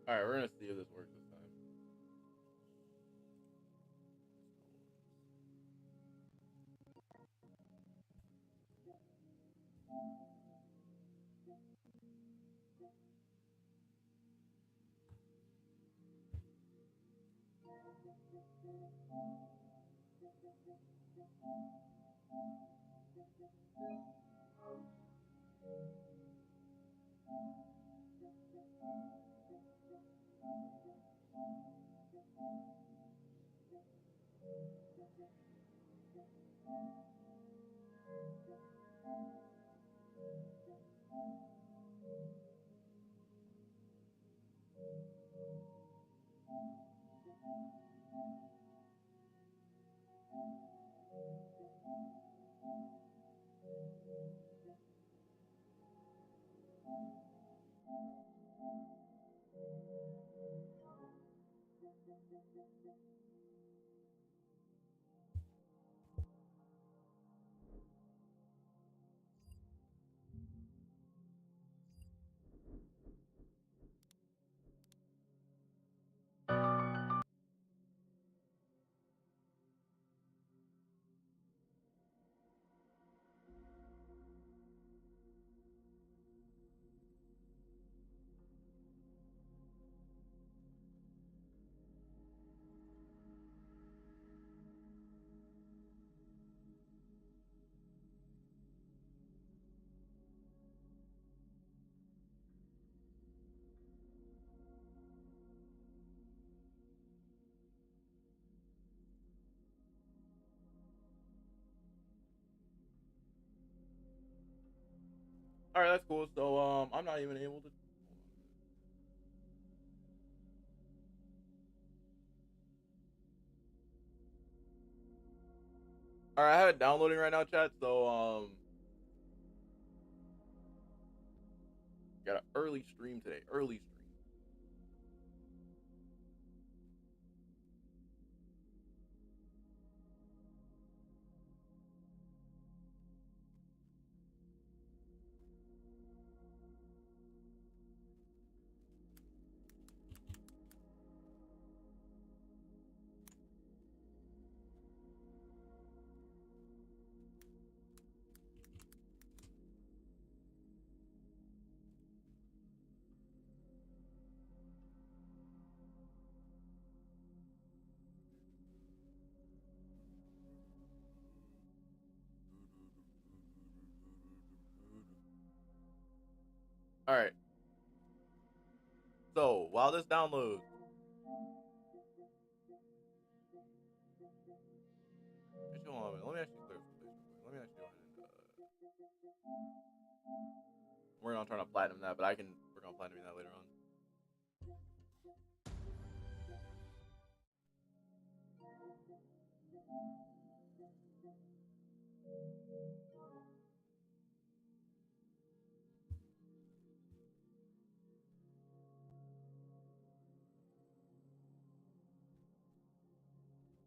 All right, we're gonna see if this works this time. All right, that's cool. So I'm not even able to. All right, I have it downloading right now, chat. So got an early stream today. Early stream. All right. So while this downloads, actually, hold on a minute. Let me actually clear some space real quick. Let me actually go ahead and we're not trying to platinum that, but I can work on platinuming that later on.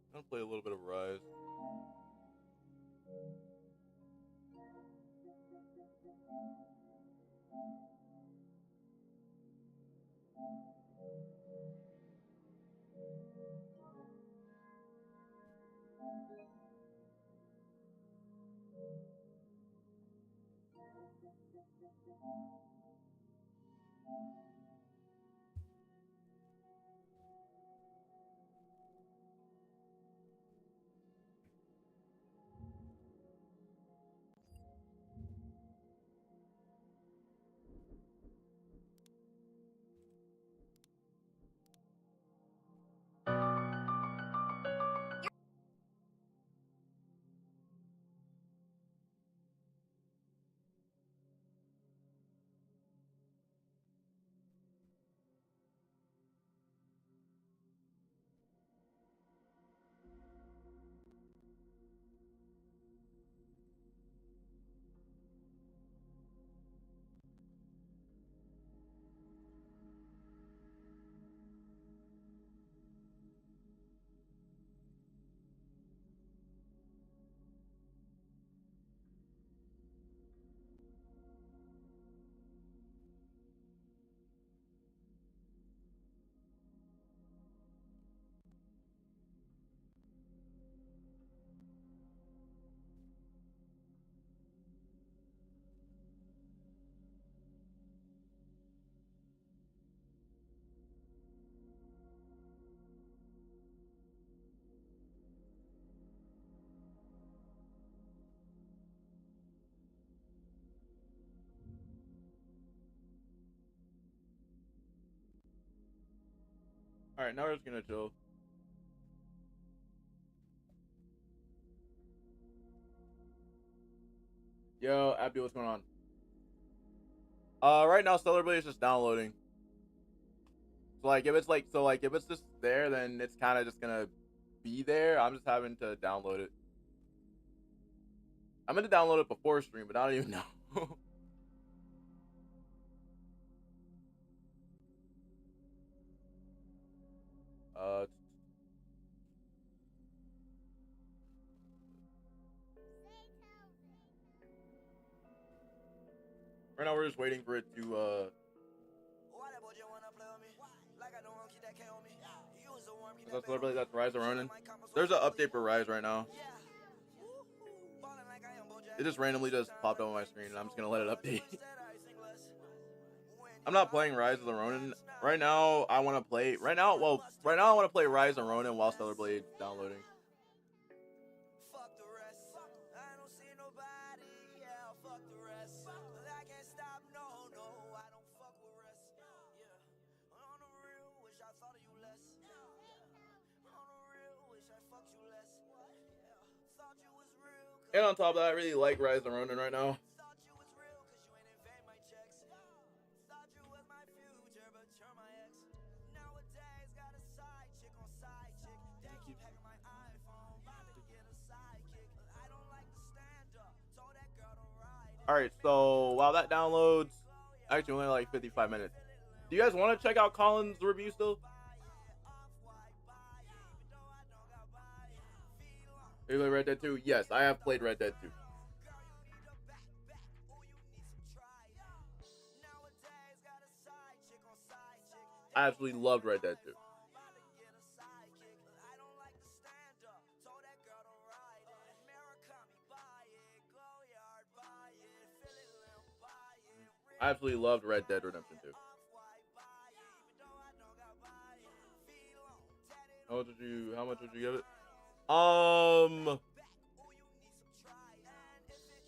I'm gonna play a little bit of Rise. All right, now we're just gonna chill. Yo, Abby, what's going on? Right now Stellar Blade is just downloading. So like, if it's just there, then it's kind of just gonna be there. I'm just having to download it. I'm gonna download it before stream, but I don't even know. uh. Right now we're just waiting for it to That's literally that's Rise of Ronin. There's an update for Rise right now. It just randomly just popped up on my screen, and I'm just gonna let it update. I'm not playing Rise of the Ronin right now. I want to play right now. Well, right now I want to play Rise of Ronin while Stellar Blade downloading. And on top of that, I really like Rise of Ronin right now. Alright, so while that downloads, actually only like 55 minutes. Do you guys want to check out Colin's review still? You play Red Dead 2? Yes, I have played Red Dead 2. I absolutely loved Red Dead 2. I absolutely loved Red Dead Redemption 2. How much would you give it?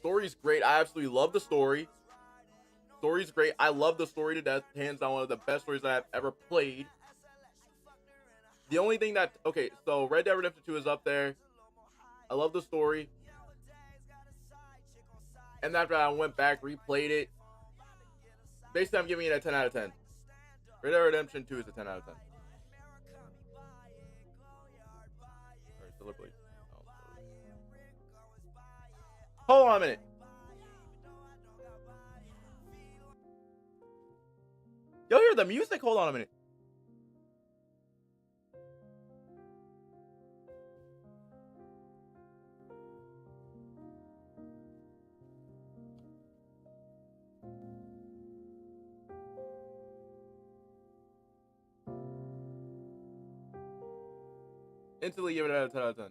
Story's great. I absolutely love the story. Story's great. I love the story to death. Hands down, one of the best stories that I've ever played. The only thing that okay, so Red Dead Redemption 2 is up there. I love the story. And after I went back, replayed it. Basically, I'm giving it a 10 out of 10. Red Dead Redemption 2 is a 10 out of 10. Alright, Stellar Blade. Hold on a minute. Y'all hear the music? Hold on a minute. Instantly give it a 10 out of 10.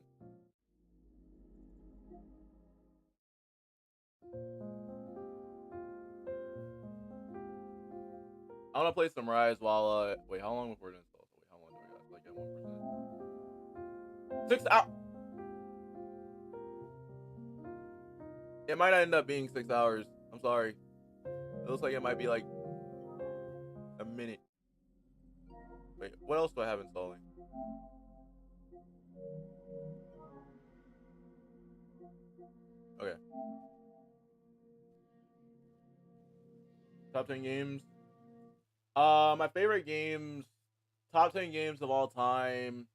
I want to play some Rise while wait, how long before it installs? Wait, how long do we got? Like at 1%. 6 hours. It might end up being 6 hours. I'm sorry. It looks like it might be like a minute. Wait, what else do I have installing? Okay. Top 10 games. My favorite games, top 10 games of all time.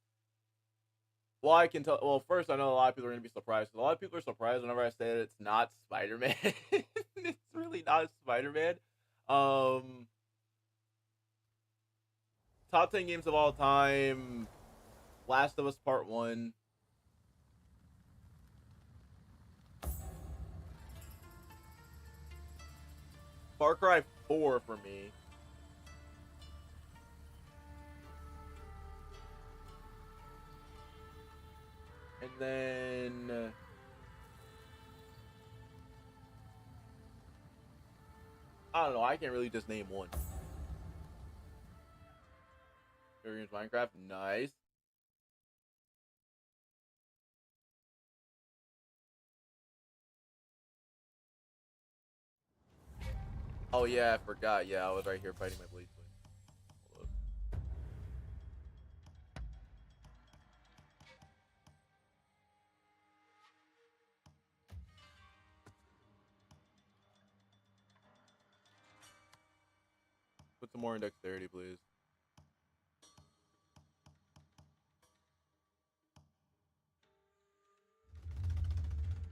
Well, I can tell. Well, first, I know a lot of people are gonna be surprised. A lot of people are surprised whenever I say that it's not Spider-Man. It's really not Spider-Man. Um, Top 10 games of all time. Last of Us Part 1. Far Cry 4 for me. And then I don't know. I can't really just name one. Minecraft, nice. Oh yeah, I forgot. Yeah, I was right here fighting my Blade Twin. some more in dexterity, please.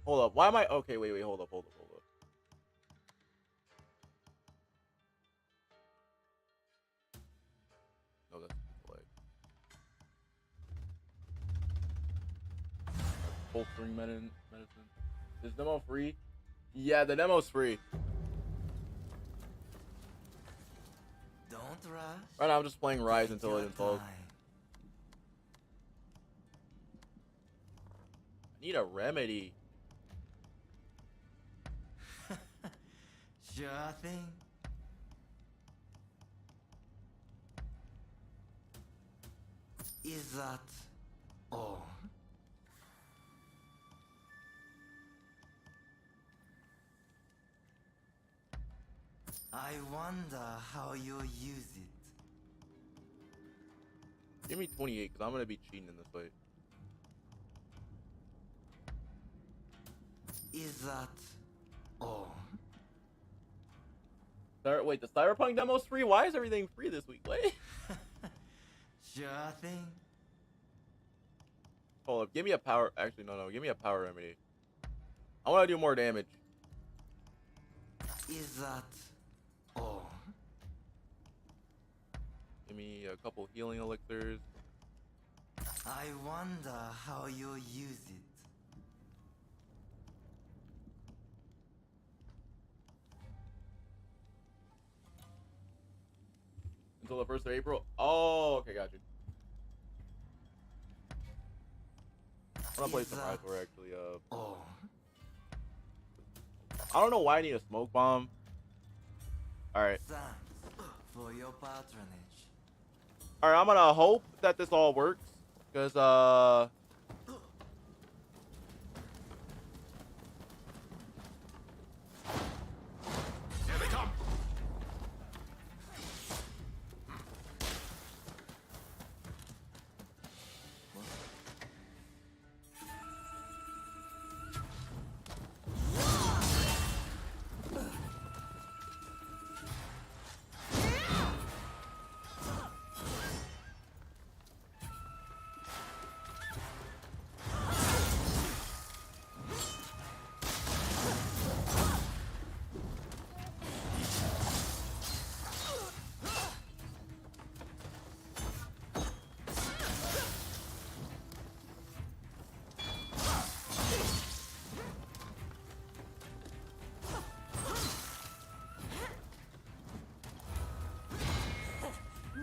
Hold up. Why am I? Okay, wait. Hold up. No, that's like full string medicine. Is demo free? Yeah, the demo's free. Don't rush. Right now, I'm just playing Rise until it installs. I need a remedy. Sure thing. Is that all? I wonder how you'll use it. Give me 28, because I'm going to be cheating in this fight. Is that all? Wait, the Cyberpunk demo's free? Why is everything free this week? Wait. Sure thing. Hold up. Give me a power. Actually, no. Give me a power remedy. I want to do more damage. Is that all? Give me a couple healing elixirs. I wonder how you'll use it. Until the 1st of April. Oh, okay, got you. I'm gonna play some Rise War actually. Oh. I don't know why I need a smoke bomb. Alright. Thanks for your patronage. Alright, I'm gonna hope that this all works. Because, Here they come!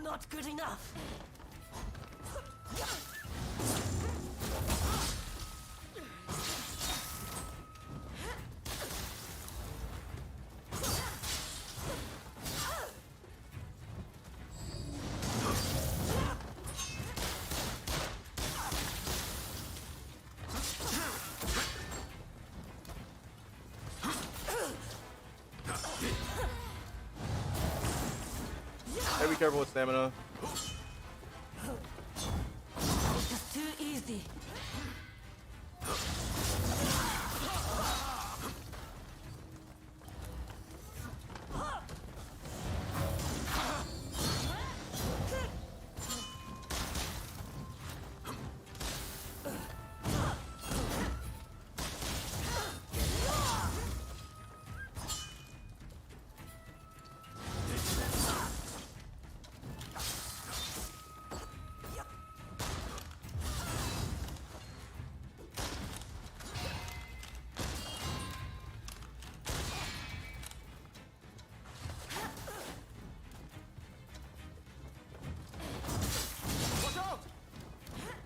Not good enough. hey, be careful with stamina. Just too easy.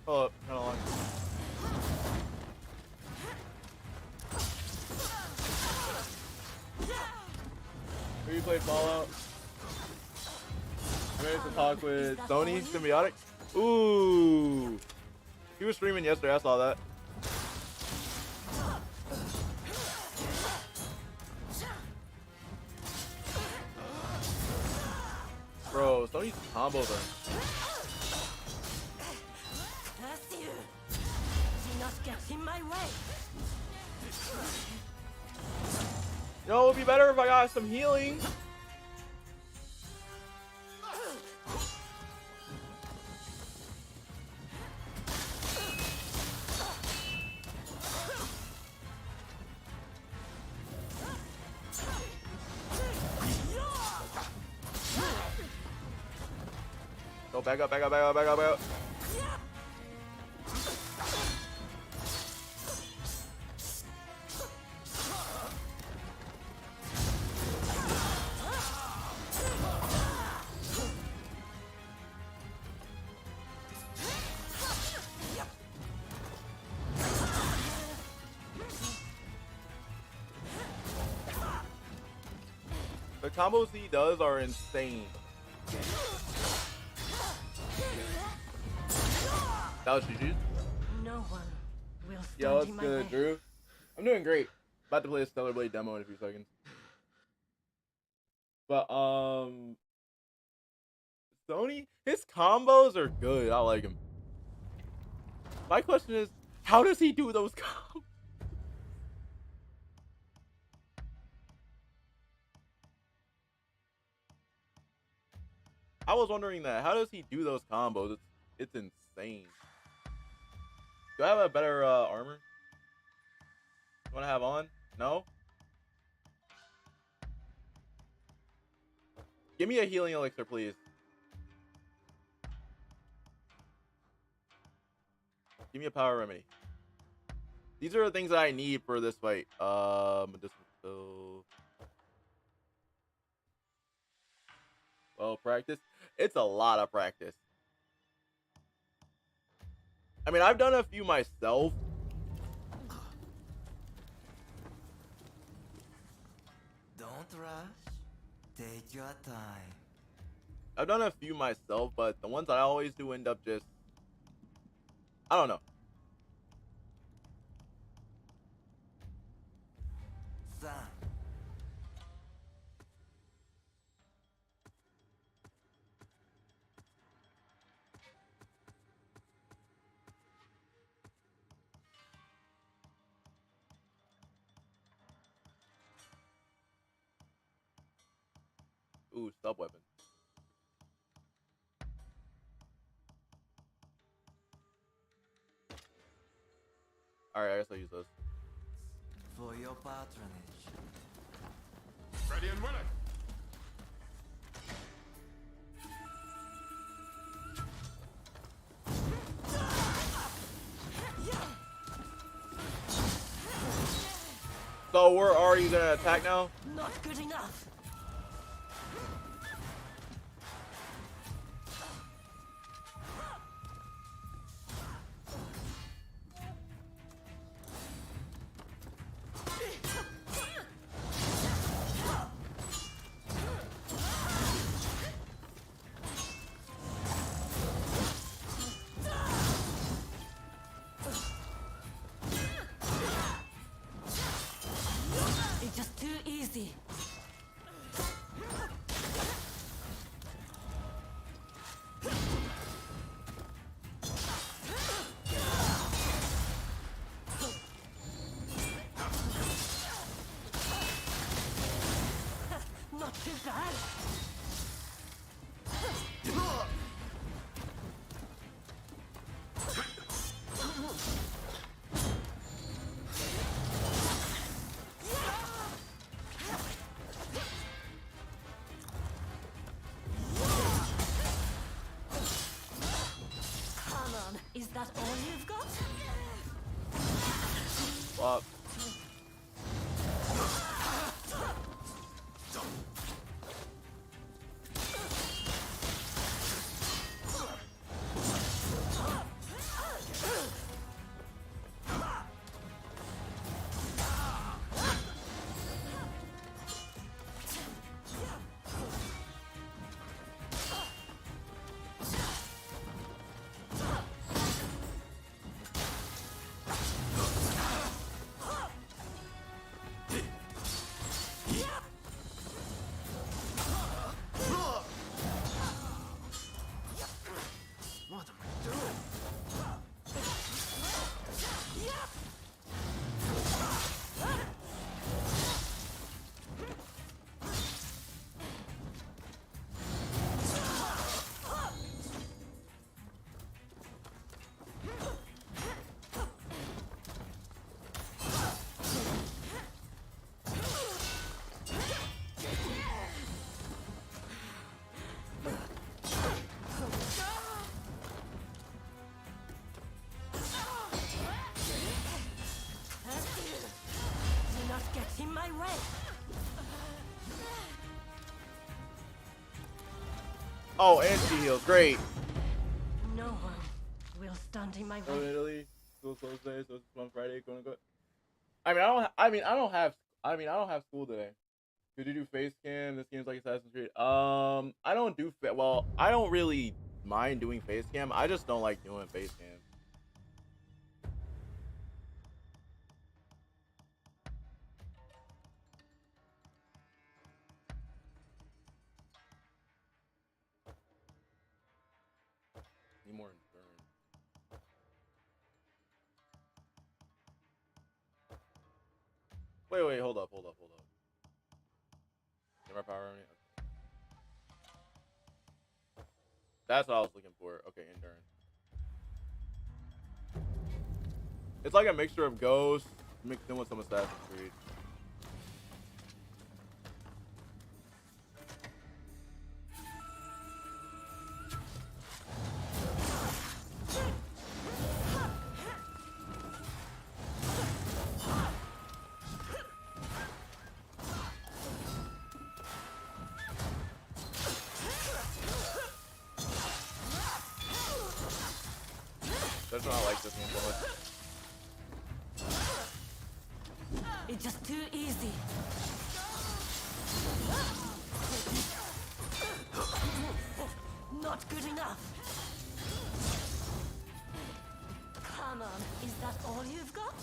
Hold up, kind of long. Who you play Fallout? I'm ready to talk with Sony Symbiotic. Ooh, he was streaming yesterday. I saw that. Bro, Sony's combo them. Curse you. Do not get in my way. Yo, it would be better if I got some healing. Oh, back up, back up, back up, back up, back up. The combos he does are insane. That was GG's. No one will stand Yo, what's in my good, way. Drew? I'm doing great. About to play a Stellar Blade demo in a few seconds. But Sony, his combos are good. I like him. My question is, how does he do those combos? I was wondering that. How does he do those combos? It's insane. Do I have a better armor? You want to have on? No? Give me a healing elixir, please. Give me a power remedy. These are the things that I need for this fight. Well, practice. It's a lot of practice. I mean, I've done a few myself. Don't rush. Take your time. I've done a few myself, but the ones I always do end up just... I don't know. Son. Ooh, sub weapon. Alright, I guess I'll use those. For your patronage. Ready and willing. So, where are you gonna attack now? Not good enough. It's just too easy. Oh, and she heals. Great. No one will stand in my Oh, way. Italy. School closed today, so it's on Friday. Going to go. I don't have school today. Could you do face cam? This game's like Assassin's Creed. I don't do well. I don't really mind doing face cam. I just don't like doing face cam. Need more endurance. Wait, hold up. Get my power on it. Okay. That's what I was looking for. Okay, endurance. It's like a mixture of Ghost mixed in with some Assassin's Creed. That's why I like this one so much. It's just too easy. Not good enough. Come on, is that all you've got?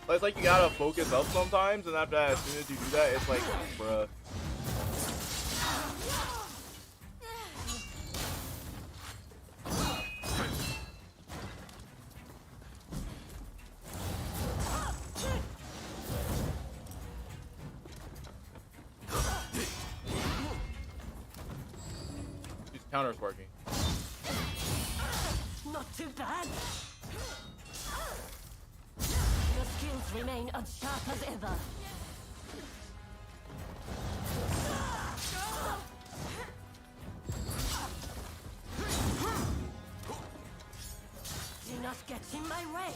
But it's like you gotta focus up sometimes, and after that, as soon as you do that, it's like, bruh. She's counter sparking. Not too bad. Your skills remain as sharp as ever. Do not get in my way.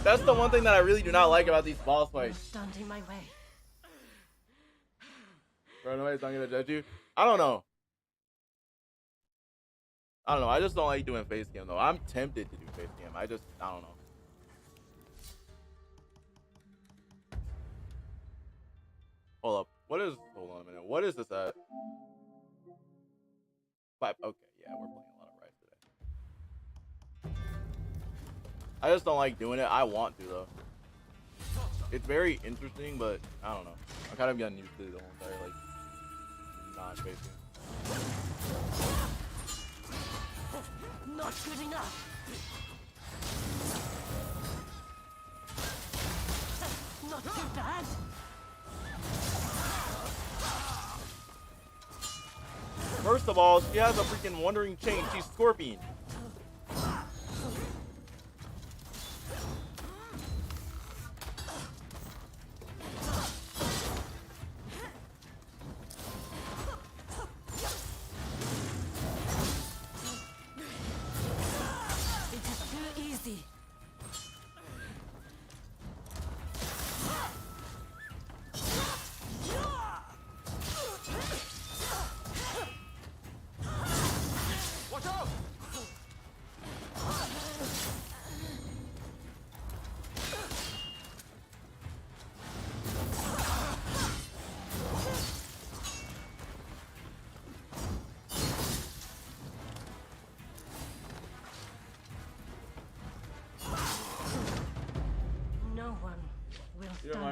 That's the one thing that I really do not like about these boss fights. Stand in my way. Bro, nobody's not gonna judge you. I don't know. I just don't like doing face cam though. I'm tempted to do face cam. I don't know. Hold up. Hold on a minute. What is this at? 5. Okay, yeah, we're playing a lot of Rise today. I just don't like doing it. I want to though. It's very interesting, but I don't know. I'm kind of getting used to the whole entire like non-facing. Not good enough. Not too bad. First of all, she has a freaking wandering chain. She's Scorpion.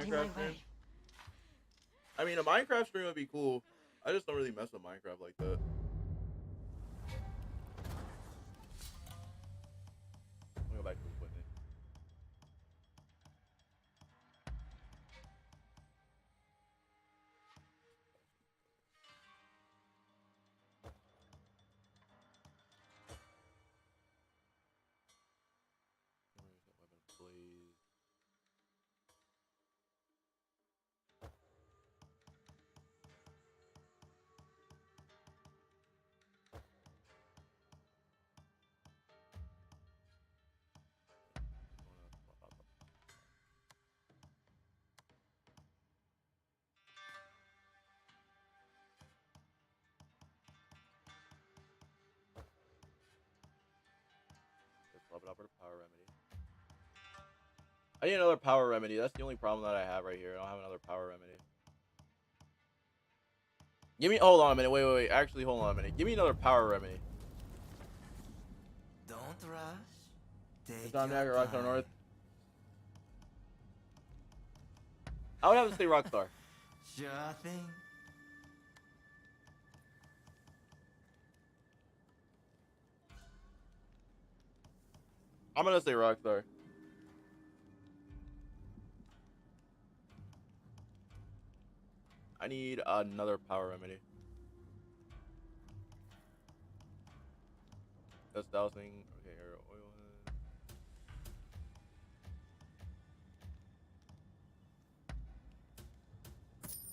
Stand in my Minecraft stream? way. I mean, a Minecraft stream would be cool. I just don't really mess with Minecraft like that. Let me go back to equipment. Where's that weapon? Blaze. Let's level it up with a power remedy. I need another power remedy. That's the only problem that I have right here. I don't have another power remedy. Give me. Hold on a minute. Wait. Actually, hold on a minute. Give me another power remedy. Don't rush. Take It's on your Niagara, Rockstar time. North. I would have to say Rockstar. Sure thing. I'm gonna say Rockstar. I need another power remedy. That's dousing. Okay, here, oil.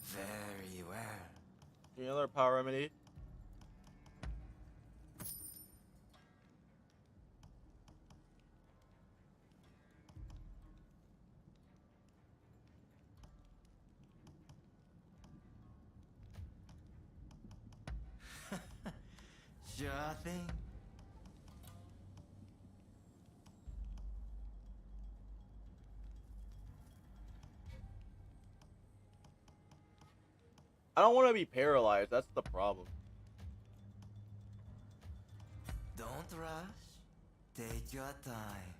Very well. Give me another power remedy. Sure thing. I don't want to be paralyzed. That's the problem. Don't rush. Take your time.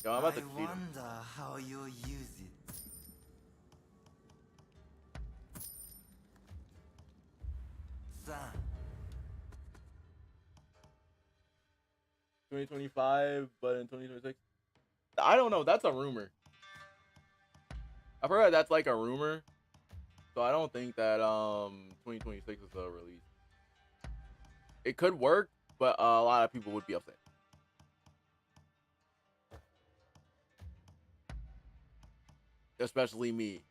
Yo, I'm about to I cheat him. wonder how you use it. Son, 2025, but in 2026. I don't know. That's a rumor. I've heard that's like a rumor. So I don't think that 2026 is a release. It could work, but a lot of people would be upset. Especially me.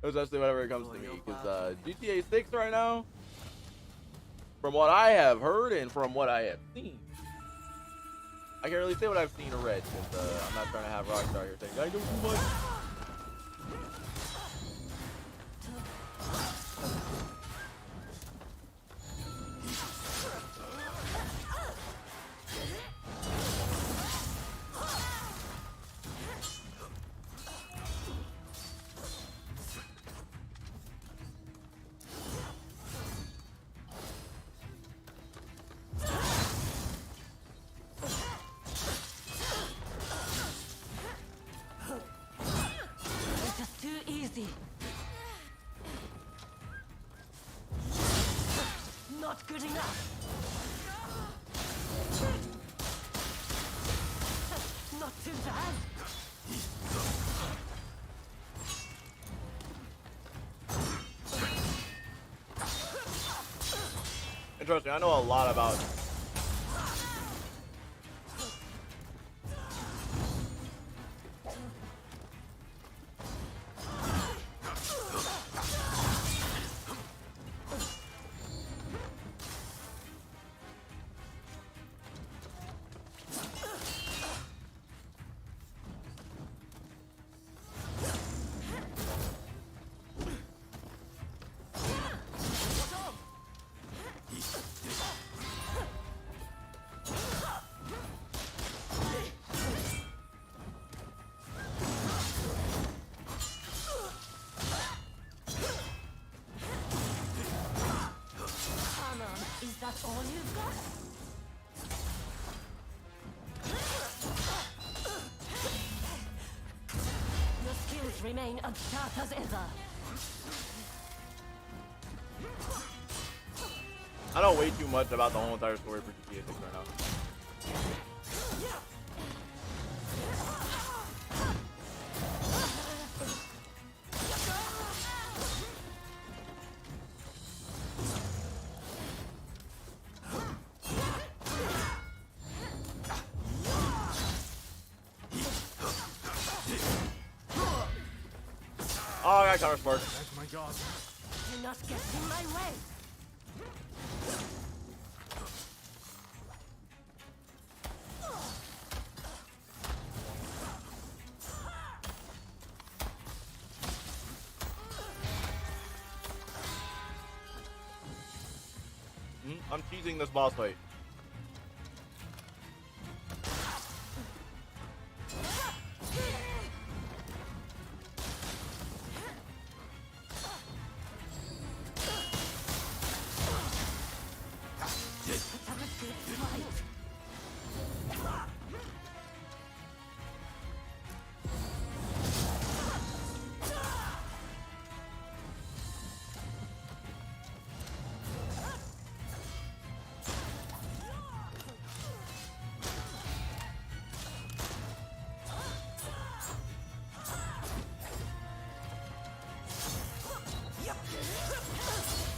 Especially whenever it comes to me. Because GTA 6 right now, from what I have heard and from what I have seen, I can't really say what I've seen or read because I'm not trying to have Rockstar here saying, I do too much. It's just too easy. Not good enough. Not too bad. Interesting. I know a lot about. Is that all you've got? remain as sharp as ever. I know way too much about the whole entire story for GTA 6 right now. Oh, I got counter spark. Oh my god. Do not get in my way. I'm cheesing this boss fight. Have a good fight.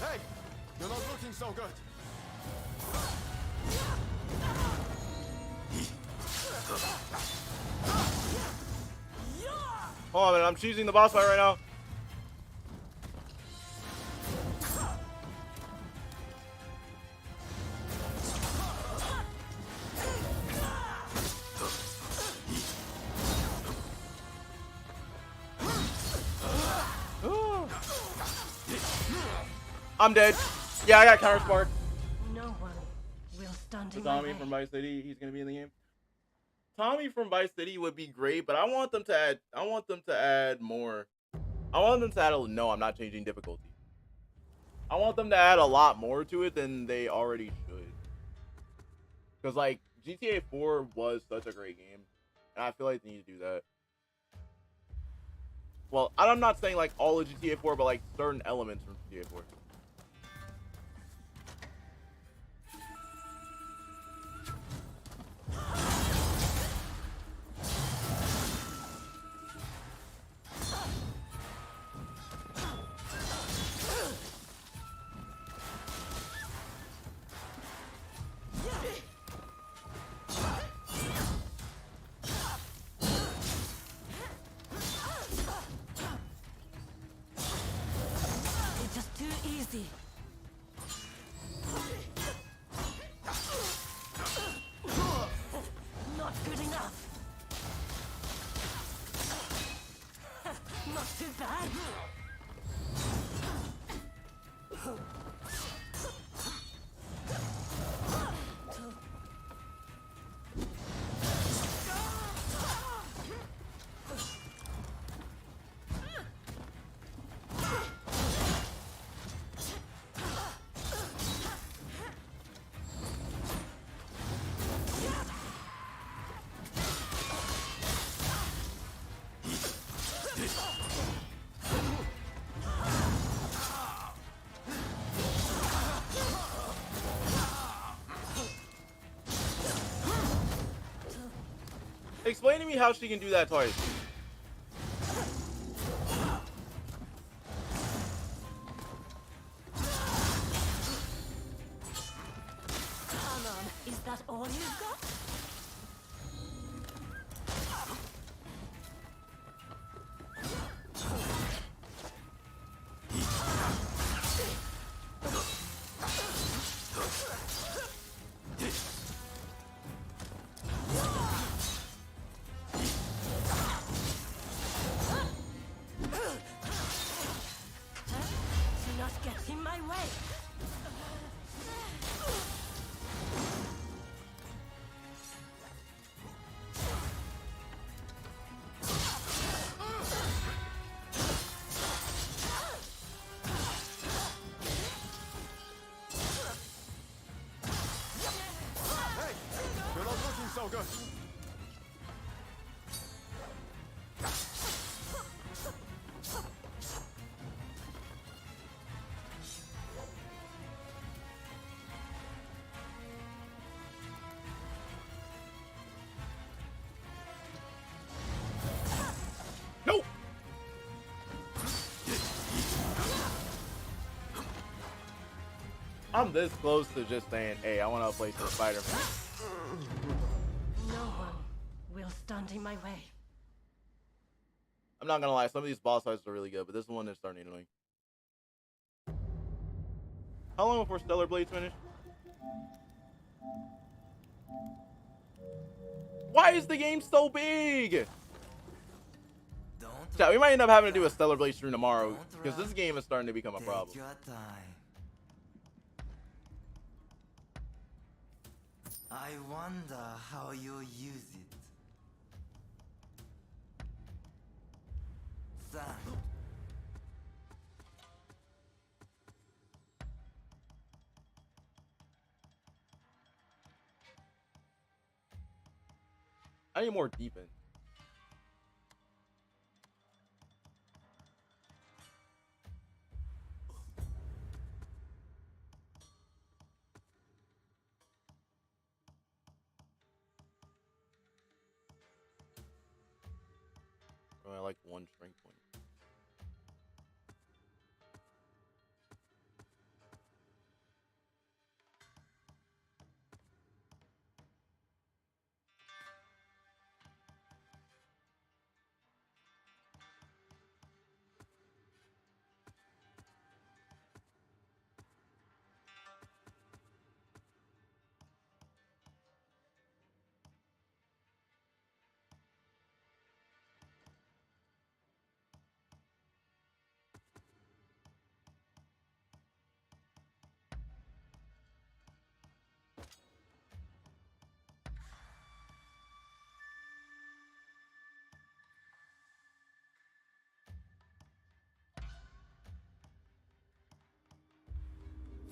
Hey! You're not looking so good. Hold on a minute, I'm cheesing the boss fight right now. I'm dead. Yeah, I got counter spark. No one will stand in my Tommy way. from Vice City, he's gonna be in the game. Tommy from Vice City would be great, but I want them to add. I want them to add more. I want them to add. No, I'm not changing difficulty. I want them to add a lot more to it than they already should. Because like GTA 4 was such a great game, and I feel like they need to do that. Well, I'm not saying like all of GTA 4, but like certain elements from GTA 4. It's just too easy. Not good enough. Not too bad. Explain to me how she can do that twice. Come on, is that all you've got? Do not get in my way. Hey! You're not looking so good. I'm this close to just saying, hey, I want to play some Spider-Man. No one will stand in my way. I'm not gonna lie, some of these boss fights are really good, but this one is starting to annoy. How long before Stellar Blades finish? Why is the game so big? Don't Chat, we might end up having to do a Stellar Blade stream tomorrow Don't because this rush. game is starting to become a take problem. your time. I wonder how you use it. Son, I need more defense. Oh, I like one strength point.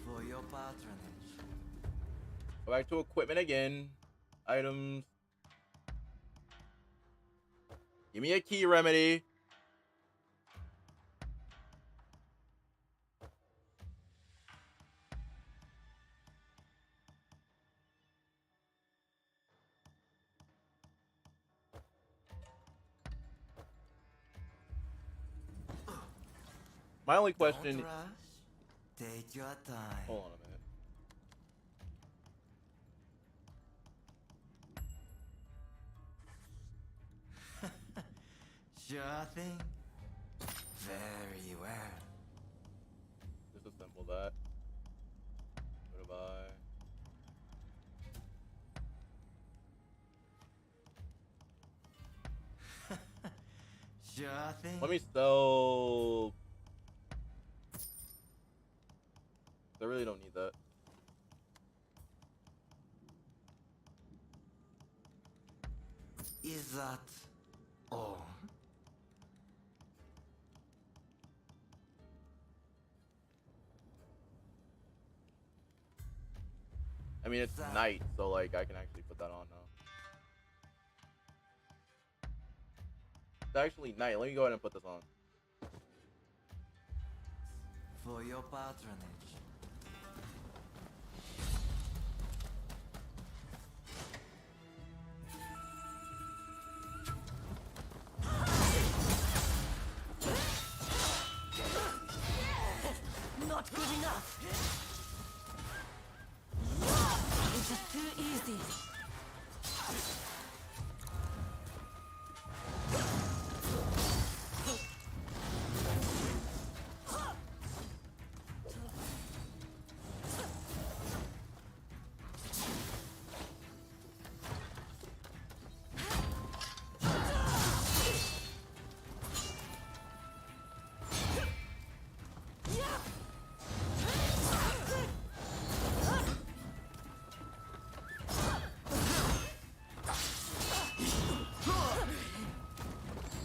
for your patronage. Go back to equipment again. Items. Give me a key remedy. My only question. Don't rush. Take your time. Hold on a minute. Sure thing. Very well. Disassemble that. Goodbye. Sure thing. Let me sell. I really don't need that. Is that all? I mean, it's night, so like I can actually put that on now. It's actually night. Let me go ahead and put this on. For your patronage. Not good enough. It's just too easy.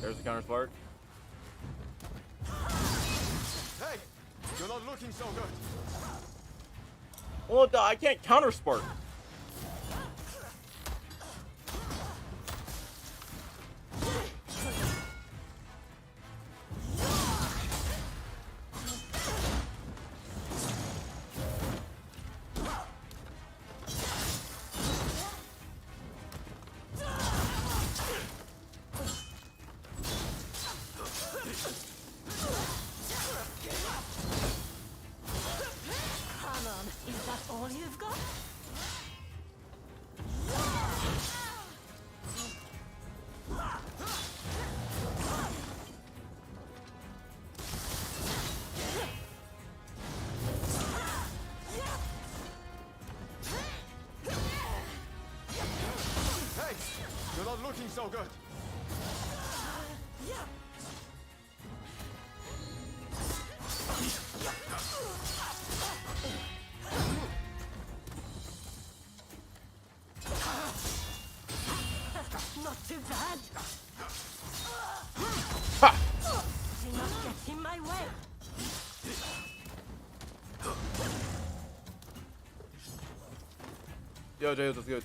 There's the counter spark. Hey, you're not looking so good. Well, I can't counter spark. Ronin is looking so good. Not too bad. Ha! Do not get in my way. Yo, James, that's good.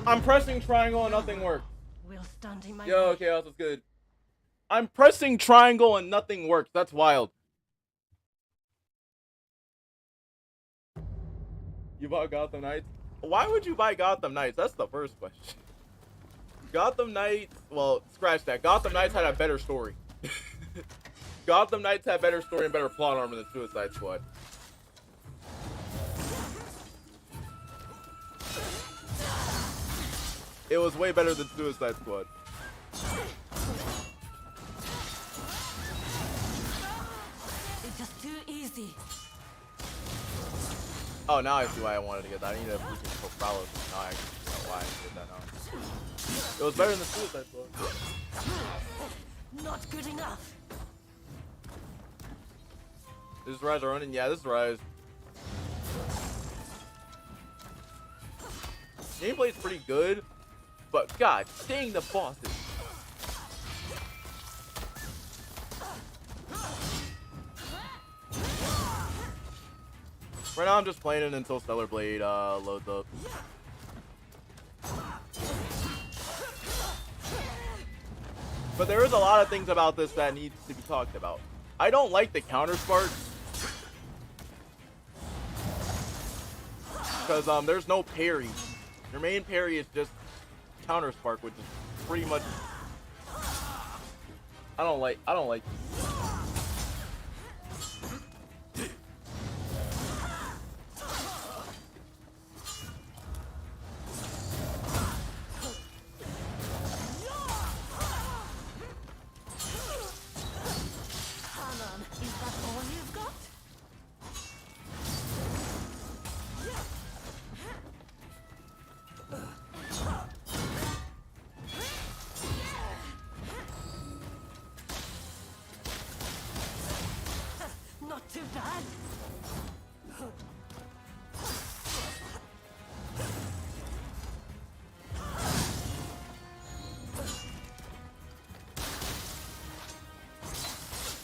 I'm pressing triangle and nothing works. Will stand in my Yo, way. Chaos is good. I'm pressing triangle and nothing works. That's wild. You bought Gotham Knights? Why would you buy Gotham Knights? That's the first question. Gotham Knights, well, scratch that. Gotham Knights had a better story. Gotham Knights had better story and better plot armor than Suicide Squad. It was way better than Suicide Squad. It's just too easy. Oh, now I see why I wanted to get that. I needed a freaking Prowler. Now I know why I did that now. It was better than Suicide Squad. Not good enough. This is Rise or Ronin? Yeah, this is Rise. Gameplay is pretty good, but god dang the bosses. Right now I'm just playing it until Stellar Blade loads up. But there is a lot of things about this that needs to be talked about. I don't like the counter sparks. Because there's no parry. Your main parry is just counter spark, which is pretty much I don't like Come on, is that all you've got? Not too bad.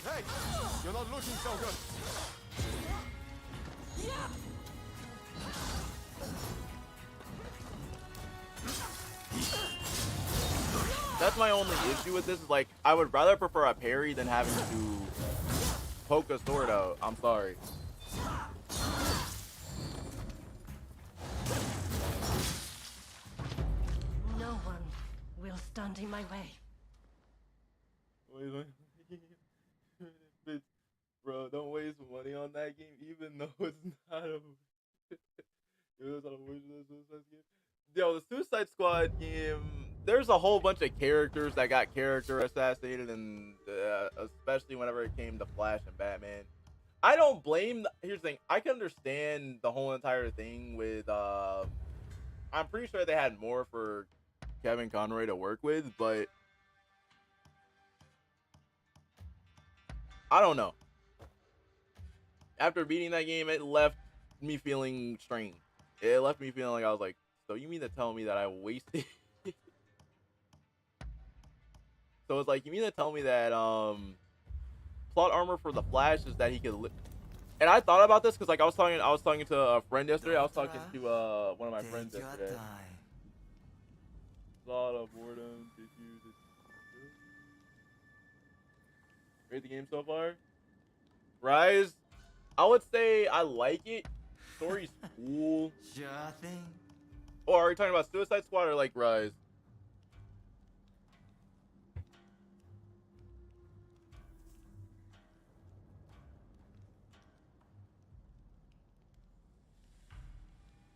Hey, you're not looking so good. That's my only issue with this. Is like I would rather prefer a parry than having to poke a sword out. I'm sorry. No one will stand in my way. Bitch, bro, don't waste money on that game, even though it's not a. Yo, the Suicide Squad game. There's a whole bunch of characters that got character assassinated, and especially whenever it came to Flash and Batman. I don't blame. Here's the thing. I can understand the whole entire thing with. I'm pretty sure they had more for Kevin Conroy to work with, but I don't know. After beating that game, it left me feeling strange. It left me feeling like I was like, so you mean to tell me that I wasted So it's like, you mean to tell me that plot armor for the Flash is that he could and I thought about this because like I was talking to a friend yesterday. I was talking to one of my friends Take your yesterday. time. A lot of boredom issues. Rate the game so far. Rise, I would say I like it. Story's cool. Sure thing. Or are you talking about Suicide Squad or like Rise?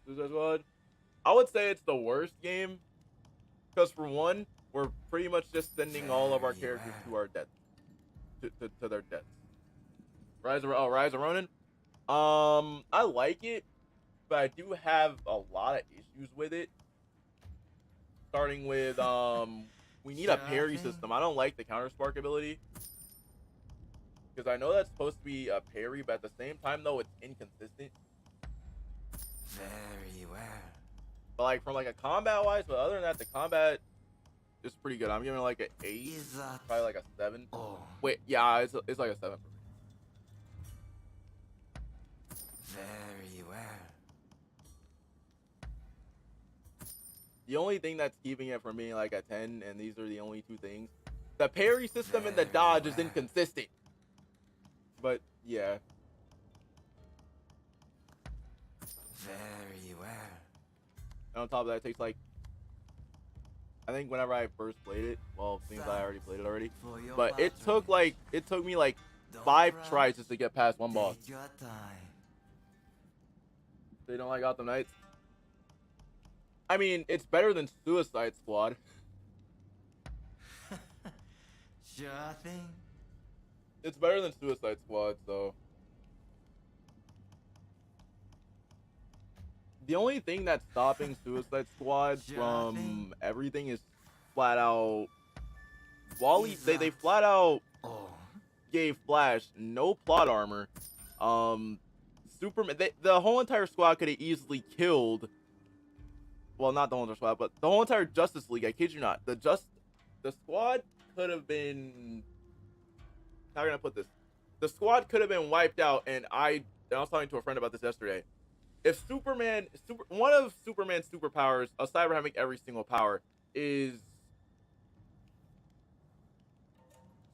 Suicide Squad. I would say it's the worst game because for one, we're pretty much just sending all of our characters to our deaths, to their deaths. Rise of Ronin. I like it, but I do have a lot of issues with it. Starting with we need a parry system. I don't like the counter spark ability because I know that's supposed to be a parry, but at the same time though it's inconsistent. Very well. But like from like a combat wise, but other than that, the combat is pretty good. I'm giving it like an 8, Is that probably like a 7. all? Wait, yeah, it's like a 7 for me. Very well. The only thing that's keeping it from being like a 10, and these are the only two things, the parry system and the dodge is inconsistent. But yeah, Very well. and on top of that, it takes like, I think whenever I first played it, well, since I already played it already, For your but it patronage. took me like Don't 5 rush. tries just to get past one boss. Take your time. They don't like Gotham Knights. I mean, it's better than Suicide Squad. Sure thing. It's better than Suicide Squad, so. The only thing that's stopping Suicide Squad from everything is flat out Wally. They flat out Oh. gave Flash no plot armor. Superman. The whole entire squad could have easily killed. Well, not the whole entire squad, but the whole entire Justice League. I kid you not. The squad could have been. How can I put this? The squad could have been wiped out, and I was talking to a friend about this yesterday. If one of Superman's superpowers, aside from having every single power, is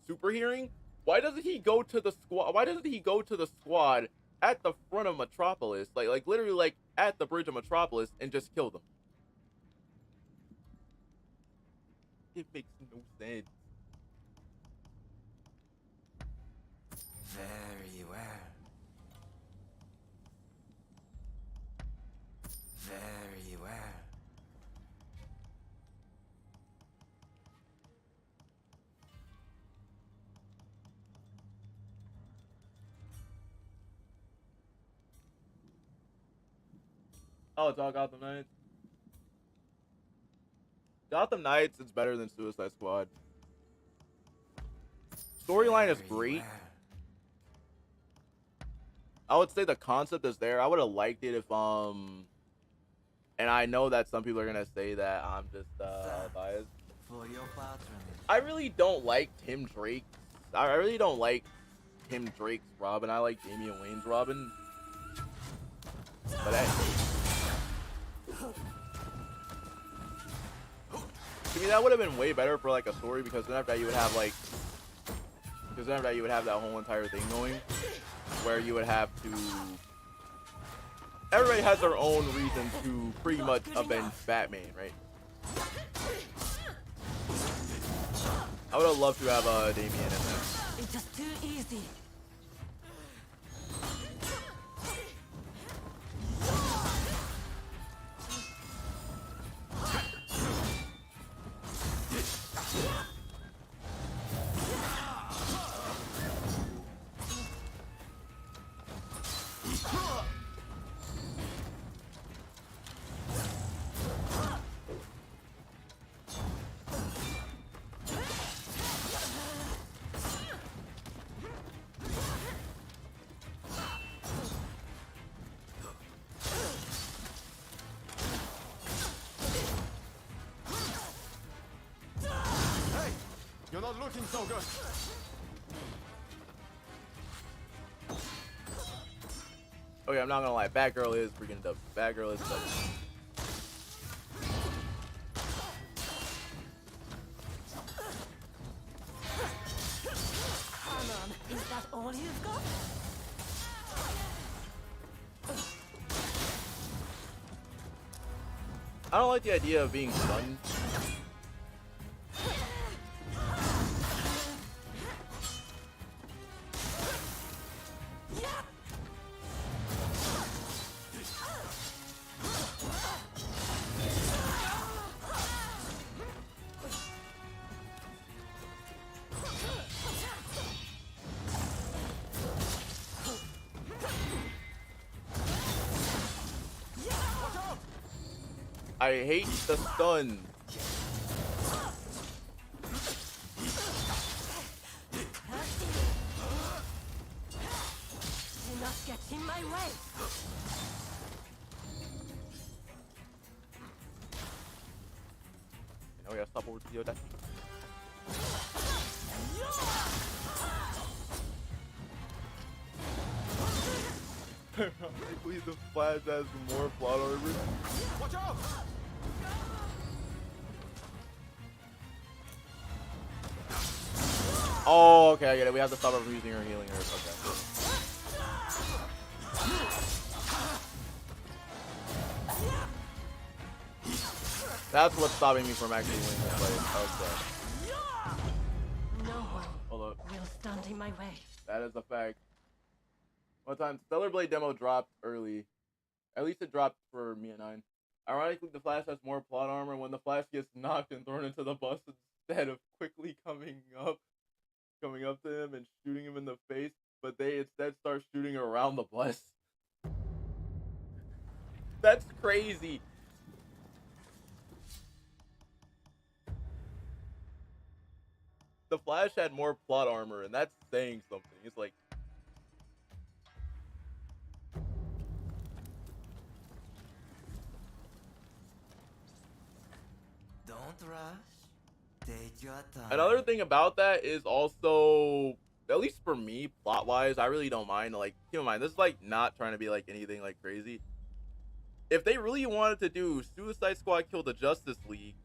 super hearing, why doesn't he go to the squad? Why doesn't he go to the squad at the front of Metropolis, like literally like at the bridge of Metropolis, and just kill them? It makes no sense. Very well. Very well. Oh, it's all Gotham Knights. Gotham Knights is better than Suicide Squad. Storyline is Very great. well. I would say the concept is there. I would have liked it if and I know that some people are gonna say that I'm just biased. For your patronage. I really don't like Tim Drake. I really don't like Tim Drake's Robin. I like Damian Wayne's Robin. But to me, that would have been way better for like a story, because then after that you would have like, that whole entire thing going, where you would have to. Everybody has their own reason to pretty much avenge Batman, right? I would have loved to have Damian in there. It's just too easy. You're not not looking so good. Okay, I'm not gonna lie. Batgirl is freaking dope. Batgirl is dope. Come on, is that all you've got? I don't like the idea of being stunned. I hate the stun. Do not get in my way. Now we gotta stop over to the other. Please, the Flash has more plot armor. Watch out! Oh, okay, I get it. We have to stop her from using her healing herb. Okay. That's what's stopping me from actually winning this fight. Okay. No one Hold up. will stand in my way. That is a fact. One time, Stellar Blade demo dropped early. At least it dropped for me and 9. Ironically, the Flash has more plot armor when the Flash gets knocked and thrown into the bus instead of quickly coming up to him and shooting him in the face, but they instead start shooting around the bus. That's crazy. The Flash had more plot armor, and that's saying something. It's like, Don't rush. Take your time. another thing about that is also, at least for me, plot-wise, I really don't mind. Like, keep in mind, this is like not trying to be like anything like crazy. If they really wanted to do Suicide Squad kill the Justice League,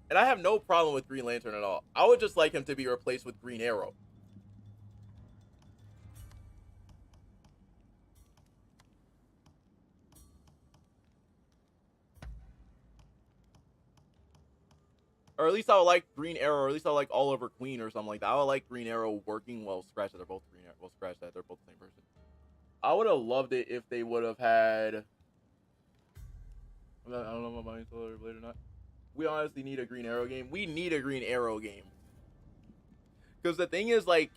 and I have no problem with Green Lantern at all, I would just like him to be replaced with Green Arrow. Or at least I would like Green Arrow, or at least I would like Oliver Queen or something like that. I would like Green Arrow working well. Scratch that, they're both Green Arrow. Well, scratch that, they're both the same person. I would have loved it if they would have had. I don't know if I'm buying Solar Blade or not. We honestly need a Green Arrow game. We need a Green Arrow game. Because the thing is, like,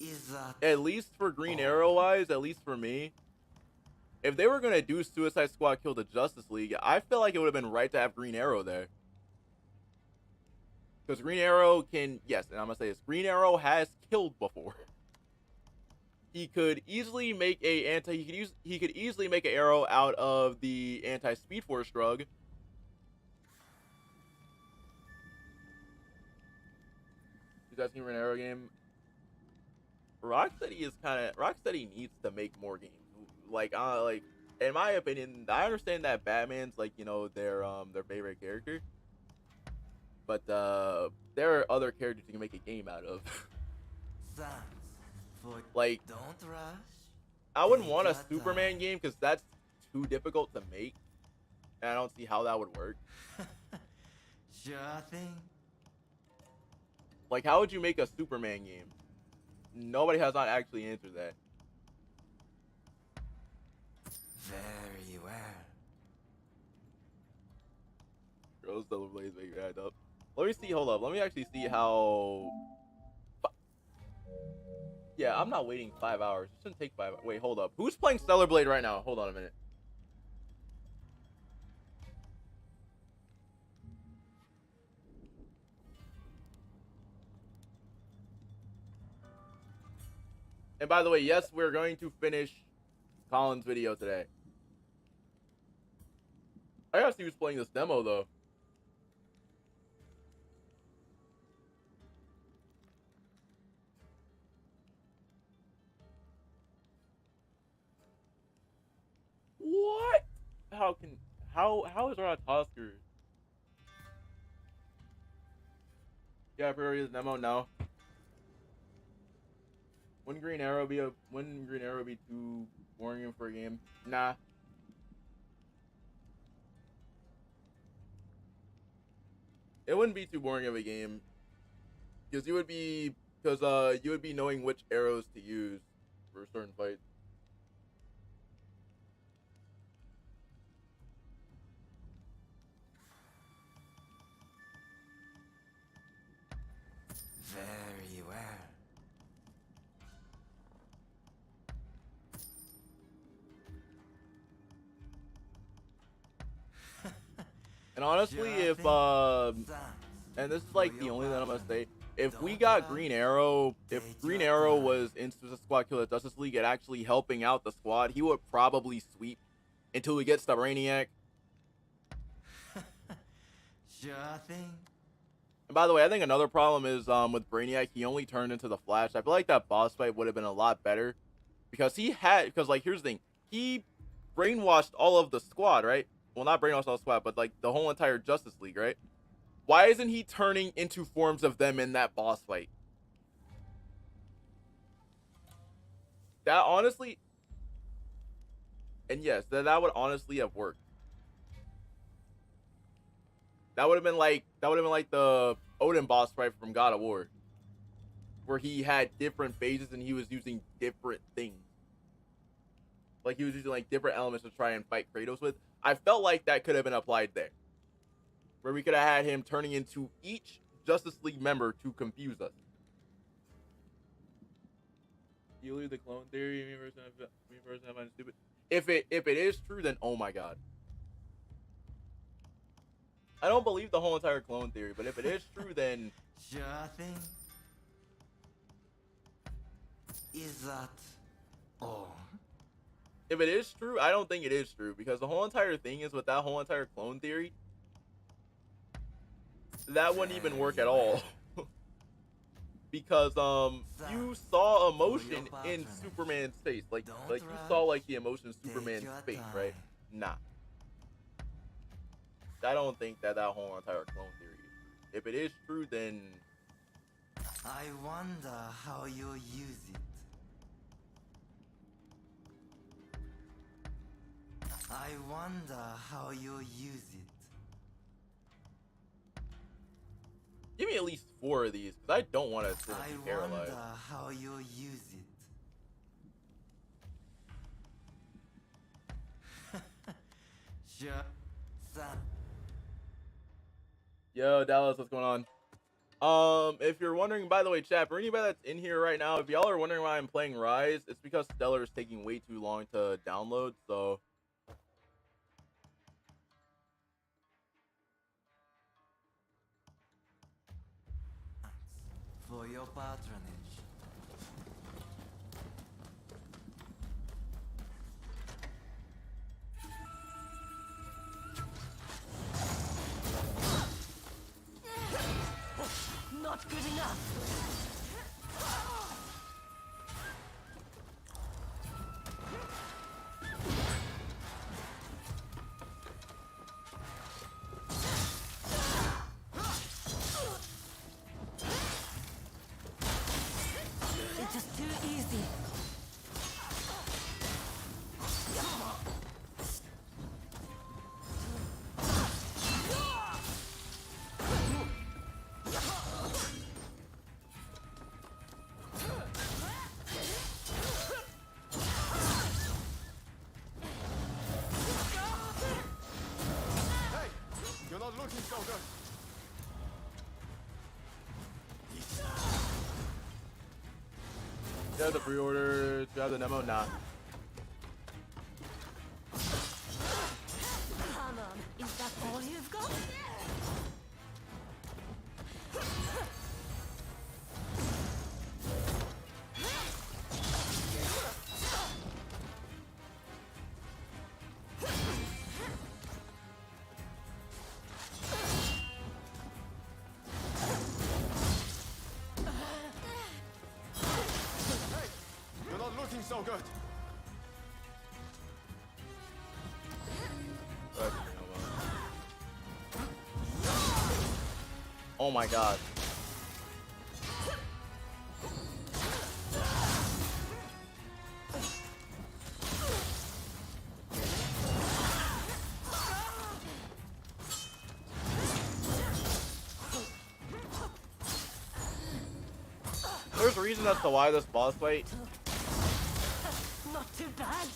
Is that at least for Green Arrow wise, at least for me, if they were going to do Suicide Squad kill the Justice League, I feel like it would have been right to have Green Arrow there. Because Green Arrow can, yes, and I'm going to say this, Green Arrow has killed before. He could easily make he could easily make an arrow out of the anti-Speed Force drug. You guys seen an Arrow game? Rocksteady needs to make more games. Like in my opinion, I understand that Batman's like, you know, their favorite character. But there are other characters you can make a game out of. thanks for Like, don't rush. I wouldn't Take want a your Superman time. game because that's too difficult to make. And I don't see how that would work. Sure thing. Like, how would you make a Superman game? Nobody has not actually answered that. Very well. Girls Stellar Blades make your head up. Let me see, hold up. Let me actually see how... Yeah, I'm not waiting 5 hours. It shouldn't take 5 hours. Wait, hold up. Who's playing Stellar Blade right now? Hold on a minute. And by the way, yes, we're going to finish Colin's video today. I gotta see who's playing this demo, though. how is Ratatoskr? Yeah, priority is Nemo. No. Wouldn't Green Arrow be too boring for a game? Nah. It wouldn't be too boring of a game because you would be knowing which arrows to use for certain fights. Very well. And honestly, if and this is like the only that I'm gonna say, if we got Green Arrow, if Green Arrow was in Suicide Squad Kill the Justice League and actually helping out the squad, he would probably sweep until he gets the Brainiac. Sure thing. And by the way, I think another problem is with Brainiac, he only turned into the Flash. I feel like that boss fight would have been a lot better because like here's the thing, he brainwashed all of the squad, right? Well, not brainwashed all the squad, but like the whole entire Justice League, right? Why isn't he turning into forms of them in that boss fight? That honestly, and yes, that would honestly have worked. That would have been like the Odin boss fight from God of War, where he had different phases and he was using different things. Like he was using like different elements to try and fight Kratos with. I felt like that could have been applied there, where we could have had him turning into each Justice League member to confuse us. You leave the clone theory, me versus I find it stupid. If it is true, then oh my god. I don't believe the whole entire clone theory, but if it is true, then Sure thing. Is that all? If it is true, I don't think it is true because the whole entire thing is with that whole entire clone theory, that wouldn't even work at all. Because you saw emotion in Superman's face, like you saw like the emotion in Superman's face, right? Nah. I don't think that whole entire clone theory is true. If it is true, then I wonder how you use it. I wonder how you use it. give me at least 4 of these because I don't want to sit I and be paralyzed. wonder how you use it. Sure. Yo, Dallas, what's going on? If you're wondering, by the way, chat, for anybody that's in here right now, if y'all are wondering why I'm playing Rise, it's because Stellar is taking way too long to download, so for your patronage. Not good enough. It's just too easy. Hey, you're not looking so good. you have the pre-order, you have the demo, nah. Come on, is that all you've got? Hey, you're not looking so good. Oh my god. There's a reason as to why this boss fight. Not too bad.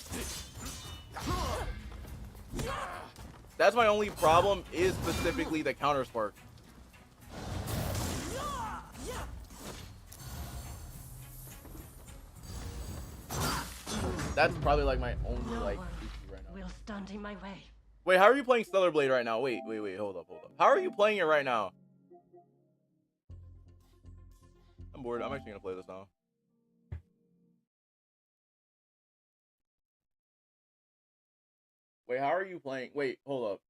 That's my only problem, is specifically the counter spark. That's probably like my only like issue right now. Will stand in my way. Wait, how are you playing Stellar Blade right now? Wait, hold up. How are you playing it right now? I'm bored. I'm actually gonna play this now. Wait, how are you playing? Wait, hold up.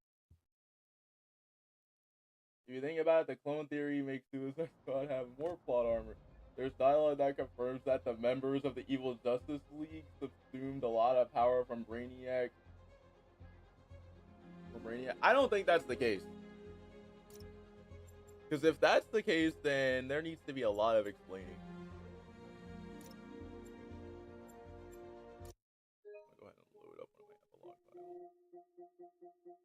If you think about it, the clone theory makes Suicide Squad have more plot armor. There's dialogue that confirms that the members of the Evil Justice League subsumed a lot of power from Brainiac. I don't think that's the case. Because if that's the case, then there needs to be a lot of explaining. I'll go ahead and load up one of my epilogue files.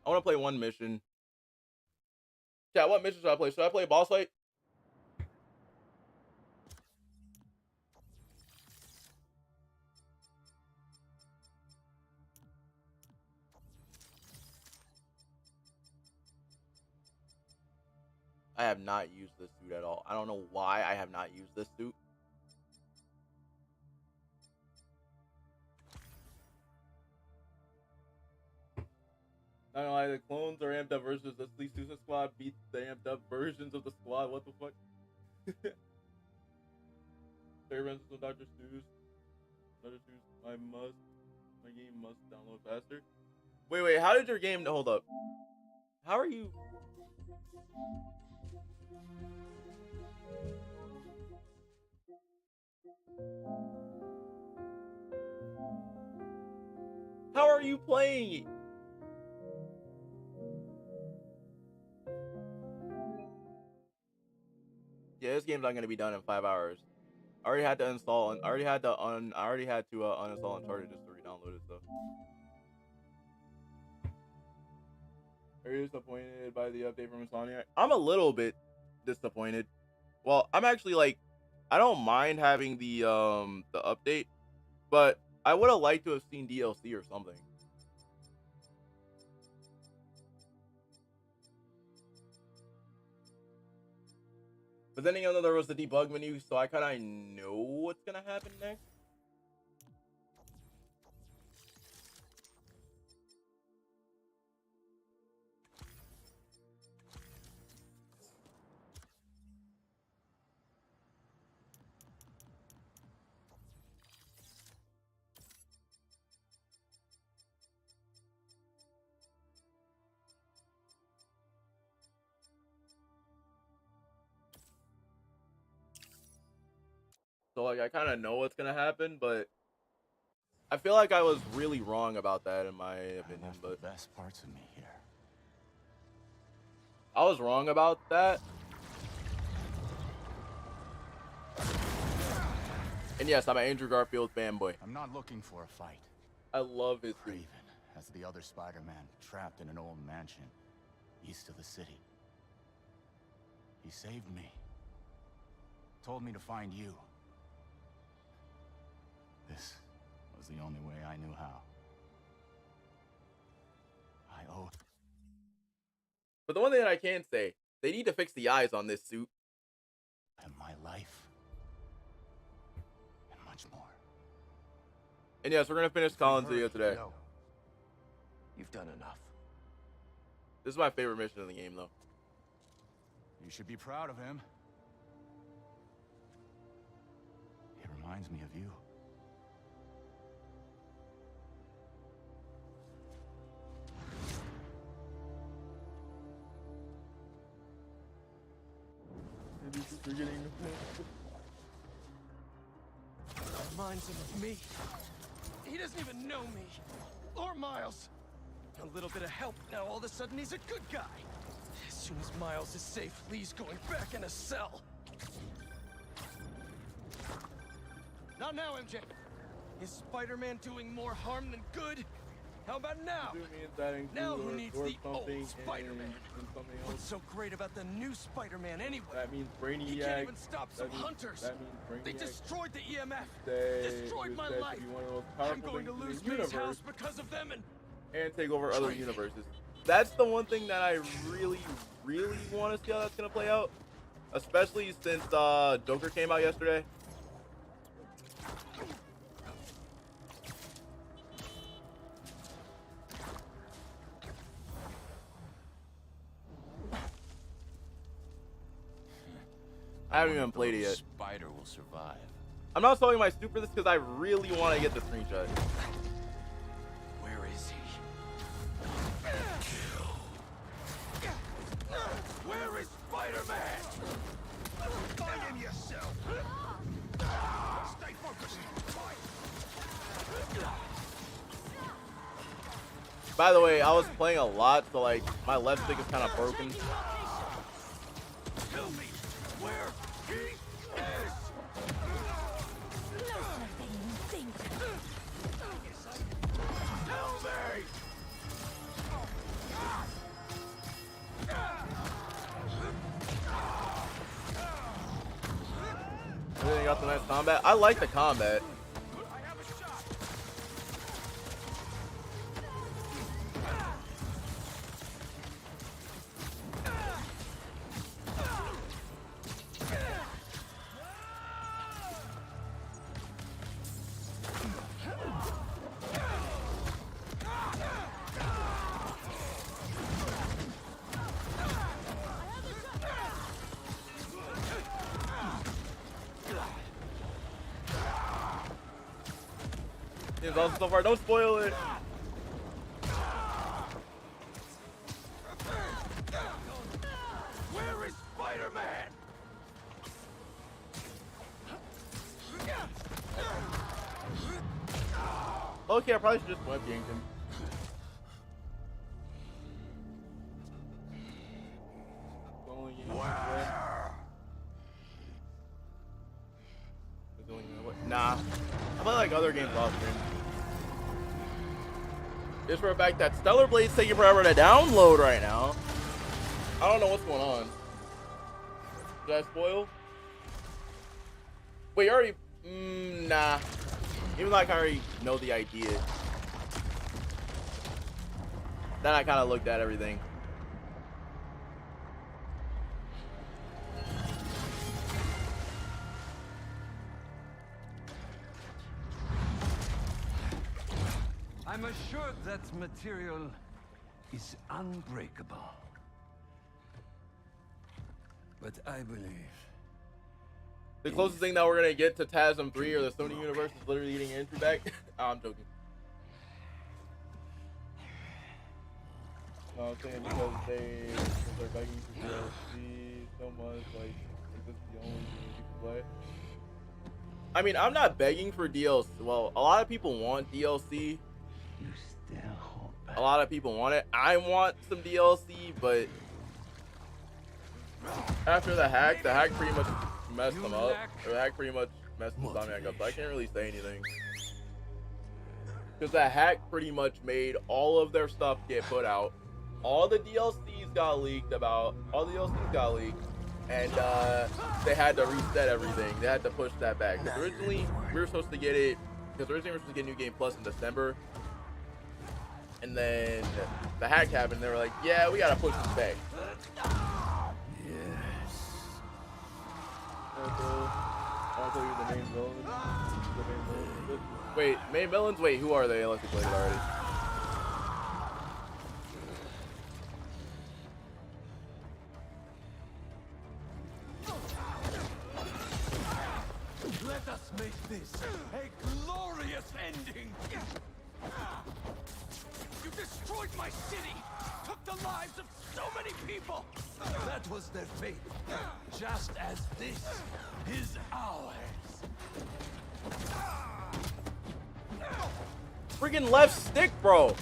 I want to play one mission. Chat, what mission should I play? Should I play boss fight? I have not used this suit at all. I don't know why I have not used this suit. I don't know why the clones are amped up versus the Suicide Squad beats the amped up versions of the squad. What the fuck? Favorite with Dr. Seuss. Dr. Seuss, my game must download faster. Wait, how did your game, hold up. How are you? How are you playing it? Yeah, this game's not gonna be done in 5 hours. I already had to install and I already had to uninstall Uncharted just to re-download it. So, are you disappointed by the update from Insomniac? I'm a little bit disappointed. Well, I'm actually like, I don't mind having the update, but I would have liked to have seen DLC or something. But then again, there was the debug menu, so I kind of know what's gonna happen next. So like I kind of know what's gonna happen, but I feel like I was really wrong about that in my opinion. But the best parts of me here. I was wrong about that. And yes, I'm an Andrew Garfield fanboy. I'm not looking for a fight. I love his suit. Raven as the other Spider-Man trapped in an old mansion east of the city. He saved me. Told me to find you. This was the only way I knew how. I owe... But the one thing that I can say, they need to fix the eyes on this suit. and my life. And much more. And yes, we're gonna finish Colin's video today. No. You've done enough. This is my favorite mission in the game, though. You should be proud of him. reminds me of you. Reminds him of me. He doesn't even know me. Or Miles. A little bit of help, now all of a sudden he's a good guy. As soon as Miles is safe, Lee's going back in a cell. Not now, MJ. Is Spider-Man doing more harm than good? How about now? Now who needs the old Spider-Man? What's so great about the new Spider-Man anyway? That means Brainiac. He can't even stop some hunters. That means Brainiac. They destroyed the EMF. They Destroyed my said to life. be one of the most I'm powerful going to things in lose the May's universe house because of them, and take over other universes. That's the one thing that I really, really want to see how that's gonna play out, especially since Joker came out yesterday. I haven't even played it yet. Spider will survive. I'm not selling my super this because I really want to get the screenshot. where is he? Where is Spider-Man? Find him yourself. Stay focused. By the way, I was playing a lot, so like my left stick is kind of broken. Tell me where he is. Closer than you think. Tell me. Everything got the nice combat. I like the combat. I have a shot. It's awesome so far. Don't spoil it. Where is Spider-Man? Okay, I probably should just web ganked him. Nah. I play like other games off stream. Just for the fact that Stellar Blade's taking forever to download right now. I don't know what's going on. Did I spoil? Wait, you already... nah. Even though I already know the idea. Then I kind of looked at everything. I'm assured that material is unbreakable. But I believe The closest thing that we're gonna get to TASM 3 or the Sony universe is literally getting your entry back. Oh, I'm joking. No, I'm saying because they're begging for DLC so much, like, is this the only game you can play? I mean, I'm not begging for DLC. Well, a lot of people want DLC. you still hold back. A lot of people want it. I want some DLC, but after the hack pretty much messed them up. The hack pretty much messed Insomniac up, so I can't really say anything. Because the hack pretty much made all of their stuff get put out. All the DLCs got leaked and they had to reset everything. They had to push that back. Because originally we were supposed to get New Game Plus in December. And then the hack happened. They were like, yeah, we gotta push this back. I'll tell you the main villains. Wait, main villains? Wait, who are they? Unless you played it already. Let us make this a glorious ending! You destroyed my city! Took the lives of so many people! That was their fate. Just as this is ours. Freaking left stick, bro.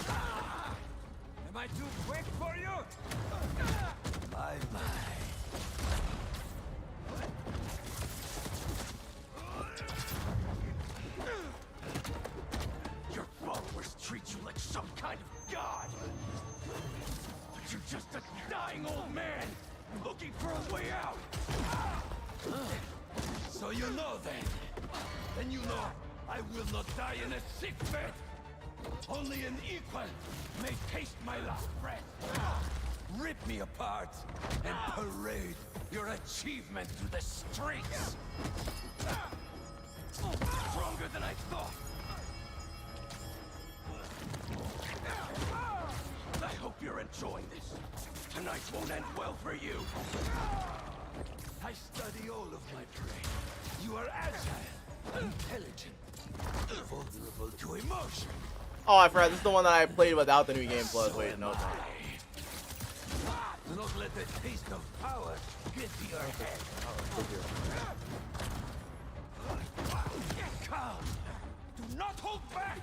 Am I too quick for you? My. Your followers treat you like some kind of god. But you're just a dying old man looking for a way out. So you know then. Then you know I will not die in a sick bed. Only an equal may taste my last breath. Rip me apart and parade your achievement through the streets. Stronger than I thought. I hope you're enjoying this. Tonight won't end well for you. I study all of my prey. You are agile, intelligent, vulnerable to emotion. Oh, I forgot. This is the one that I played without the new game plus. Wait, no. Do not let the taste of power get to your head. Come. Do not hold back.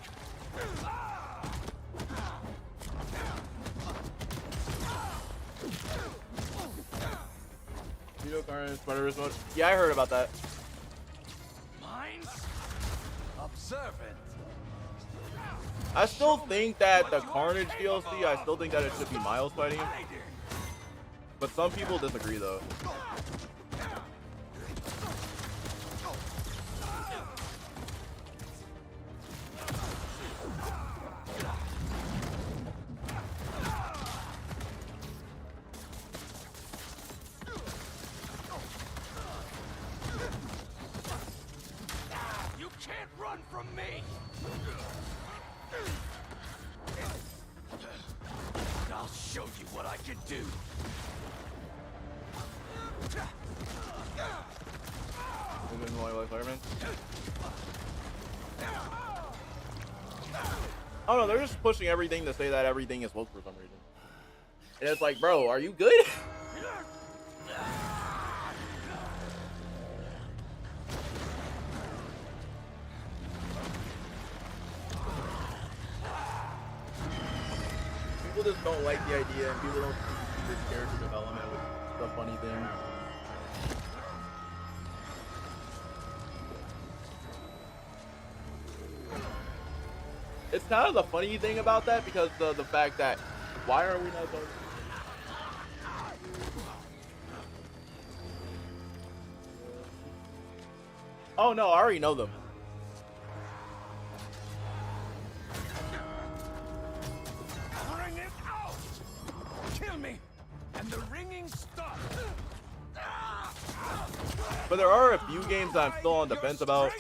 Vito Carnage, Spider-Verse mode. Yeah, I heard about that. Minds? Observant. I still think that the Carnage DLC, I still think that it should be Miles fighting him. But some people disagree, though. You can't run from me. I'll show you what I can do. Oh no, they're just pushing everything to say that everything is woke for some reason. And it's like, bro, are you good? People just don't like the idea, and people don't see this character development, which is the funny thing. It's kind of the funny thing about that, because the fact that why are we not going? Oh no, I already know them. Bring it out! Kill me, and the ringing stops. But there are a few games I'm still on the fence about.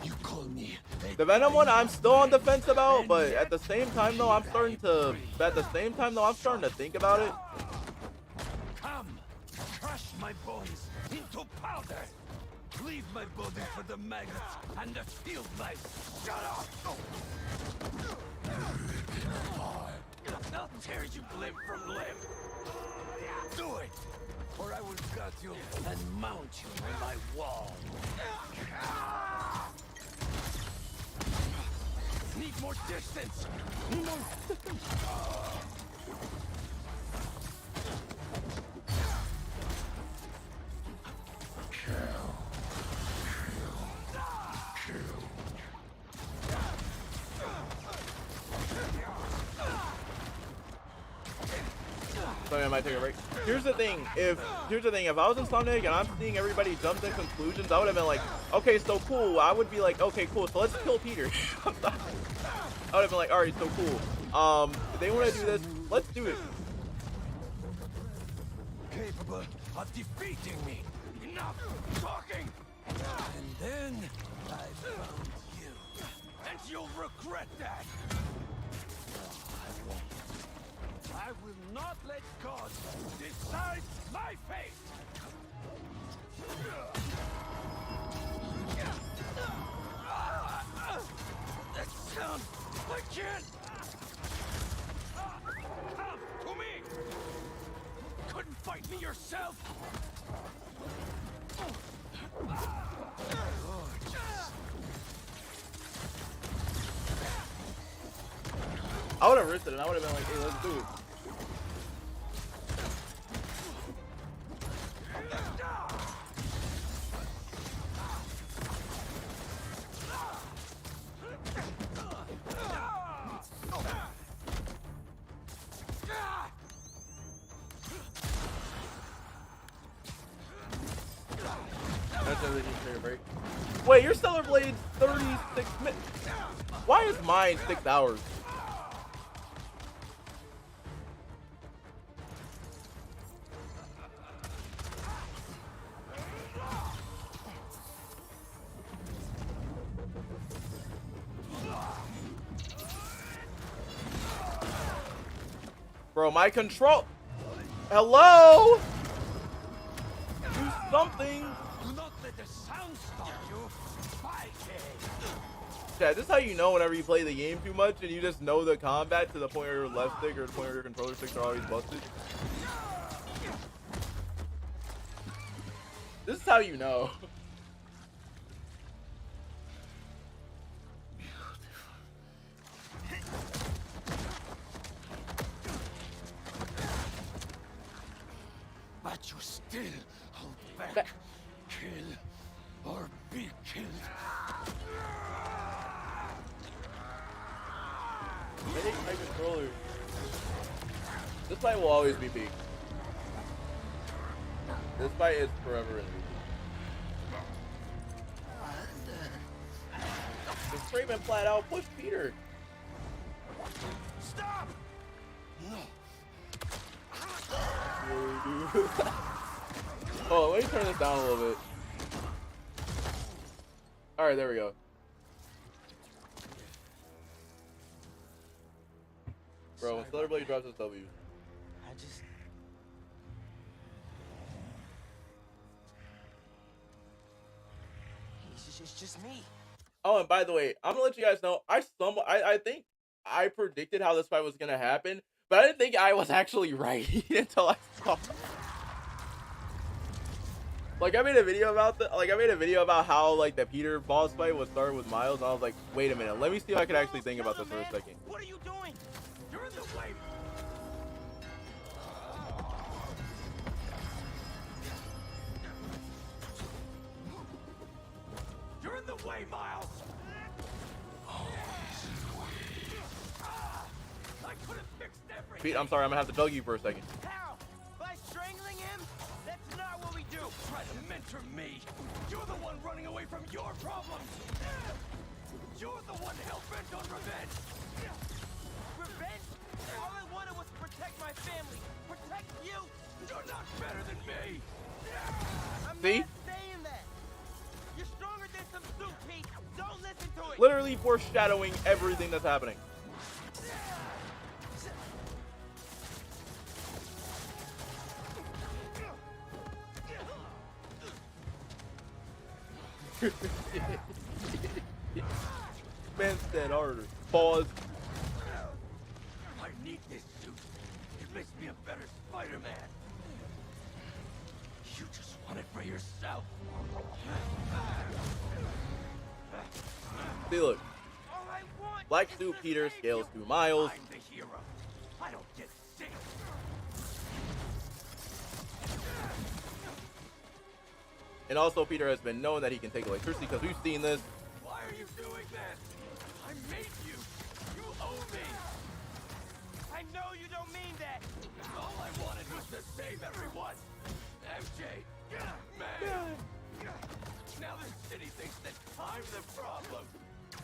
You call me The Venom one I'm still on the fence about, but at the same time though, I'm starting to think about it. Come, crush my bones into powder. Leave my body for the maggots and the field mice. Shut up! I'll tear you limb from limb. Do it, or I will gut you and mount you on my wall. Need more distance. Need more distance. So I might take a break. Here's the thing, if I was in Sonic and I'm seeing everybody jump to conclusions, I would have been like, okay, so cool. I would be like, okay, cool, so let's kill Peter. I would have been like, alright, so cool. If they want to do this, let's do it. Capable of defeating me. Enough talking. And then I found you. And you'll regret that. I will not let God decide my fate! I can't! Come to me! Couldn't fight me yourself? I would have risked it and I would have been like, hey, let's do it. Wait, your Stellar Blade's 36 minutes. Why is mine 6 hours? Bro, my control. Hello? Do something. Do not let the sound stop you. Yeah, this is how you know whenever you play the game too much and you just know the combat to the point where your left stick or the point where your controller sticks are always busted. This is how you know. But you still hold back. Kill or be killed. I hate my controller. This fight will always be peak. This fight is forever in peak. Just straight and flat out push Peter. Stop! Oh, let me turn this down a little bit. Alright, there we go. Bro, when Stellar Blade drops his W. It's just me. Oh, and by the way, I'm gonna let you guys know, I think I predicted how this fight was gonna happen, but I didn't think I was actually right until I saw. Like I made a video about how like the Peter boss fight would start with Miles, and I was like, wait a minute, let me see if I could actually think about this for a second. What are you doing? You're in the way. You're in the way, Miles. I could have fixed everything. Pete, I'm sorry, I'm gonna have to dug you for a second. How? By strangling him? That's not what we do. Try to mentor me. You're the one running away from your problems. You're the one hell-bent on revenge. Revenge? All I wanted was to protect my family. Protect you. You're not better than me. I'm See? not saying that. You're stronger than some soup, Pete. Don't listen to it. Literally foreshadowing everything that's happening. Man said harder. Pause. I need this suit. It makes me a better Spider-Man. You just want it for yourself. See, look. All I want Black is suit to Peter save scales you. to Miles. I'm the hero. I don't get sick. And also, Peter has been known that he can take electricity because we've seen this. Why are you doing this? I made you. You owe me. I know you don't mean that. All I wanted was to save everyone. MJ, man. Now the city thinks that I'm the problem.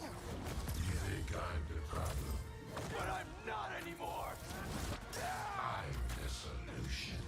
You think I'm the problem? But I'm not anymore. I'm the solution.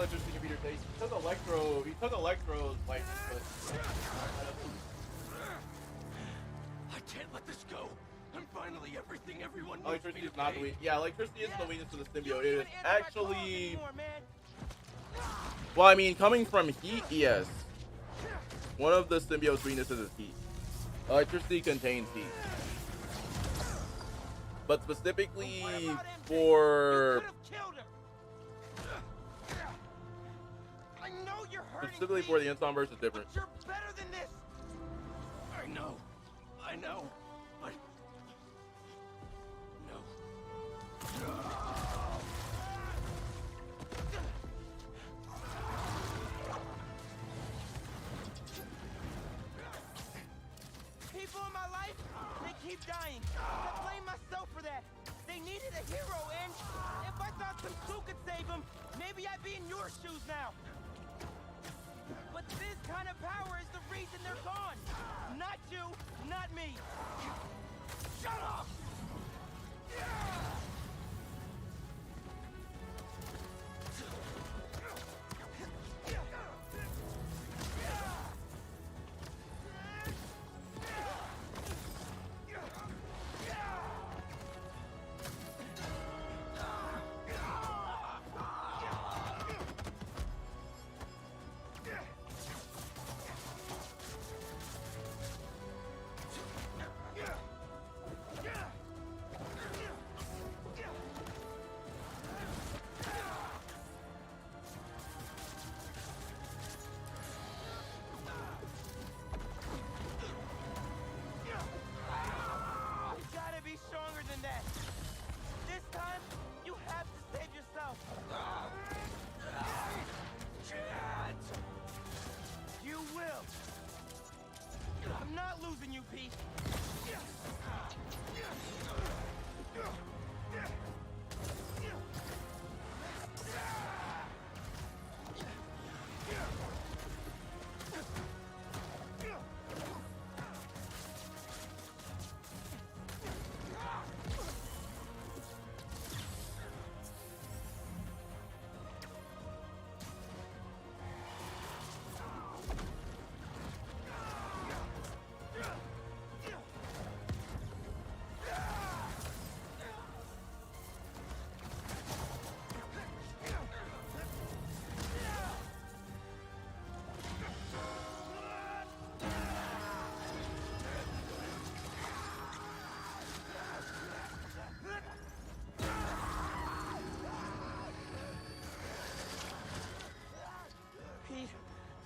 electricity computer takes. He took Electro. He took Electro's like. I can't let this go. I'm finally everything everyone needs Electricity me is to not be. the weakness. Yeah, electricity isn't the weakness of the symbiote. It is actually. Well, I mean, coming from heat, yes. One of the symbiote's weaknesses is heat. Electricity contains heat. But specifically for the Ensom verse is different. You're better than this. I know, but no. People in my life, they keep dying. I blame myself for that. They needed a hero, and if I thought some Sue could save them, maybe I'd be in your shoes now. But this kind of power is the reason they're gone. Not you, not me. Shut up! Losing you, Pete.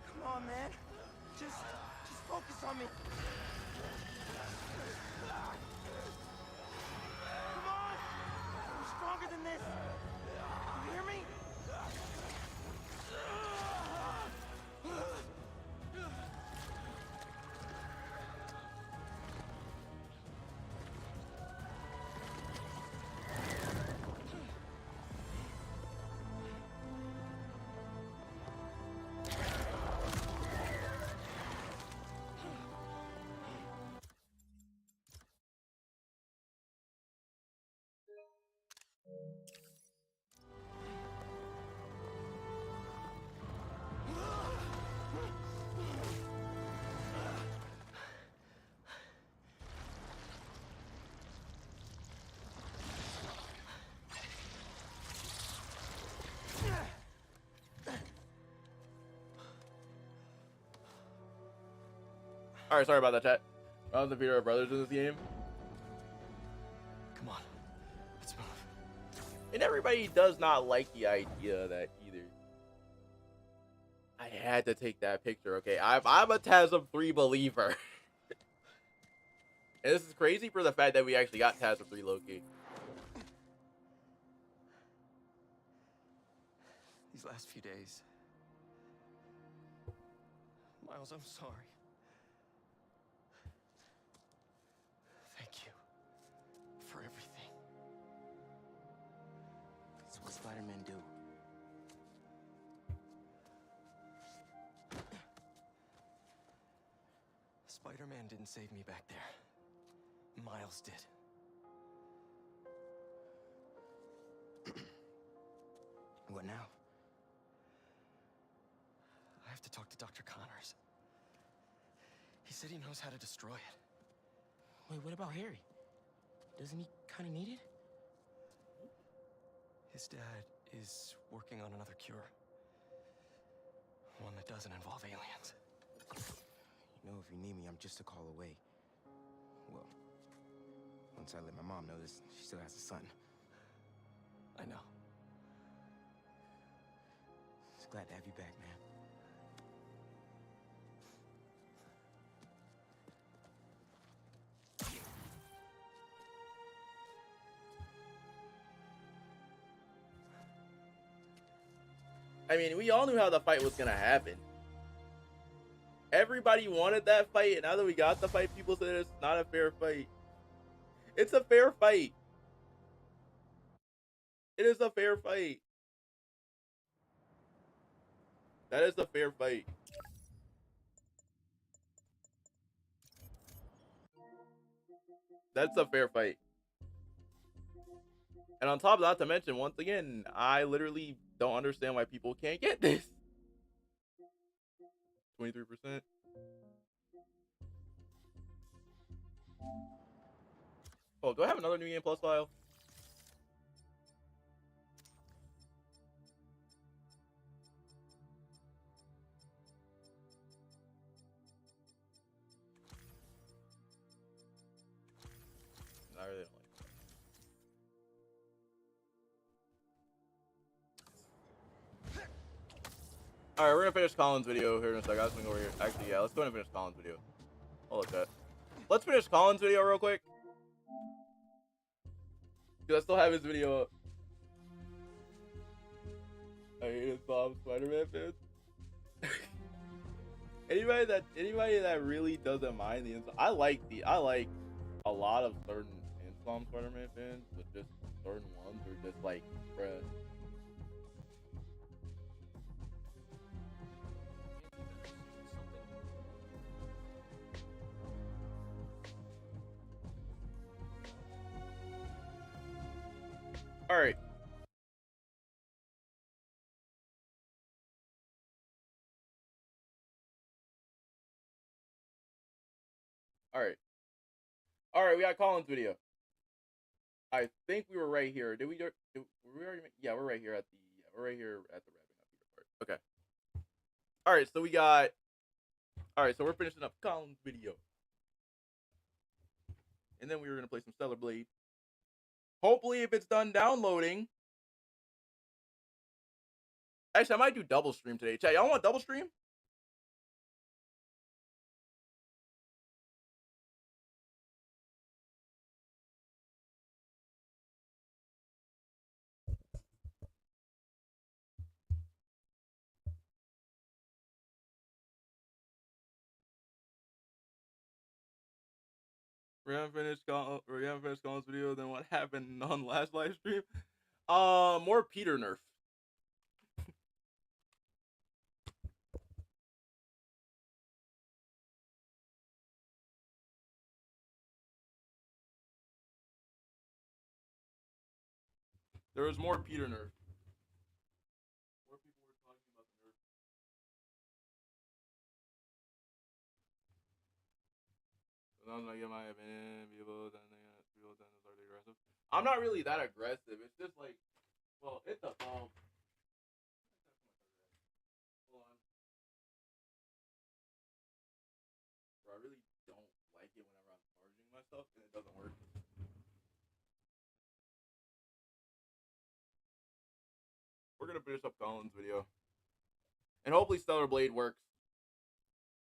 Come on, man. Just focus on me. Come on! I'm stronger than this. You hear me? Alright, sorry about that, chat. I was the Peter brothers in this game. Come on. Let's move. And everybody does not like the idea of that either. I had to take that picture, okay? I'm a TASM 3 believer. And this is crazy for the fact that we actually got TASM 3 Loki. These last few days. Miles, I'm sorry. Thank you for everything. It's what Spider-Man do. Spider-Man didn't save me back there. Miles did. What now? have to talk to Dr. Connors. He said he knows how to destroy it. Wait, what about Harry? Doesn't he kind of need it? His dad is working on another cure. One that doesn't involve aliens. You know, if you need me, I'm just a call away. Well, once I let my mom know this, she still has a son. I know. Just glad to have you back, man. I mean, we all knew how the fight was gonna happen. Everybody wanted that fight, and now that we got the fight, people said it's not a fair fight. It's a fair fight. It is a fair fight. That is a fair fight. That's a fair fight. And on top of that, to mention, once again, I literally don't understand why people can't get this. 23%. Oh, do I have another New Game Plus file? I really don't like that. Alright, we're gonna finish Colin's video here in a second. I was gonna go over here. Actually, yeah, let's go ahead and finish Colin's video. I'll look at. Let's finish Colin's video real quick. Because I still have his video up. I hate his Bob Spider-Man fans. anybody that really doesn't mind the insult. I like a lot of certain Islam Spider-Man fans, but just certain ones are just like, bruh. All right. All right, we got Colin's video. I think we were right here. Were we already? Yeah, we're right here at the. We're right here at the wrapping up here part. Okay. All right, so we got. All right, so we're finishing up Colin's video, and then we were gonna play some Stellar Blade. Hopefully, if it's done downloading. Actually, I might do double stream today. Chat, y'all want double stream? We're gonna finish Colin's video. Then what happened on last live stream? More Peter nerf. There was more Peter nerf. More people were talking about the nerf. So now I get my opinion. People then start aggressive. I'm not really that aggressive. It's just like, well, it's a bump. Hold on. Bro, I really don't like it whenever I'm charging myself and it doesn't work. We're gonna finish up Colin's video, and hopefully Stellar Blade works.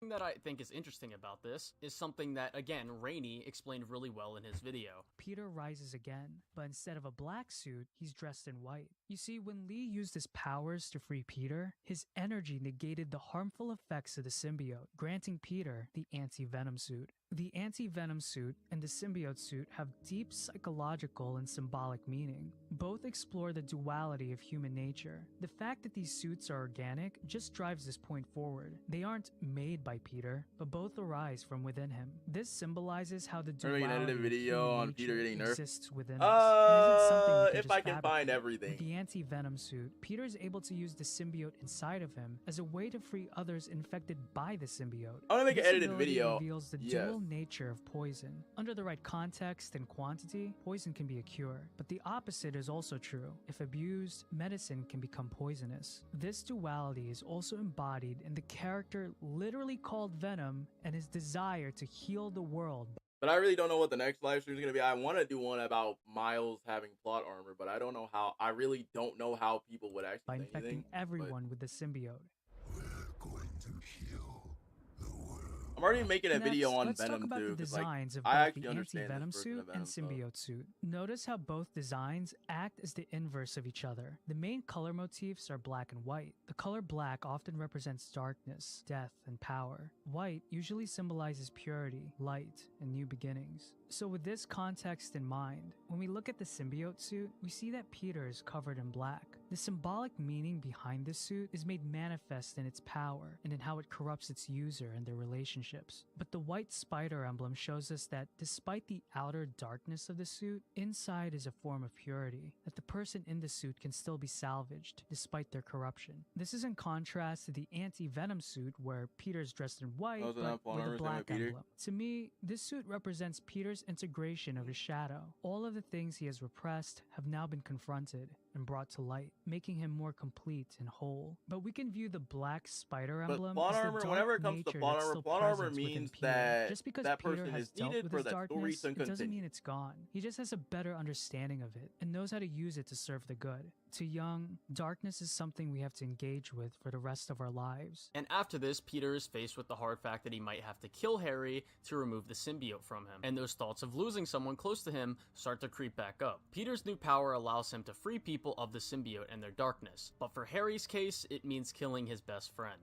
That I think is interesting about this is something that, again, Rainey explained really well in his video. Peter rises again, but instead of a black suit, he's dressed in white. You see, when Lee used his powers to free Peter, his energy negated the harmful effects of the symbiote, granting Peter the anti-venom suit. The anti-venom suit and the symbiote suit have deep psychological and symbolic meaning. Both explore the duality of human nature. The fact that these suits are organic just drives this point forward. They aren't made by Peter, but both arise from within him. This symbolizes how the We're making an duality edited of video human on Peter nature getting nerfed. exists within us, and isn't something we can If just I can find fabricate. everything. With the anti-venom suit, Peter is able to use the symbiote inside of him as a way to free others infected by the symbiote. I'm gonna make an This edited ability video. reveals the dual nature of poison. Under the right context and quantity, poison can be a cure, but the opposite is also true. If abused, medicine can become poisonous. This duality is also embodied in the character literally called Venom and his desire to heal the world. But I really don't know what the next live stream is gonna be. I want to do one about Miles having plot armor, but I don't know how. I really don't know how people would actually By say infecting anything, everyone with the symbiote. We're going to heal the world. I'm already making a video Next, on let's Venom talk about too. the 'Cause, like, designs of I both actually the understand anti-venom this version suit of Venom and stuff. symbiote suit. Notice how both designs act as the inverse of each other. The main color motifs are black and white. The color black often represents darkness, death, and power. White usually symbolizes purity, light, and new beginnings. So with this context in mind, when we look at the symbiote suit, we see that Peter is covered in black. The symbolic meaning behind this suit is made manifest in its power and in how it corrupts its user and their relationships. But the white spider emblem shows us that despite the outer darkness of the suit, inside is a form of purity, that the person in the suit can still be salvaged despite their corruption. This is in contrast to the anti-venom suit where Peter's dressed in white Oh, so but that Paul with a Armor's black Peter? emblem. To me, this suit represents Peter's integration of his shadow. All of the things he has repressed have now been confronted and brought to light, making him more complete and whole. But we can view the black spider But emblem plot as the armor, dark whenever it comes to nature plot that's armor, still plot armor present within means Peter. that Just because that Peter person has is dealt needed with for his that story darkness, to it doesn't continue. mean it's gone. He just has a better understanding of it and knows how to use it to serve the good. To Young, darkness is something we have to engage with for the rest of our lives. And after this, Peter is faced with the hard fact that he might have to kill Harry to remove the symbiote from him, and those thoughts of losing someone close to him start to creep back up. Peter's new power allows him to free people of the symbiote and their darkness, but for Harry's case, it means killing his best friend.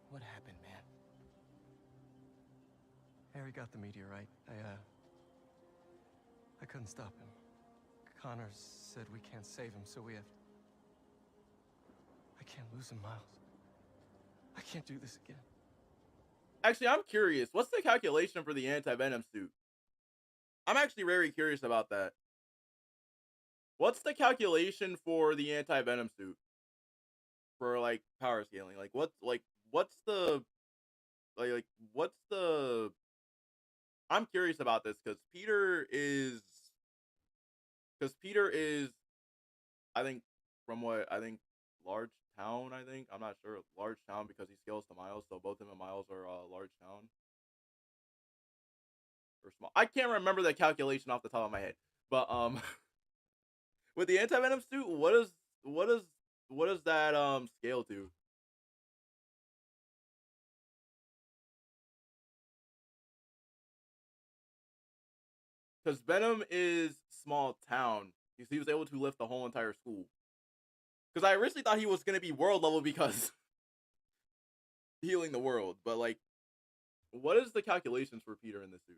What happened, man? Harry got the meteorite. I couldn't stop him. Connor said we can't save him, so we have... I can't lose him, Miles. I can't do this again. Actually, I'm curious. What's the calculation for the anti-venom suit? I'm actually very curious about that. What's the calculation for the anti-venom suit? For like power scaling? Like what's the I'm curious about this because Peter is I think from what I think large town, I'm not sure, large town because he scales to Miles, so both him and Miles are large town or small. I can't remember the calculation off the top of my head, but with the anti-venom suit, what does that scale to? Because Venom is small town. He was able to lift the whole entire school. Because I originally thought he was going to be world level because healing the world. But, like, what is the calculations for Peter in this suit?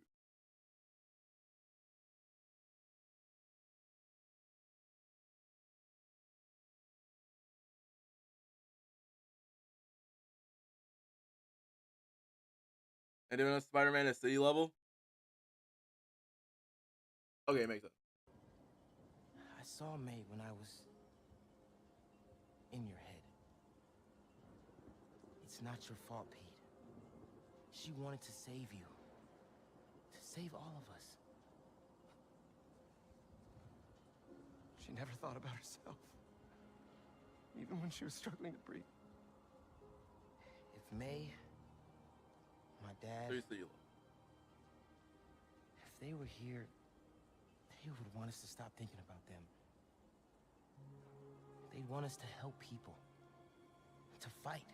And then Spider-Man is city level? Okay, it makes sense. I saw May when I was in your head. It's not your fault, Pete. She wanted to save you. To save all of us. She never thought about herself. Even when she was struggling to breathe. If May, my dad, City level. if they were here, they would want us to stop thinking about them. They'd want us to help people. To fight.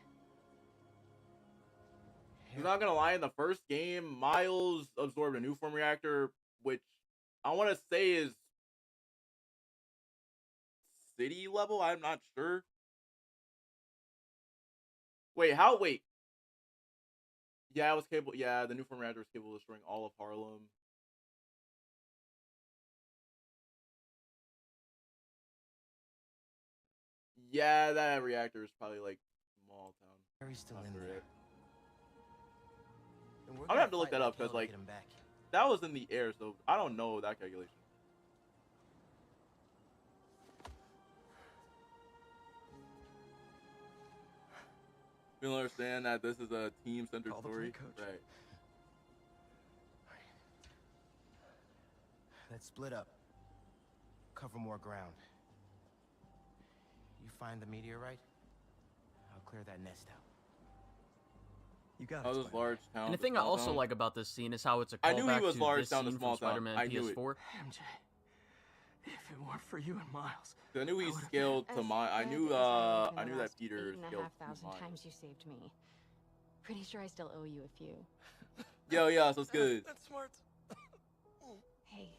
I'm not gonna lie, in the first game, Miles absorbed a new form reactor, which I want to say is city level. I'm not sure. Wait. Yeah, it was capable. Yeah, the new form reactor was capable of destroying all of Harlem. Yeah, that reactor is probably like small town. Harry's still Not in sure there. yet. And we're I'm gonna have to look fight that up hell because to like get him back. that was in the air, so I don't know that calculation. You understand that this is a team-centered Call the story, play, coach. right? Let's split up. Cover more ground. You find the meteorite, I'll clear that nest out. You got it. Oh, this Spider-Man. large town. And the to thing I small also town. like about this scene is how it's a I knew he callback was to large this town to scene small from town. Spider-Man I knew it. PS4. MJ, if it weren't for you and Miles, I knew he would've scaled to As mine. I good knew as I have been I the knew that last Peter 8,500 scaled to mine. times you saved me. Pretty sure I still owe you a few. Yo, yeah, so it's good. That's smart. Hey.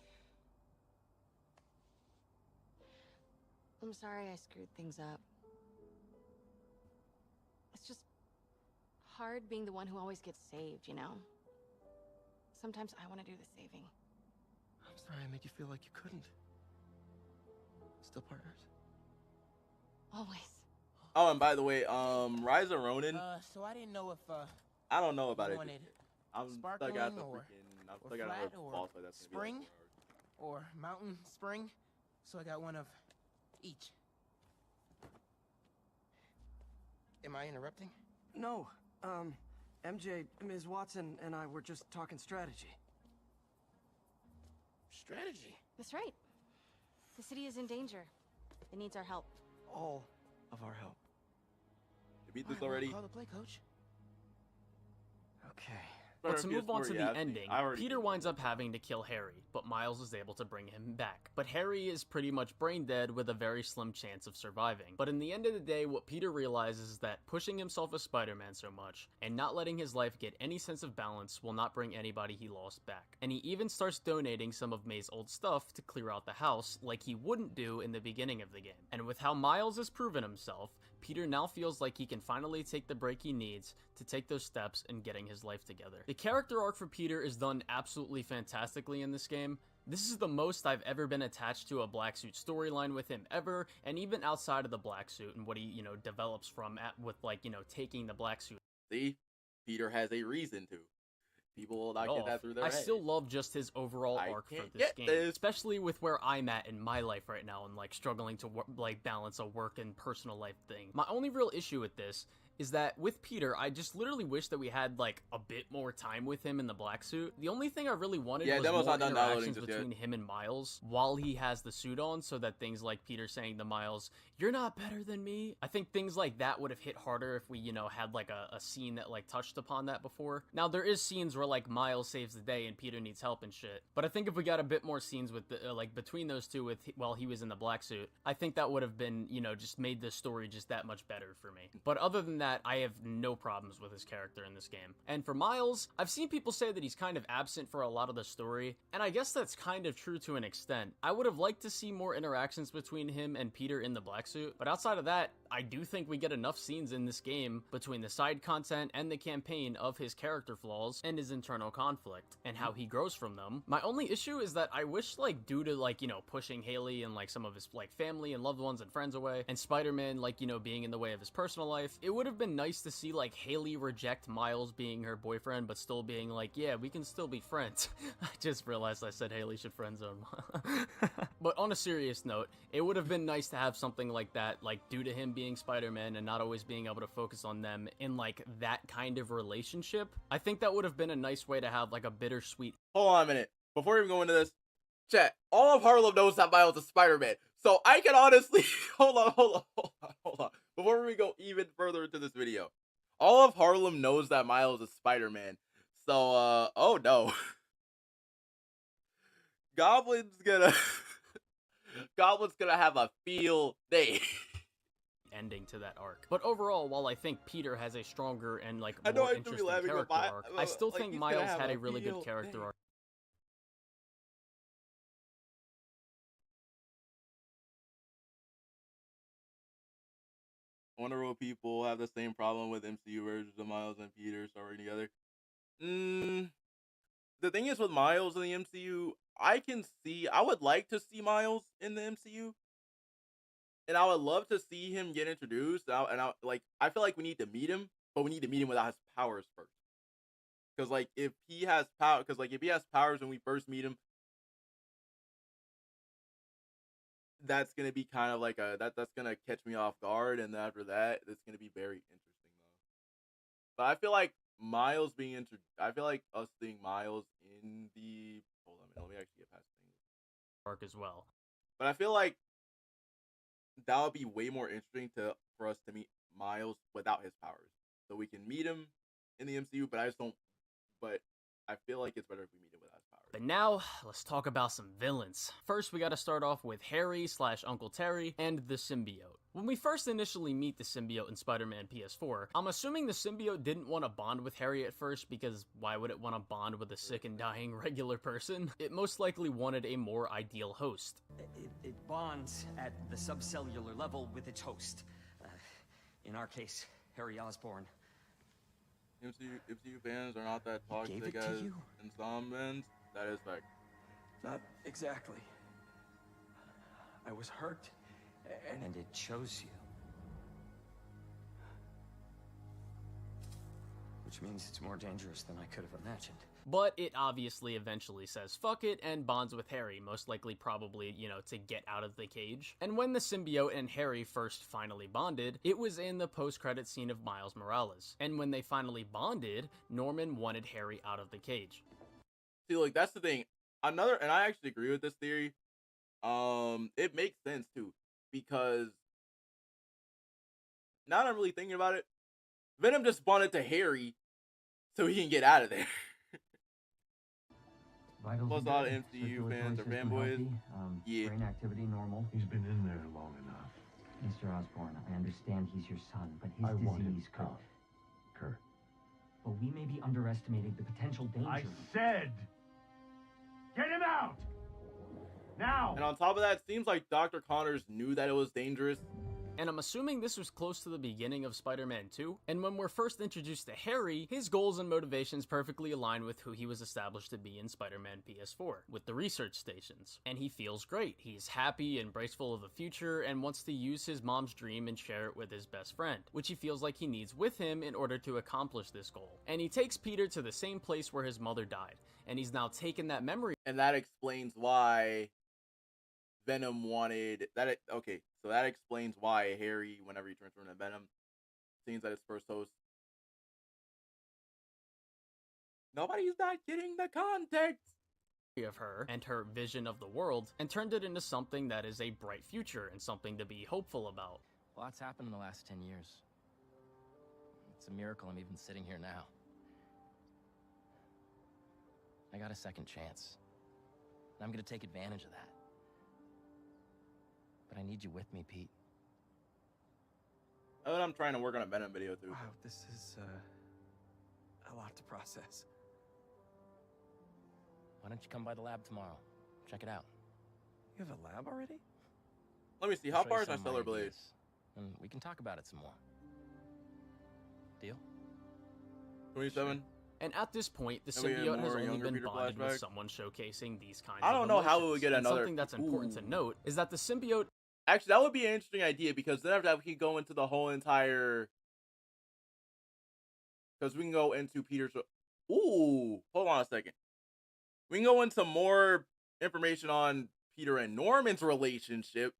I'm sorry I screwed things up. It's just hard being the one who always gets saved, you know? Sometimes I want to do the saving. I'm sorry I made you feel like you couldn't. Still partners? Always. Oh, and by the way, Rise of Ronin. So I didn't know if I don't know about you it. wanted I'm stuck at the sparkling freaking. I'm or stuck at flat another or boss fight that's gonna be spring? like 4 hours. or mountain spring, so I got one of each. Am I interrupting? No. MJ, Ms. Watson, and I were just talking strategy. Strategy. That's right. The city is in danger. It needs our help. All of our help. You beat All this right, well, already? call the play, coach. Okay. But to move on to PS4, the yeah, ending, I already Peter beat winds it. up having to kill Harry, but Miles is able to bring him back. But Harry is pretty much brain dead with a very slim chance of surviving. But in the end of the day, what Peter realizes is that pushing himself as Spider-Man so much, and not letting his life get any sense of balance will not bring anybody he lost back. And he even starts donating some of May's old stuff to clear out the house, like he wouldn't do in the beginning of the game. And with how Miles has proven himself, Peter now feels like he can finally take the break he needs to take those steps in getting his life together. The character arc for Peter is done absolutely fantastically in this game. This is the most I've ever been attached to a black suit storyline with him ever, and even outside of the black suit and what he, develops from with taking the black suit. See, Peter has a reason to. People will not get that through their I head. still love just his overall I arc for can't this get game, this. especially with where I'm at in my life right now and struggling to balance a work and personal life thing. My only real issue with this is that with Peter, I just literally wish that we had a bit more time with him in the black suit. The only thing I really wanted was demo's more not done downloading interactions just yet. between him and Miles while he has the suit on, so that things like Peter saying to Miles, "You're not better than me." I think things like that would have hit harder if we, had a scene that touched upon that before. Now there is scenes where Miles saves the day and Peter needs help and shit, but I think if we got a bit more scenes with the, between those two while he was in the black suit, I think that would have been, just made the story just that much better for me. But other than that, I have no problems with his character in this game. And for Miles, I've seen people say that he's kind of absent for a lot of the story, and I guess that's kind of true to an extent. I would have liked to see more interactions between him and Peter in the black suit, but outside of that, I do think we get enough scenes in this game between the side content and the campaign of his character flaws and his internal conflict and how he grows from them. My only issue is that I wish due to pushing Haley and some of his family and loved ones and friends away, and Spider-Man being in the way of his personal life, it would have been nice to see Haley reject Miles being her boyfriend but still being yeah, we can still be friends. I just realized I said Haley should friend zone. But on a serious note, it would have been nice to have something like that, due to him being Spider-Man and not always being able to focus on them in that kind of relationship. I think that would have been a nice way to have a bittersweet. Hold on a minute. Before we even go into this, chat, all of Harlem knows that Miles is Spider-Man. So I can honestly hold on. Before we go even further into this video, all of Harlem knows that Miles is Spider-Man. So oh no. Goblin's gonna have a field day. Ending to that arc. But overall, while I think Peter has a stronger and more I know I should be interesting laughing, character but arc, I still think he's gonna Miles have had a a really good field character day. arc. I wonder what people have the same problem with MCU versions of Miles and Peter starring together. The thing is with Miles in the MCU, I would like to see Miles in the MCU. and I would love to see him get introduced. I feel like we need to meet him, but we need to meet him without his powers first. Because like if he has power, because like if he has powers when we first meet him, that's gonna be kind of like that's gonna catch me off guard, and then after that, it's gonna be very interesting though. But I feel like I feel like us seeing Miles in the hold on, let me actually get past things. Arc as well. But I feel like that would be way more interesting for us to meet Miles without his powers, so we can meet him in the MCU. But I just don't. But I feel like it's better if we meet him without his powers. But now, let's talk about some villains. First, we gotta start off with Harry / Uncle Terry and the symbiote. When we first initially meet the symbiote in Spider-Man PS4, I'm assuming the symbiote didn't want to bond with Harry at first, because why would it want to bond with a sick and dying regular person? It most likely wanted a more ideal host. It bonds at the subcellular level with its host. In our case, Harry Osborn. MCU fans are not that toxic as in some fans. That is fact. Not exactly. I was hurt, and it chose you. Which means it's more dangerous than I could have imagined. But it obviously eventually says fuck it and bonds with Harry, most likely probably, to get out of the cage. And when the symbiote and Harry first finally bonded, it was in the post-credit scene of Miles Morales. And when they finally bonded, Norman wanted Harry out of the cage. See, like, that's the thing. And I actually agree with this theory. It makes sense too, because now that I'm really thinking about it, Venom just bonded to Harry so he can get out of there. Plus, a lot of MCU fans are fanboys. Yeah. Brain activity normal. He's been in there long enough. Mr. Osborn, I understand he's your son, but his disease could... Kurt. But we may be underestimating the potential danger. I said, get him out! Now! And on top of that, it seems like Dr. Connors knew that it was dangerous. And I'm assuming this was close to the beginning of Spider-Man 2, and when we're first introduced to Harry, his goals and motivations perfectly align with who he was established to be in Spider-Man PS4, with the research stations. And he feels great. He's happy and braceful of the future, and wants to use his mom's dream and share it with his best friend, which he feels like he needs with him in order to accomplish this goal. And he takes Peter to the same place where his mother died, and he's now taken that memory. And that explains why Venom wanted that. Okay, so that explains why Harry, whenever he turns into Venom, seems that his first host. Nobody's not getting the context of her and her vision of the world, and turned it into something that is a bright future and something to be hopeful about. Lots happened in the last 10 years. It's a miracle I'm even sitting here now. I got a second chance. And I'm gonna take advantage of that. But I need you with me, Pete. And I'm trying to work on a Venom video too. Wow, this is a lot to process. Why don't you come by the lab tomorrow? Check it out. You have a lab already? Let me see. How far is my stellar blade? And we can talk about it some more. Deal? 27. And at this point, the And we symbiote have has more only younger been Peter bonded with flashback. someone showcasing these kinds I of don't know how we emotions. would get And another. something that's important to note is that the symbiote... Actually, that would be an interesting idea, because then after that we can go into the whole entire... Because we can go into Peter's... Ooh, hold on a second. We can go into more information on Peter and Norman's relationship.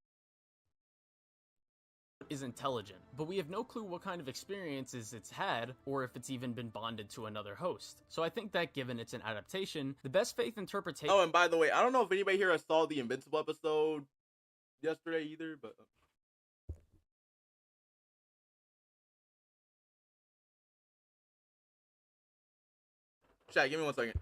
Is intelligent, but we have no clue what kind of experiences it's had, or if it's even been bonded to another host. So I think that given it's an adaptation, the best faith interpretation... Oh, and by the way, I don't know if anybody here has saw the Invincible episode yesterday either, but... Chat, give me 1 second.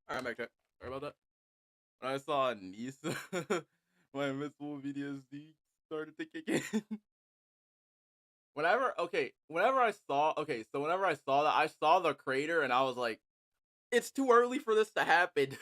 Alright, back check. Sorry about that. When I saw Nisa, my invincible VDSD started to kick in. Whenever I saw that, I saw the crater and I was like, it's too early for this to happen.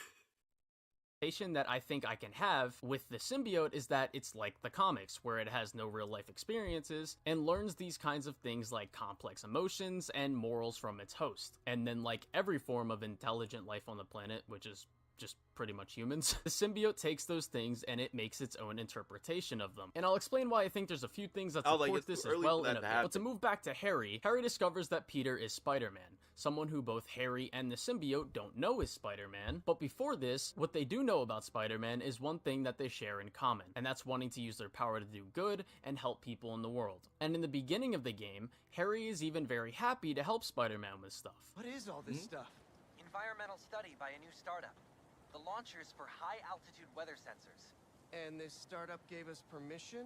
That I think I can have with the symbiote is that it's like the comics, where it has no real life experiences and learns these kinds of things like complex emotions and morals from its host. And then, like every form of intelligent life on the planet, which is just pretty much humans, the symbiote takes those things and it makes its own interpretation of them. And I'll explain why I think there's a few things that support this as well in a bit. But to move back to Harry discovers that Peter is Spider-Man, someone who both Harry and the symbiote don't know is Spider-Man. But before this, what they do know about Spider-Man is one thing that they share in common, and that's wanting to use their power to do good and help people in the world. And in the beginning of the game, Harry is even very happy to help Spider-Man with stuff. What is all this stuff? Environmental study by a new startup. The launchers for high-altitude weather sensors. And this startup gave us permission?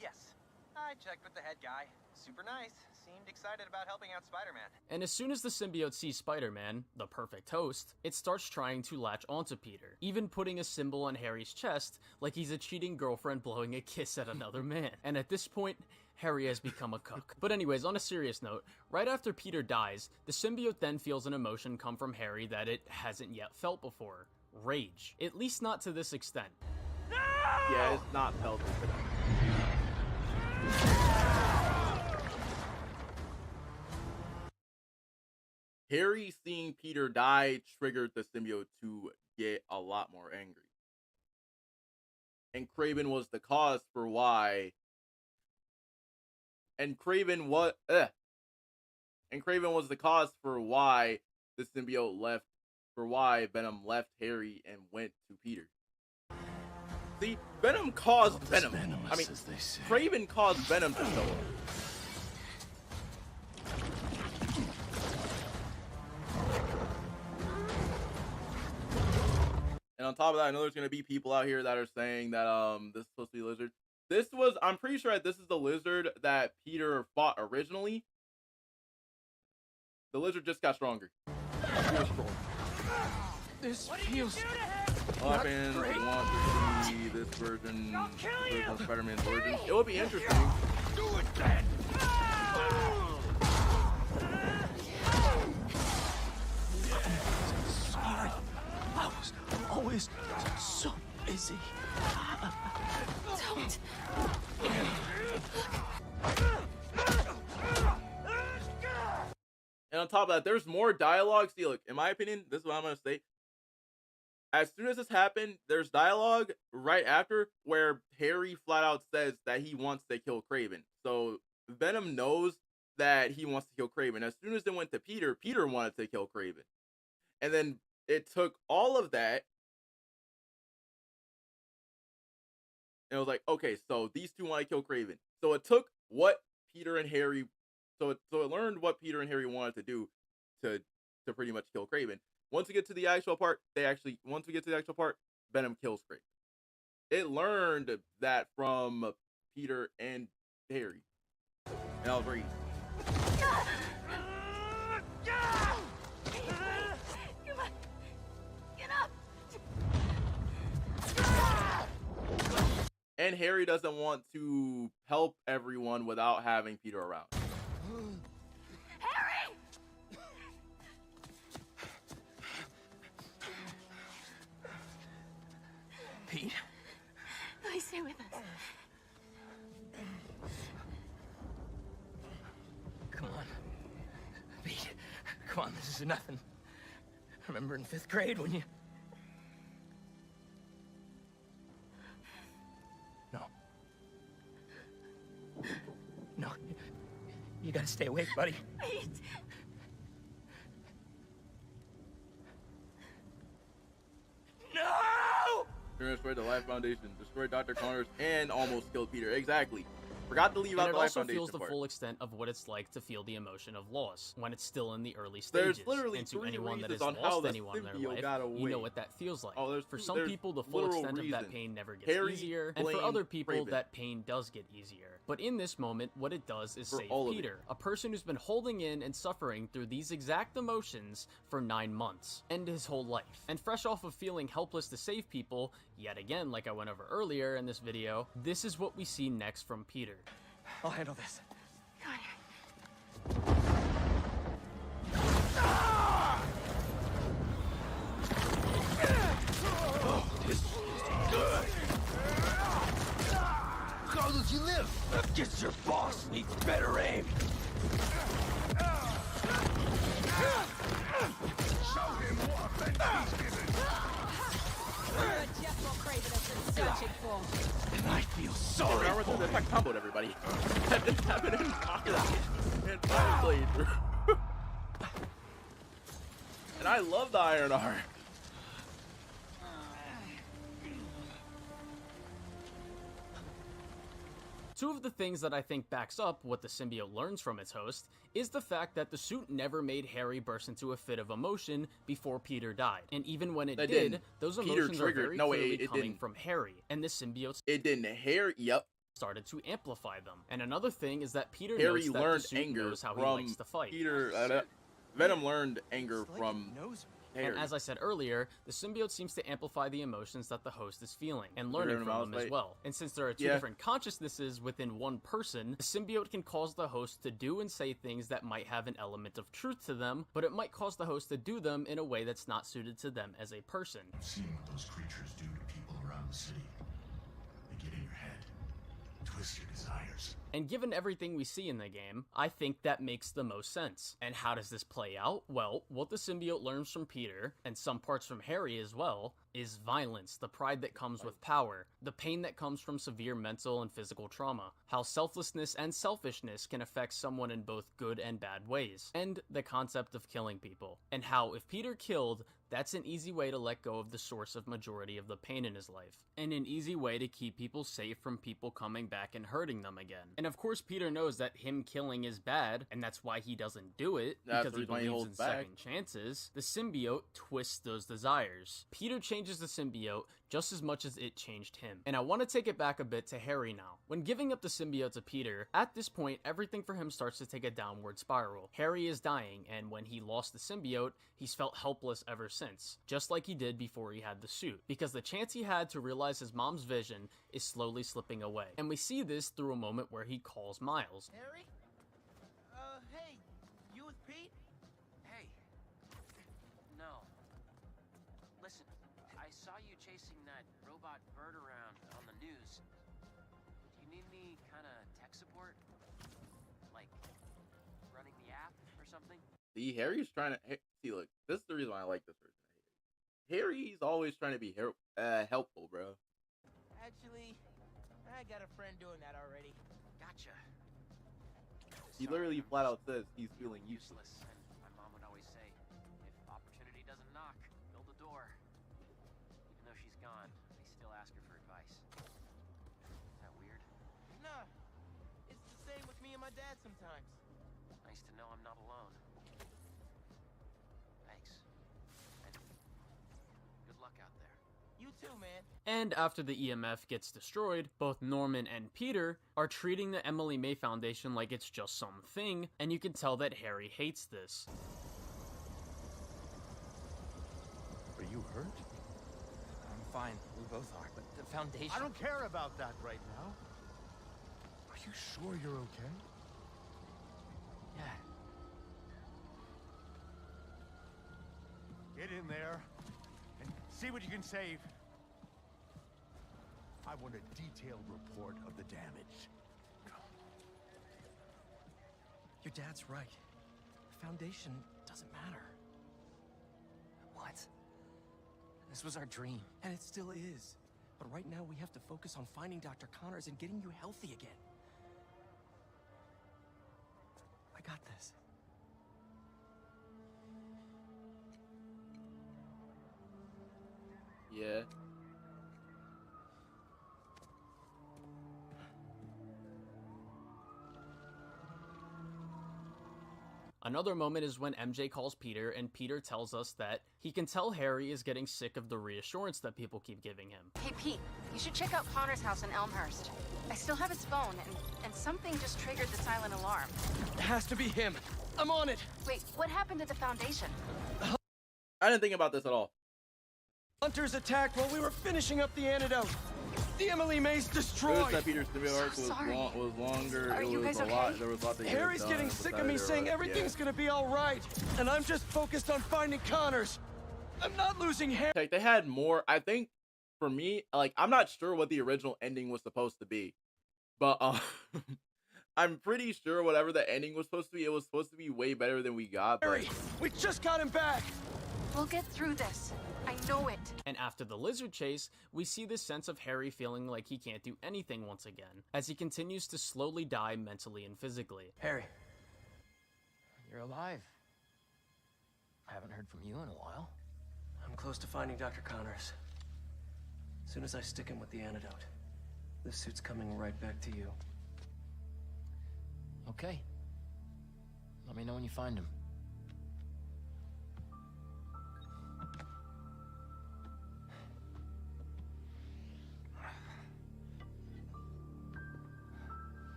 Yes. I checked with the head guy. Super nice. Seemed excited about helping out Spider-Man. And as soon as the symbiote sees Spider-Man, the perfect host, it starts trying to latch onto Peter, even putting a symbol on Harry's chest like he's a cheating girlfriend blowing a kiss at another man. And at this point, Harry has become a cuck. But anyways, on a serious note, right after Peter dies, the symbiote then feels an emotion come from Harry that it hasn't yet felt before. Rage. At least not to this extent. No! Yeah, it's not felt to them. Harry seeing Peter die triggered the symbiote to get a lot more angry. And Kraven was the cause for why. And Kraven was the cause for why the symbiote left. For why Venom left Harry and went to Peter. See, Venom caused Venom. I mean, Kraven caused Venom to show up. And on top of that, I know there's gonna be people out here that are saying that this is supposed to be Lizard. I'm pretty sure that this is the Lizard that Peter fought originally. The Lizard just got stronger. He was strong. This feels All fans want to see this version of Spider-Man's origin. It would be interesting. Do it then. Sorry, I was always so busy. Don't. And on top of that, there's more dialogue. See, look, in my opinion, this is what I'm gonna say. As soon as this happened, there's dialogue right after where Harry flat out says that he wants to kill Kraven. So Venom knows that he wants to kill Kraven. As soon as it went to Peter, Peter wanted to kill Kraven. And then it took all of that. And it was like, okay, so these two want to kill Kraven. So it took what Peter and Harry, so it learned what Peter and Harry wanted to do to pretty much kill Kraven. Once we get to the actual part, Venom kills Kraven. It learned that from Peter and Harry. And I'll read. And Harry doesn't want to help everyone without having Peter around. Harry! Pete? Please stay with us. Come on. Pete, come on, this is nothing. Remember in 5th grade when you... No, you gotta stay awake, buddy. Pete. No! You're gonna destroy the Life Foundation, destroy Dr. Connors, and almost killed Peter. Exactly. Forgot to leave out And the it Life also Foundation feels the part. full extent of what it's like to feel the emotion of loss when it's still in the early stages. There's literally and to 3 anyone that has reasons on how lost the anyone in their symbiote life, got you know away. what that feels like. Oh, For some people, the full literal extent of that reason. pain never gets Harry easier, and for blamed other people, Craven. that pain does get easier. But in this moment, what it does is For save all of it. Peter, a person who's been holding in and suffering through these exact emotions for 9 months, and his whole life. And fresh off of feeling helpless to save people, yet again, like I went over earlier in this video, this is what we see next from Peter. I'll handle this. This is good. How does he live? Guess your boss needs better aim. Show him what offense he's given. Just what Craven has been searching for. And I feel Yeah, sorry remember for the him. attack comboed everybody. That didn't happen in and Fire playthrough. And I love the Iron R. Two of the things that I think backs up what the symbiote learns from its host is the fact that the suit never made Harry burst into a fit of emotion before Peter died. And even when it It did, didn't. those Peter emotions are triggered- very no, clearly it coming didn't. from Harry, and the symbiote It didn't. Harry, yep. started to amplify them. And another thing is that Peter Harry knows that learned the suit anger knows how he from likes to fight. Peter. Venom learned anger from Harry. And as I said earlier, the symbiote seems to amplify the emotions that the host is feeling and learning Venom from was them as like- well. And since there are two Yeah. different consciousnesses within one person, the symbiote can cause the host to do and say things that might have an element of truth to them, but it might cause the host to do them in a way that's not suited to them as a person. I've seen what those creatures do to people around the city. They get in your head, twist your desires. And given everything we see in the game, I think that makes the most sense. And how does this play out? Well, what the symbiote learns from Peter, and some parts from Harry as well, is violence, the pride that comes with power, the pain that comes from severe mental and physical trauma, how selflessness and selfishness can affect someone in both good and bad ways, and the concept of killing people, and how if Peter killed, that's an easy way to let go of the source of majority of the pain in his life, and an easy way to keep people safe from people coming back and hurting them again. And of course Peter knows that him killing is bad, and that's why he doesn't do it, That's because the he reason why he believes in holds back. second chances. The symbiote twists those desires. Peter changes the symbiote just as much as it changed him. And I want to take it back a bit to Harry now. When giving up the symbiote to Peter, at this point everything for him starts to take a downward spiral. Harry is dying, and when he lost the symbiote, he's felt helpless ever since, just like he did before he had the suit, because the chance he had to realize his mom's vision is slowly slipping away. And we see this through a moment where he calls Miles. Harry? Hey, you with Pete? Hey. No. Listen, I saw you chasing that robot bird around on the news. Do you need any kind of tech support? Like, running the app or something? See, Harry's trying to see. Look, this is the reason why I like this version of Harry. Harry's always trying to be helpful, bro. Actually, I got a friend doing that already. Gotcha. He literally flat out says he's feeling useless. And my mom would always say, if opportunity doesn't knock, build a door. Even though she's gone, I still ask her for advice. Is that weird? Nah, it's the same with me and my dad sometimes. Nice to know I'm not alone. Thanks. And good luck out there. You too, man. And after the EMF gets destroyed, both Norman and Peter are treating the Emily May Foundation like it's just something, and you can tell that Harry hates this. Are you hurt? I'm fine. We both are, but the Foundation... I don't care about that right now. Are you sure you're okay? Yeah. Get in there and see what you can save. I want a detailed report of the damage. Your dad's right. The Foundation doesn't matter. What? This was our dream. And it still is. But right now we have to focus on finding Dr. Connors and getting you healthy again. I got this. Yeah. Another moment is when MJ calls Peter, and Peter tells us that he can tell Harry is getting sick of the reassurance that people keep giving him. Hey, Pete, you should check out Connor's house in Elmhurst. I still have his phone, and something just triggered the silent alarm. It has to be him. I'm on it. Wait, what happened at the Foundation? I didn't think about this at all. Hunters attacked while we were finishing up the antidote. The Emily Maze destroyed. That Peter's arc was longer. Are you guys okay? There was a lot that Harry's getting sick of me saying everything's gonna be all right, and I'm just focused on finding Connors. I'm not losing Harry. They had more. I think for me, like, I'm not sure what the original ending was supposed to be, but I'm pretty sure whatever the ending was supposed to be, it was supposed to be way better than we got. But... Harry, we just got him back. We'll get through this. I know it. And after the lizard chase, we see this sense of Harry feeling like he can't do anything once again, as he continues to slowly die mentally and physically. Harry, you're alive. I haven't heard from you in a while. I'm close to finding Dr. Connors. As soon as I stick him with the antidote, this suit's coming right back to you. Okay. Let me know when you find him.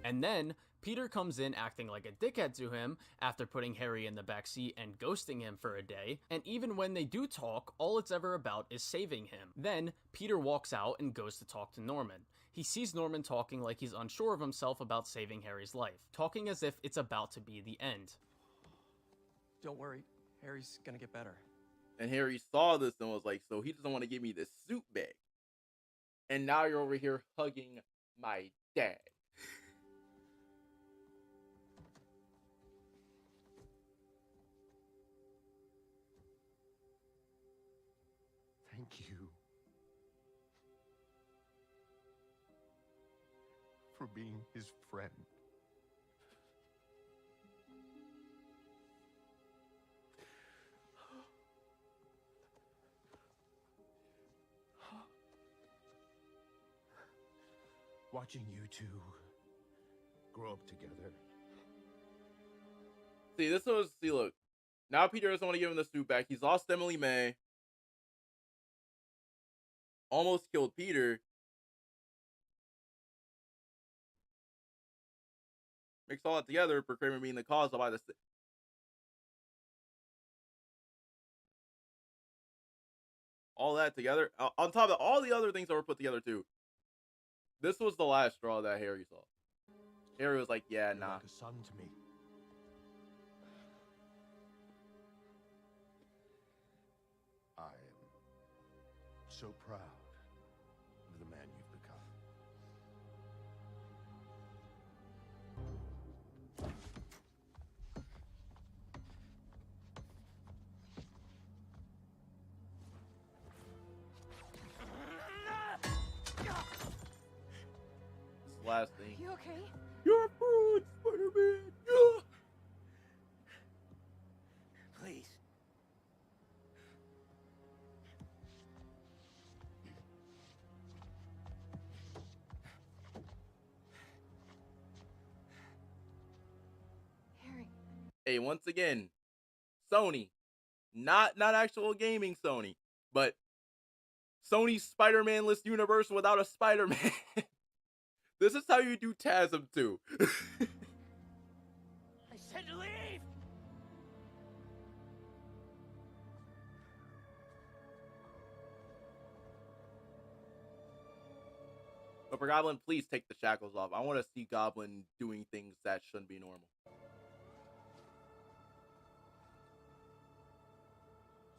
And then, Peter comes in acting like a dickhead to him after putting Harry in the backseat and ghosting him for a day, and even when they do talk, all it's ever about is saving him. Then, Peter walks out and goes to talk to Norman. He sees Norman talking like he's unsure of himself about saving Harry's life, talking as if it's about to be the end. Don't worry, Harry's gonna get better. And Harry saw this and was like, so he doesn't want to give me this suit back. And now you're over here hugging my dad. Thank you for being his friend. Watching you two grow up together. See, look. Now Peter doesn't want to give him the suit back. He's lost Emily May. Almost killed Peter. Mix all that together for Kramer being the cause of either. All that together, on top of all the other things that were put together too. This was the last straw that Harry saw. Harry was like, "Yeah, nah." Like a son to me. I am so proud of the man you've become. This last thing. You okay? You're a fraud, Spider-Man. Yeah. Please. Harry. Hey, once again, Sony, not actual gaming Sony, but Sony's Spider-Man-less universe without a Spider-Man. This is how you do TASM 2. I said to leave! But for Goblin, please take the shackles off. I want to see Goblin doing things that shouldn't be normal.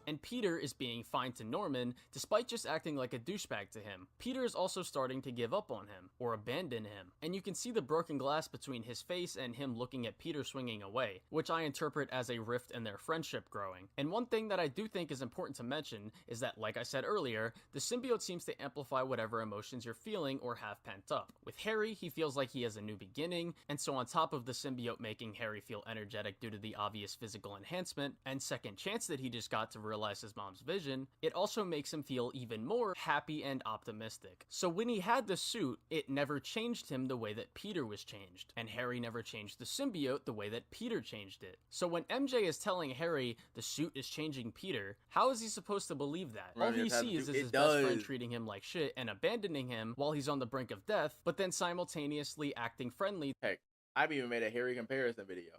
And Peter is being fine to Norman, despite just acting like a douchebag to him. Peter is also starting to give up on him, or abandon him, and you can see the broken glass between his face and him looking at Peter swinging away, which I interpret as a rift in their friendship growing. And one thing that I do think is important to mention is that, like I said earlier, the symbiote seems to amplify whatever emotions you're feeling or have pent up. With Harry, he feels like he has a new beginning, and so on top of the symbiote making Harry feel energetic due to the obvious physical enhancement and second chance that he just got to realize realize his mom's vision, it also makes him feel even more happy and optimistic. So when he had the suit, it never changed him the way that Peter was changed, and Harry never changed the symbiote the way that Peter changed it. So when MJ is telling Harry the suit is changing Peter, how is he supposed to believe that? All he sees is his best friend treating him like shit and abandoning him while he's on the brink of death, but then simultaneously acting friendly. Heck, I've even made a Harry comparison video.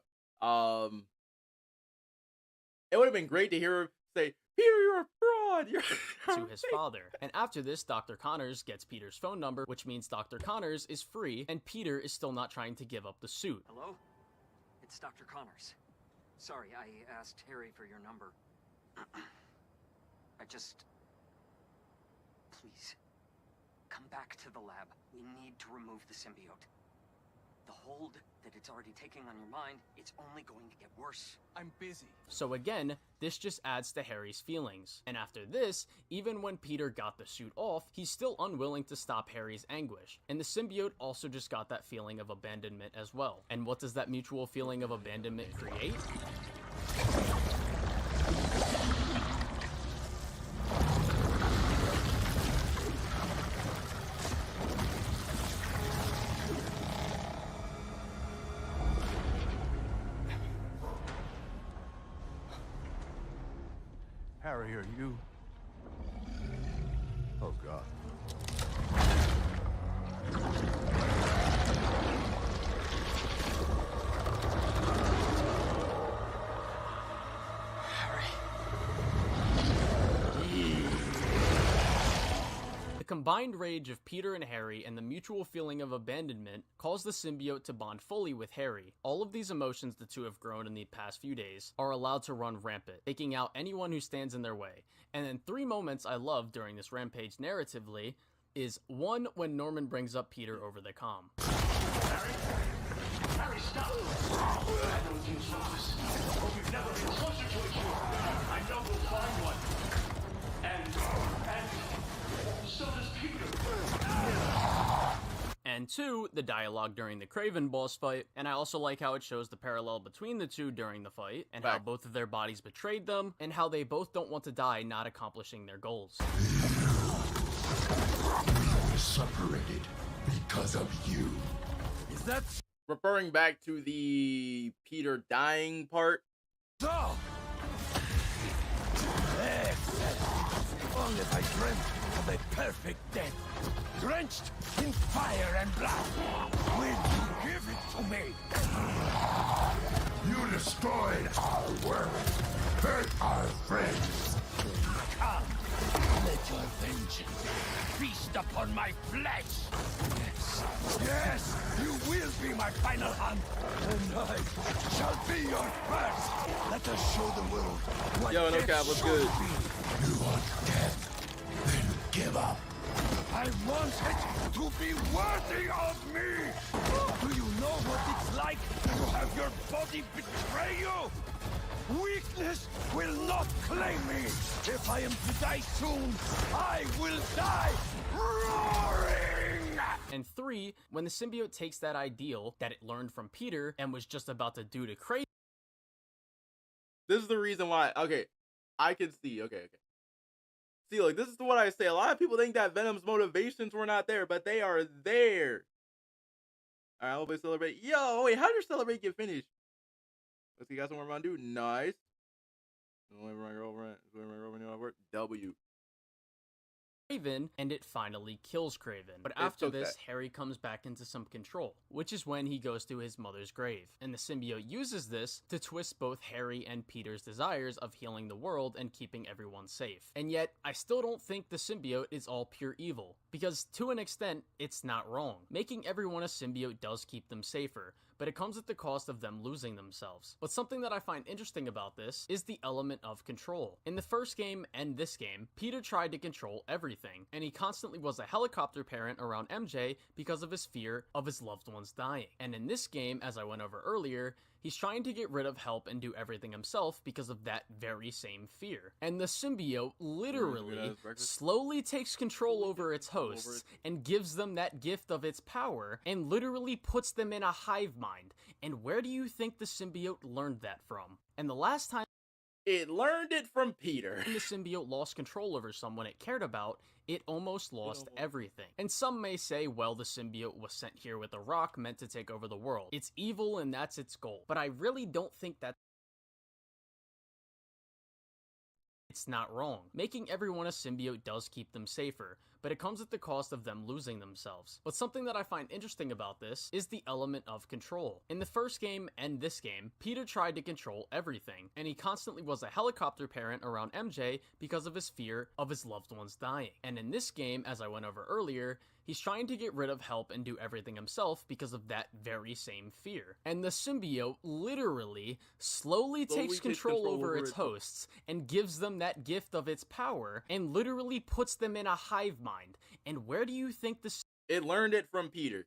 It would have been great to hear him say, "Peter, you're a fraud!" to his father. And after this, Dr. Connors gets Peter's phone number, which means Dr. Connors is free, and Peter is still not trying to give up the suit. Hello? It's Dr. Connors. Sorry, I asked Harry for your number. Please, come back to the lab. We need to remove the symbiote. The hold that it's already taking on your mind, it's only going to get worse. I'm busy. So again, this just adds to Harry's feelings. And after this, even when Peter got the suit off, he's still unwilling to stop Harry's anguish. And the symbiote also just got that feeling of abandonment as well. And what does that mutual feeling of abandonment create? Harry, are you... Oh, God. The combined rage of Peter and Harry and the mutual feeling of abandonment cause the symbiote to bond fully with Harry. All of these emotions the two have grown in the past few days are allowed to run rampant, taking out anyone who stands in their way. And then 3 moments I love during this rampage narratively is 1, when Norman brings up Peter over the comm. Harry, stop! I know it's useless, but we've never been closer to a cure. I know we'll find one. And so does Peter. And 2, the dialogue during the Kraven boss fight, and I also like how it shows the parallel between the two during the fight, and how both of their bodies betrayed them, and how they both don't want to die not accomplishing their goals. We were separated because of you. Is that... Referring back to the Peter dying part. So! Long as I dreamt of a perfect death, drenched in fire and blood, will you give it to me? You destroyed our world, hurt our friends. Come, let your vengeance feast upon my flesh. Yes, you will be my final hunt, and I shall be your first. Let us show the world what Yo, no cap, what's good? You want death? Then give up. I want it to be worthy of me! Do you know what it's like to have your body betray you? Weakness will not claim me! If I am to die soon, I will die roaring! And 3, when the symbiote takes that ideal that it learned from Peter and was just about to do to Kraven. This is the reason why. Okay, I can see. Okay. See, like, this is what I say. A lot of people think that Venom's motivations were not there, but they are there. All right, I hope they celebrate. Yo, wait, how did your celebrate get finished? Let's see, got some more Mondu. Nice. W. Kraven, and it finally kills Kraven. But after this, Harry comes back into some control, which is when he goes to his mother's grave. And the symbiote uses this to twist both Harry and Peter's desires of healing the world and keeping everyone safe. And yet, I still don't think the symbiote is all pure evil, because to an extent, it's not wrong. Making everyone a symbiote does keep them safer, but it comes at the cost of them losing themselves. But something that I find interesting about this is the element of control. In the first game and this game, Peter tried to control everything, and he constantly was a helicopter parent around MJ because of his fear of his loved ones dying. And in this game, as I went over earlier, he's trying to get rid of help and do everything himself because of that very same fear. And the symbiote literally slowly takes control over its hosts and gives them that gift of its power and literally puts them in a hive mind. And where do you think the symbiote learned that from? And the last time It learned it from Peter. When the symbiote lost control over someone it cared about, it almost lost everything. And some may say, well, the symbiote was sent here with a rock meant to take over the world. It's evil and that's its goal. But I really don't think that it's not wrong. Making everyone a symbiote does keep them safer, but it comes at the cost of them losing themselves. But something that I find interesting about this is the element of control. In the first game and this game, Peter tried to control everything, and he constantly was a helicopter parent around MJ because of his fear of his loved ones dying. And in this game, as I went over earlier, he's trying to get rid of help and do everything himself because of that very same fear. And the symbiote literally slowly takes control over its hosts and gives them that gift of its power and literally puts them in a hive mind. And where do you think the It learned it from Peter.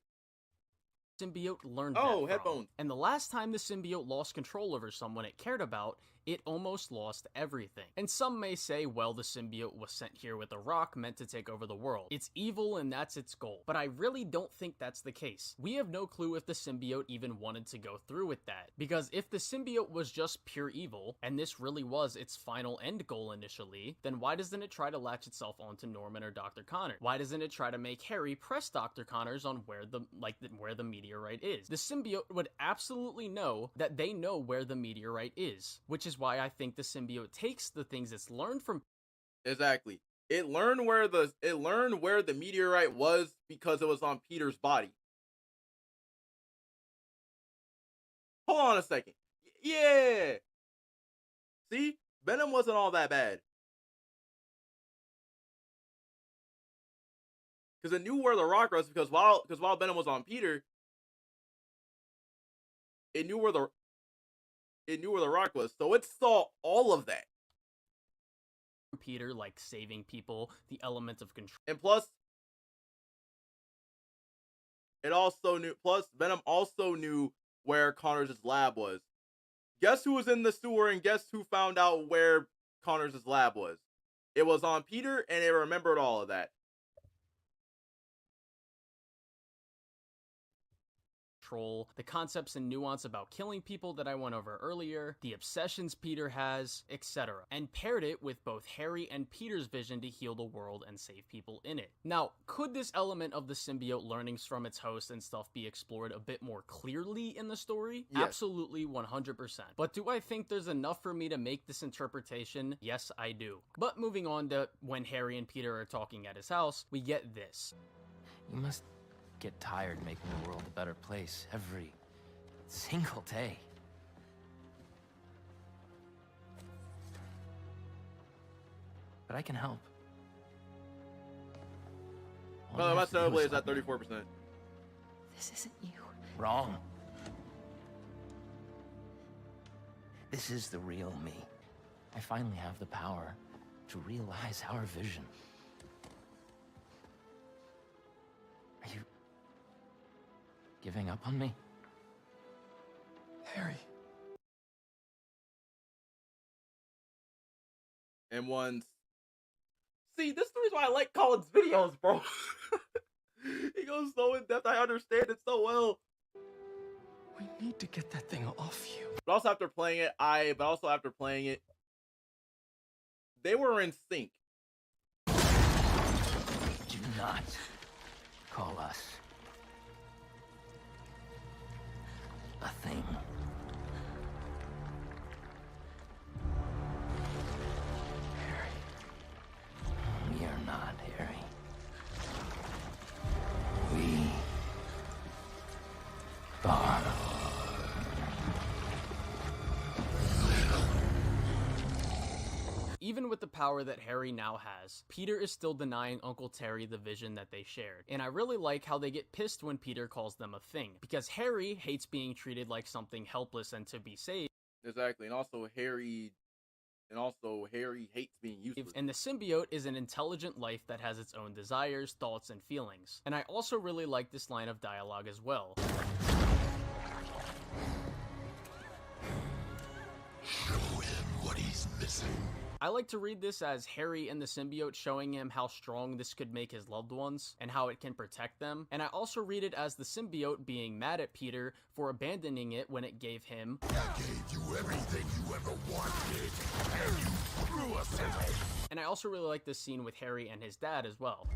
Symbiote learned that from? Headphones. And the last time the symbiote lost control over someone it cared about, it almost lost everything. And some may say, well, the symbiote was sent here with a rock meant to take over the world. It's evil and that's its goal. But I really don't think that's the case. We have no clue if the symbiote even wanted to go through with that. Because if the symbiote was just pure evil, and this really was its final end goal initially, then why doesn't it try to latch itself onto Norman or Dr. Connor? Why doesn't it try to make Harry press Dr. Connors on where the meteorite is? The symbiote would absolutely know that they know where the meteorite is, which is why I think the symbiote takes the things it's learned from. Exactly. It learned where the meteorite was because it was on Peter's body. Hold on a second. Yeah. See? Venom wasn't all that bad. Because it knew where the rock was because while Venom was on Peter, it knew where the rock was, so it saw all of that. Peter, like saving people, the element of control. And plus, Venom also knew where Connors' lab was. Guess who was in the sewer and guess who found out where Connors' lab was? It was on Peter and it remembered all of that. The concepts and nuance about killing people that I went over earlier, the obsessions Peter has, etc. And paired it with both Harry and Peter's vision to heal the world and save people in it. Now, could this element of the symbiote learnings from its host and stuff be explored a bit more clearly in the story? Yes. Absolutely, 100%. But do I think there's enough for me to make this interpretation? Yes, I do. But moving on to when Harry and Peter are talking at his house, we get this. You must get tired making the world a better place every single day. But I can help. Well, my Snowblade is at 34%. This isn't you. Wrong. This is the real me. I finally have the power to realize our vision. Are you giving up on me? Harry. And once. See, this is the reason why I like Colin's videos, bro. He goes so in depth. I understand it so well. We need to get that thing off you. But also after playing it, they were in sync. Do not call us a thing. Harry. We are not, Harry. We are. Even with the power that Harry now has, Peter is still denying Uncle Terry the vision that they shared. And I really like how they get pissed when Peter calls them a thing, because Harry hates being treated like something helpless and to be saved. Exactly, and also Harry hates being useless. And the symbiote is an intelligent life that has its own desires, thoughts, and feelings. And I also really like this line of dialogue as well. Show him what he's missing. I like to read this as Harry and the symbiote showing him how strong this could make his loved ones and how it can protect them. And I also read it as the symbiote being mad at Peter for abandoning it when it gave him Gave you everything you ever wanted, and you threw us away. And I also really like this scene with Harry and his dad as well.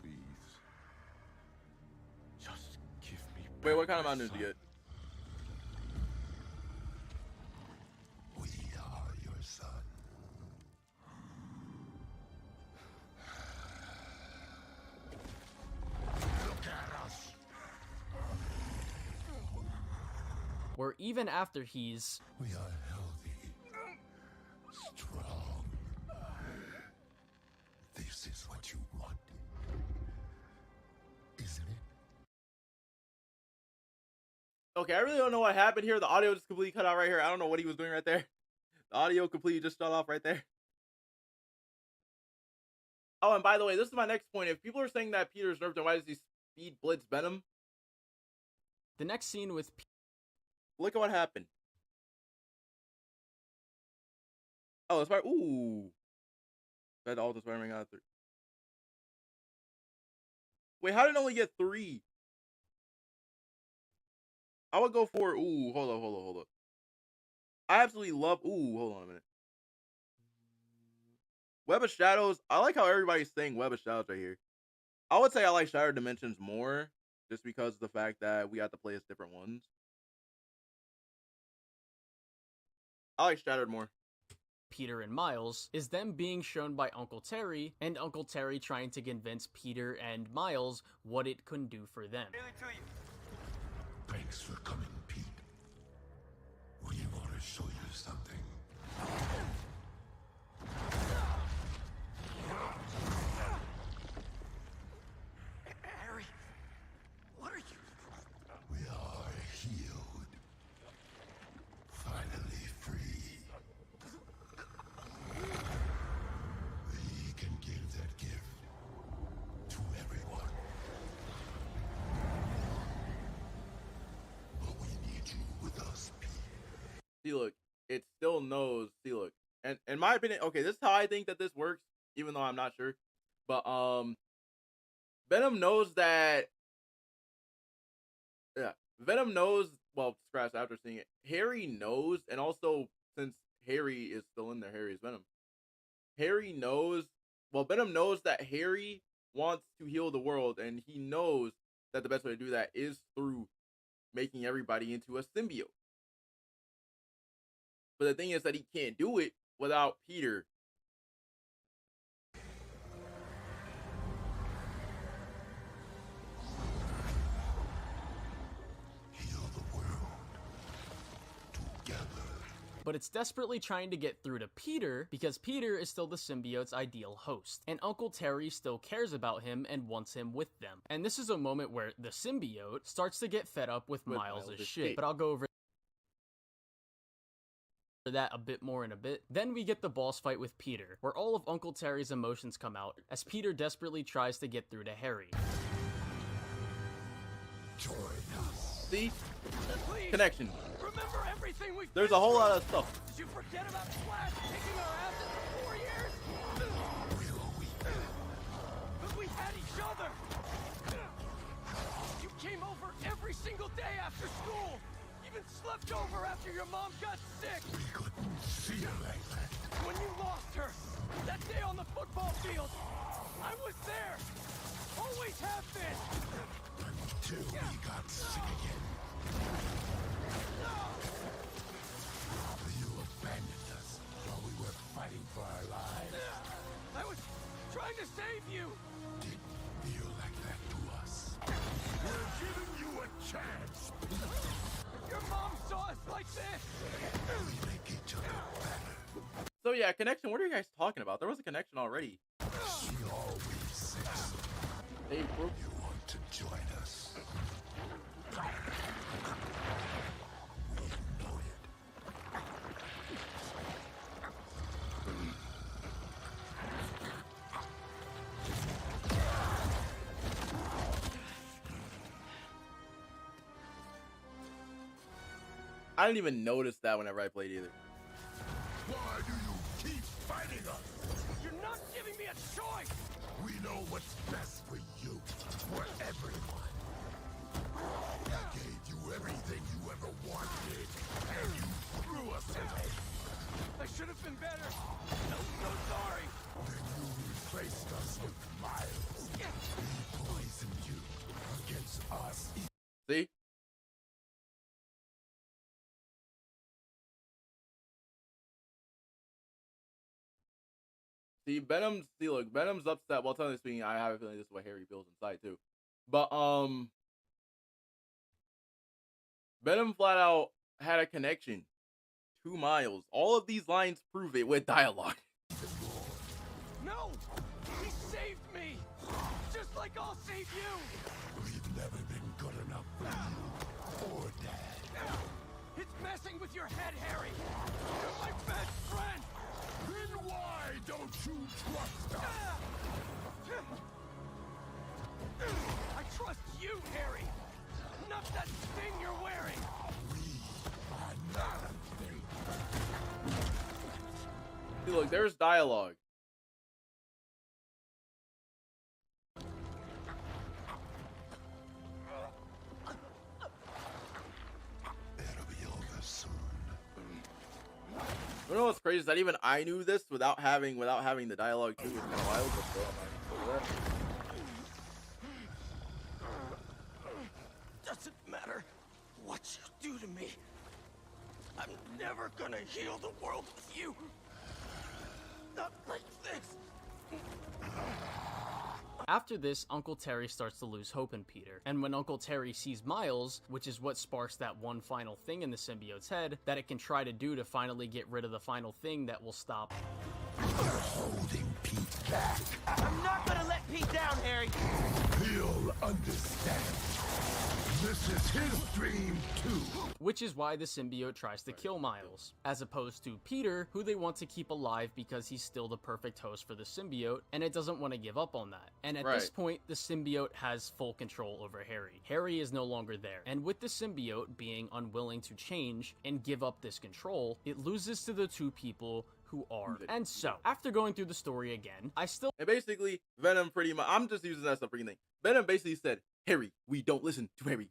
Please. Just give me back. Wait, what kind of mountain did you get? We are your son. Look at us. Where even after he's We are healthy, strong. This is what you wanted, isn't it? Okay, I really don't know what happened here. The audio just completely cut out right here. I don't know what he was doing right there. The audio completely just shut off right there. Oh, and by the way, this is my next point. If people are saying that Peter's nerfed, then why does he speed blitz Venom? the next scene with Look at what happened. Oh, it's ooh. That all the Spider-Man got 3. Wait, how did it only get 3? I would go for ooh. Hold up. I absolutely love hold on a minute. Web of Shadows. I like how everybody's saying Web of Shadows right here. I would say I like Shattered Dimensions more, just because of the fact that we have to play as different ones. I like Shattered more. Peter and Miles is them being shown by Uncle Terry, and Uncle Terry trying to convince Peter and Miles what it can do for them. Thanks for coming, Pete. We want to show you something. Harry, what are you? We are healed. Finally free. We can give that gift to everyone. But we need you with us, Pete. See, look, it still knows. See, look, and in my opinion, okay, this is how I think that this works, even though I'm not sure. But Venom knows that. Yeah, Venom knows. Well, scratch after seeing it. Harry knows, and also since Harry is still in there, Harry is Venom. Harry knows. Well, Venom knows that Harry wants to heal the world, and he knows that the best way to do that is through making everybody into a symbiote. But the thing is that he can't do it without Peter. But it's desperately trying to get through to Peter because Peter is still the symbiote's ideal host, and Uncle Terry still cares about him and wants him with them. And this is a moment where the symbiote starts to get fed up with Miles' shit, but I'll go over that a bit more in a bit. Then we get the boss fight with Peter, where all of Uncle Terry's emotions come out as Peter desperately tries to get through to Harry. Join us. See? Please, Connection. remember everything we've There's been a whole through. lot of stuff. Did you forget about Flash kicking our asses for 4 years? But we had each other. You came over every single day after school. Even slept over after your mom got sick. We couldn't see her like that. When you lost her, that day on the football field, I was there. Always have been. Until we got sick again. You abandoned us while we were fighting for our lives. I was trying to save you. Didn't feel like that to us. We're giving you a chance, Pete. Your mom saw us like this. We make each other better. So yeah, connection. What are you guys talking about? There was a connection already. She always says, Hey, bro. you want to join us. I didn't even notice that whenever I played either. Why do you keep fighting us? You're not giving me a choice! We know what's best for you, for everyone. I gave you everything you ever wanted, and you threw us away. I should have been better. I'm so sorry. Then you replaced us with Miles. He poisoned you against us. See? Look, Venom's upset. Well, telling speaking, I have a feeling this is what Harry feels inside too. But Venom flat out had a connection to Miles. All of these lines prove it with dialogue. No! He saved me! Just like I'll save you! We've never been good enough for you or Dad. It's messing with your head, Harry! You're my best friend! Then why don't you trust us? I trust you, Harry! Not that thing you're wearing! We are not a thing. See, look, there's dialogue. It'll be over soon. You know what's crazy is that even I knew this without having the dialogue too. It's kind of wild, but still, I'm not sure. Doesn't matter what you do to me. I'm never gonna heal the world with you. Not like this. After this, Uncle Terry starts to lose hope in Peter, and when Uncle Terry sees Miles, which is what sparks that one final thing in the symbiote's head that it can try to do to finally get rid of the final thing that will stop. You're holding Pete back. I'm not gonna let Pete down, Harry. He'll understand. This is his dream too. Which is why the symbiote tries to kill Miles, as opposed to Peter, who they want to keep alive because he's still the perfect host for the symbiote, and it doesn't want to give up on that. And at this point, the symbiote has full control over Harry. Harry is no longer there, and with the symbiote being unwilling to change and give up this control, it loses to the two people who are. And so, after going through the story again, And basically, Venom pretty much, I'm just using that as a freaking thing. Venom basically said, Harry, we don't listen to Harry.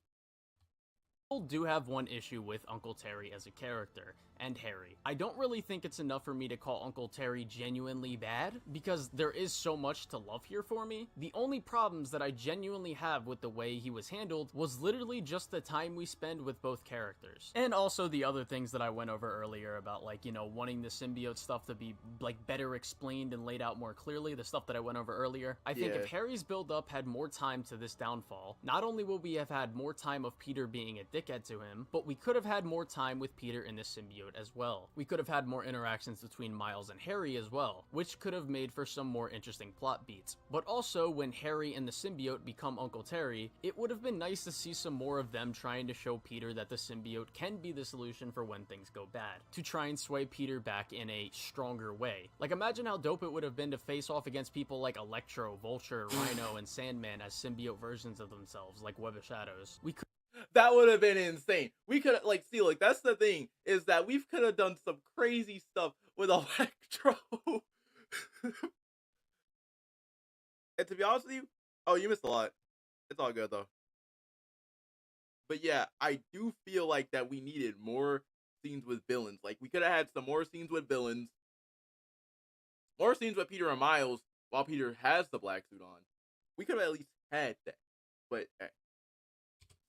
Do have one issue with Uncle Terry as a character, and Harry. I don't really think it's enough for me to call Uncle Terry genuinely bad, because there is so much to love here for me. The only problems that I genuinely have with the way he was handled was literally just the time we spend with both characters. And also the other things that I went over earlier about, like, you know, wanting the symbiote stuff to be, like, better explained and laid out more clearly, the stuff that I went over earlier. I think if Harry's build-up had more time to this downfall, not only would we have had more time of Peter being a dickhead to him, but we could have had more time with Peter in the symbiote as well. We could have had more interactions between Miles and Harry as well, which could have made for some more interesting plot beats. But also, when Harry and the symbiote become Uncle Terry, it would have been nice to see some more of them trying to show Peter that the symbiote can be the solution for when things go bad, to try and sway Peter back in a stronger way. Like, imagine how dope it would have been to face off against people like Electro, Vulture, Rhino, and Sandman as symbiote versions of themselves, like Web of Shadows. We could That would have been insane. We could, like, see, like, that's the thing, is that we could have done some crazy stuff with Electro. And to be honest with you, oh, you missed a lot. It's all good, though. But yeah, I do feel like that we needed more scenes with villains. Like, we could have had some more scenes with villains. More scenes with Peter and Miles while Peter has the black suit on. We could have at least had that. But,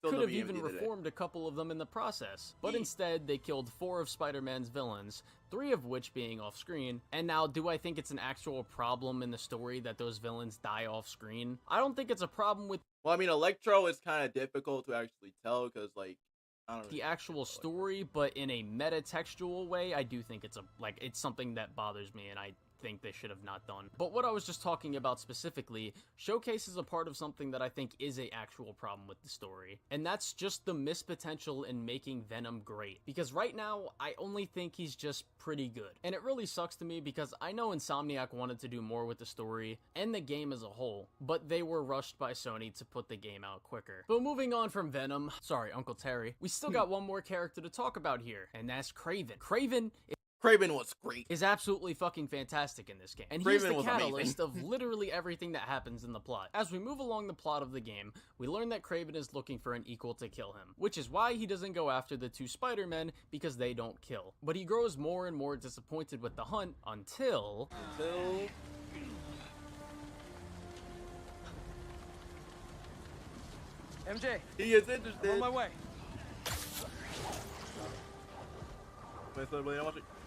could have even reformed a couple of them in the process, but instead they killed 4 of Spider-Man's villains, 3 of which being off-screen. And now, do I think it's an actual problem in the story that those villains die off-screen? I don't think it's a problem with... Well, I mean, Electro is kind of difficult to actually tell, because, like, I don't know. The actual story, but in a meta-textual way, I do think it's it's something that bothers me, and I think they should have not done. But what I was just talking about specifically showcases a part of something that I think is a actual problem with the story, and that's just the missed potential in making Venom great. Because right now, I only think he's just pretty good. And it really sucks to me because I know Insomniac wanted to do more with the story and the game as a whole, but they were rushed by Sony to put the game out quicker. But moving on from Venom, sorry, Uncle Terry, we still got one more character to talk about here, and that's Kraven. Kraven Kraven was great. Is absolutely fucking fantastic in this game. And Kraven he's the was catalyst amazing. of literally everything that happens in the plot. As we move along the plot of the game, we learn that Kraven is looking for an equal to kill him, which is why he doesn't go after the two Spider-Men, because they don't kill. But he grows more and more disappointed with the hunt until... MJ, he gets interested. I'm on my way.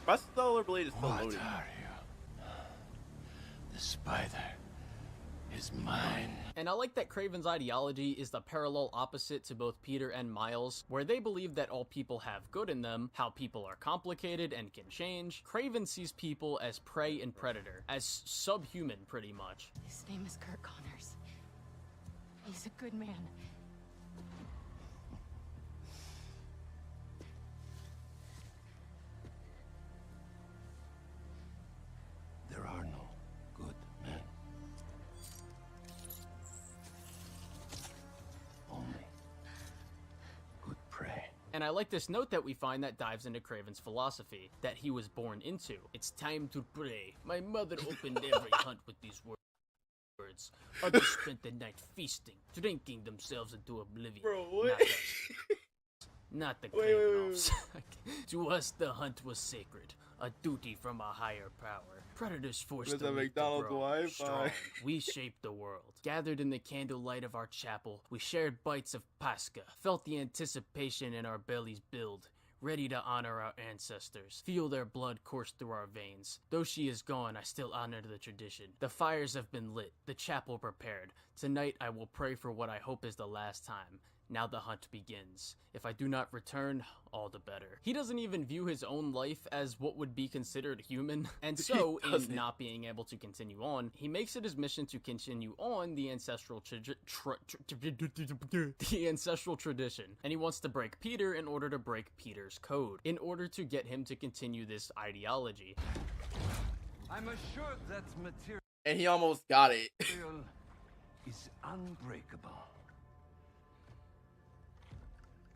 My Stellar Blade is still What loaded. are you? The spider is mine. And I like that Kraven's ideology is the parallel opposite to both Peter and Miles, where they believe that all people have good in them, how people are complicated and can change. Kraven sees people as prey and predator, as subhuman pretty much. His name is Kurt Connors. He's a good man. There are no good men. Only good prey. And I like this note that we find that dives into Kraven's philosophy, that he was born into. It's time to pray. My mother opened every hunt with these words. Others spent the night feasting, drinking themselves into oblivion. Bro, what? Not the Kraven. To us, the hunt was sacred, a duty from a higher power. Predators forced There's the a weak to McDonald's grow Wi-Fi. strong. We shaped the world. Gathered in the candlelight of our chapel, we shared bites of Pascha, felt the anticipation in our bellies build, ready to honor our ancestors, feel their blood course through our veins. Though she is gone, I still honor the tradition. The fires have been lit, the chapel prepared. Tonight I will pray for what I hope is the last time. Now the hunt begins. If I do not return, all the better. He doesn't even view his own life as what would be considered human, and so in not being able to continue on, he makes it his mission to continue on the ancestral tradition, and he wants to break Peter in order to break Peter's code, in order to get him to continue this ideology. I'm assured that material And he almost got it. is unbreakable.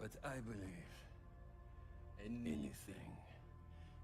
But I believe anything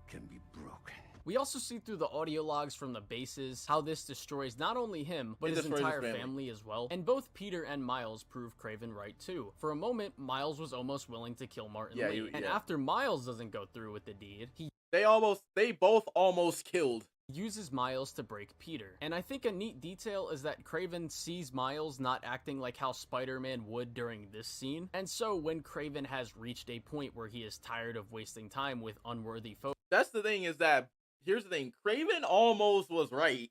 can be broken. We also see through the audio logs from the bases how this destroys not only him, but It his destroys his entire family. family as well. And both Peter and Miles prove Kraven right too. For a moment, Miles was almost willing to kill Martin Lee. And after Miles doesn't go through with the deed, he They both almost killed. uses Miles to break Peter. And I think a neat detail is that Kraven sees Miles not acting like how Spider-Man would during this scene. And so when Kraven has reached a point where he is tired of wasting time with unworthy foes. That's the thing, is that, here's the thing, Kraven almost was right.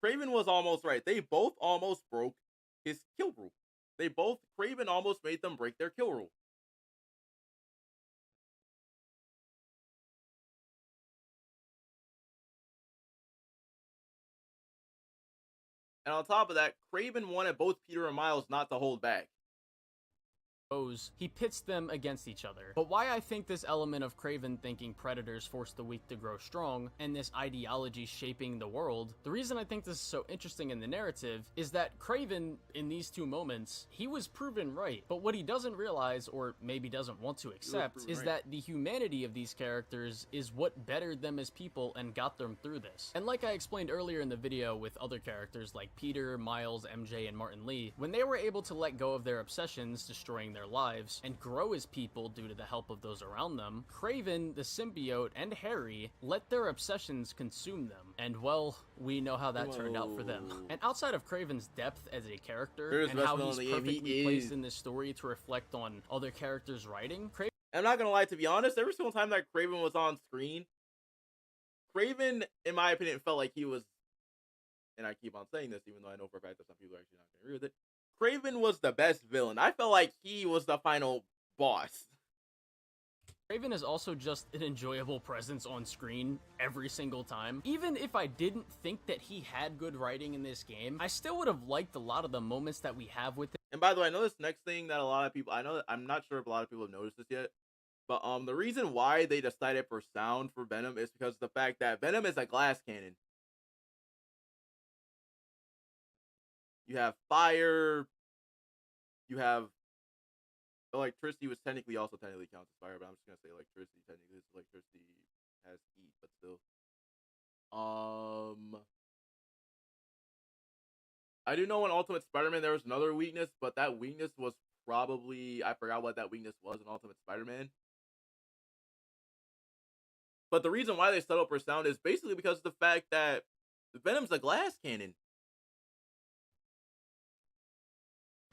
Kraven was almost right. They both almost broke his kill rule. Kraven almost made them break their kill rule. And on top of that, Kraven wanted both Peter and Miles not to hold back. He pits them against each other. But why I think this element of Kraven thinking predators force the weak to grow strong, and this ideology shaping the world, the reason I think this is so interesting in the narrative is that Kraven, in these two moments, he was proven right. But what he doesn't realize, or maybe doesn't want to accept, is that the humanity of these characters is what bettered them as people and got them through this. And like I explained earlier in the video with other characters like Peter, Miles, MJ, and Martin Lee, when they were able to let go of their obsessions, destroying their lives, and grow as people due to the help of those around them, Kraven, the symbiote, and Harry let their obsessions consume them. And well, we know how that turned out for them. And outside of Kraven's depth as a character, and how he's perfectly placed in this story to reflect on other characters' writing, I'm not gonna lie, to be honest, every single time that Kraven was on screen, Kraven, in my opinion, felt like he was, and I keep on saying this even though I know for a fact that some people are actually not gonna agree with it, Kraven was the best villain. I felt like he was the final boss. Kraven is also just an enjoyable presence on screen every single time. Even if I didn't think that he had good writing in this game, I still would have liked a lot of the moments that we have with him. And by the way, I know this next thing that a lot of people, I'm not sure if a lot of people have noticed this yet, but the reason why they decided for sound for Venom is because of the fact that Venom is a glass cannon. You have fire, you have electricity, which technically counts as fire, but I'm just gonna say electricity. Technically, it's electricity, but still. I do know in Ultimate Spider-Man there was another weakness, but that weakness was probably, I forgot what that weakness was in Ultimate Spider-Man. But the reason why they settled for sound is basically because of the fact that Venom's a glass cannon.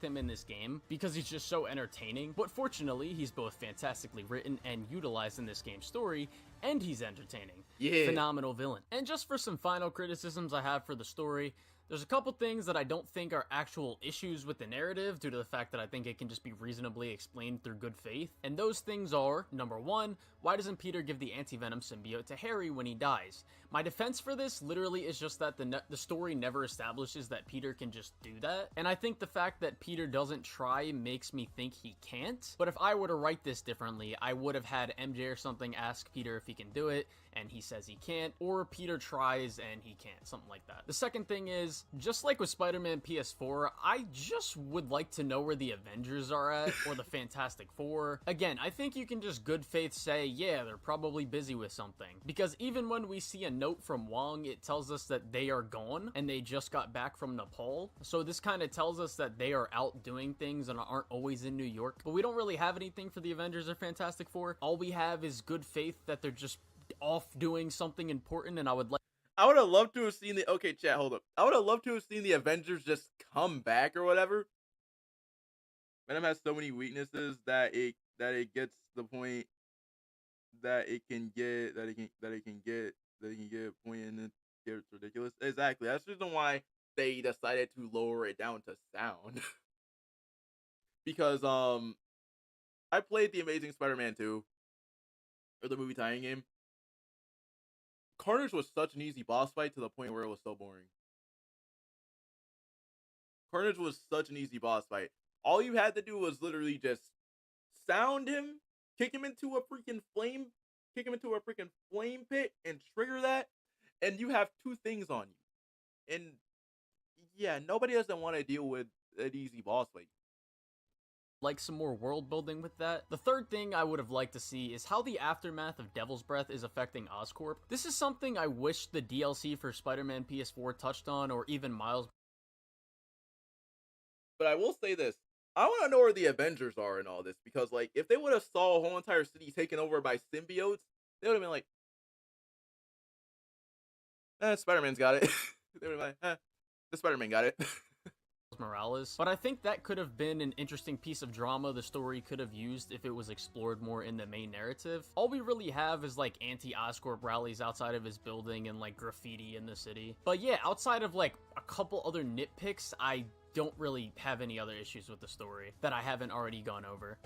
Him in this game because he's just so entertaining, but fortunately he's both fantastically written and utilized in this game's story, and he's entertaining. Yeah. Phenomenal villain. And just for some final criticisms I have for the story, there's a couple things that I don't think are actual issues with the narrative due to the fact that I think it can just be reasonably explained through good faith. And those things are, number one, why doesn't Peter give the anti-venom symbiote to Harry when he dies? My defense for this literally is just that the story never establishes that Peter can just do that. And I think the fact that Peter doesn't try makes me think he can't. But if I were to write this differently, I would have had MJ or something ask Peter if he can do it, and he says he can't, or Peter tries and he can't, something like that. The second thing is, just like with Spider-Man PS4, I just would like to know where the Avengers are at, or the Fantastic Four. Again, I think you can just good faith say, yeah, they're probably busy with something. Because even when we see a note from Wong, it tells us that they are gone, and they just got back from Nepal. So this kind of tells us that they are out doing things and aren't always in New York. But we don't really have anything for the Avengers or Fantastic Four. All we have is good faith that they're just off doing something important, and I would have loved to have seen the, okay, chat, hold up. I would have loved to have seen the Avengers just come back or whatever. Venom has so many weaknesses that it gets the point that it can get pointed and it's ridiculous. Exactly. That's the reason why they decided to lower it down to sound. Because I played The Amazing Spider-Man 2, or the movie tie-in game. Carnage was such an easy boss fight to the point where it was so boring. Carnage was such an easy boss fight. All you had to do was literally just sound him, kick him into a freaking flame pit, and trigger that, and you have two things on you. And yeah, nobody doesn't want to deal with an easy boss fight. Like some more world building with that. The third thing I would have liked to see is how the aftermath of Devil's Breath is affecting Oscorp. This is something I wish the DLC for Spider-Man PS4 touched on, or even Miles. But I will say this. I want to know where the Avengers are in all this, because like if they would have saw a whole entire city taken over by symbiotes, they would have been like, Spider-Man's got it. They would have been like, the Spider-Man got it. Morales, but I think that could have been an interesting piece of drama the story could have used if it was explored more in the main narrative. All we really have is like anti-Oscorp rallies outside of his building and like graffiti in the city. But yeah, outside of like a couple other nitpicks, I don't really have any other issues with the story that I haven't already gone over.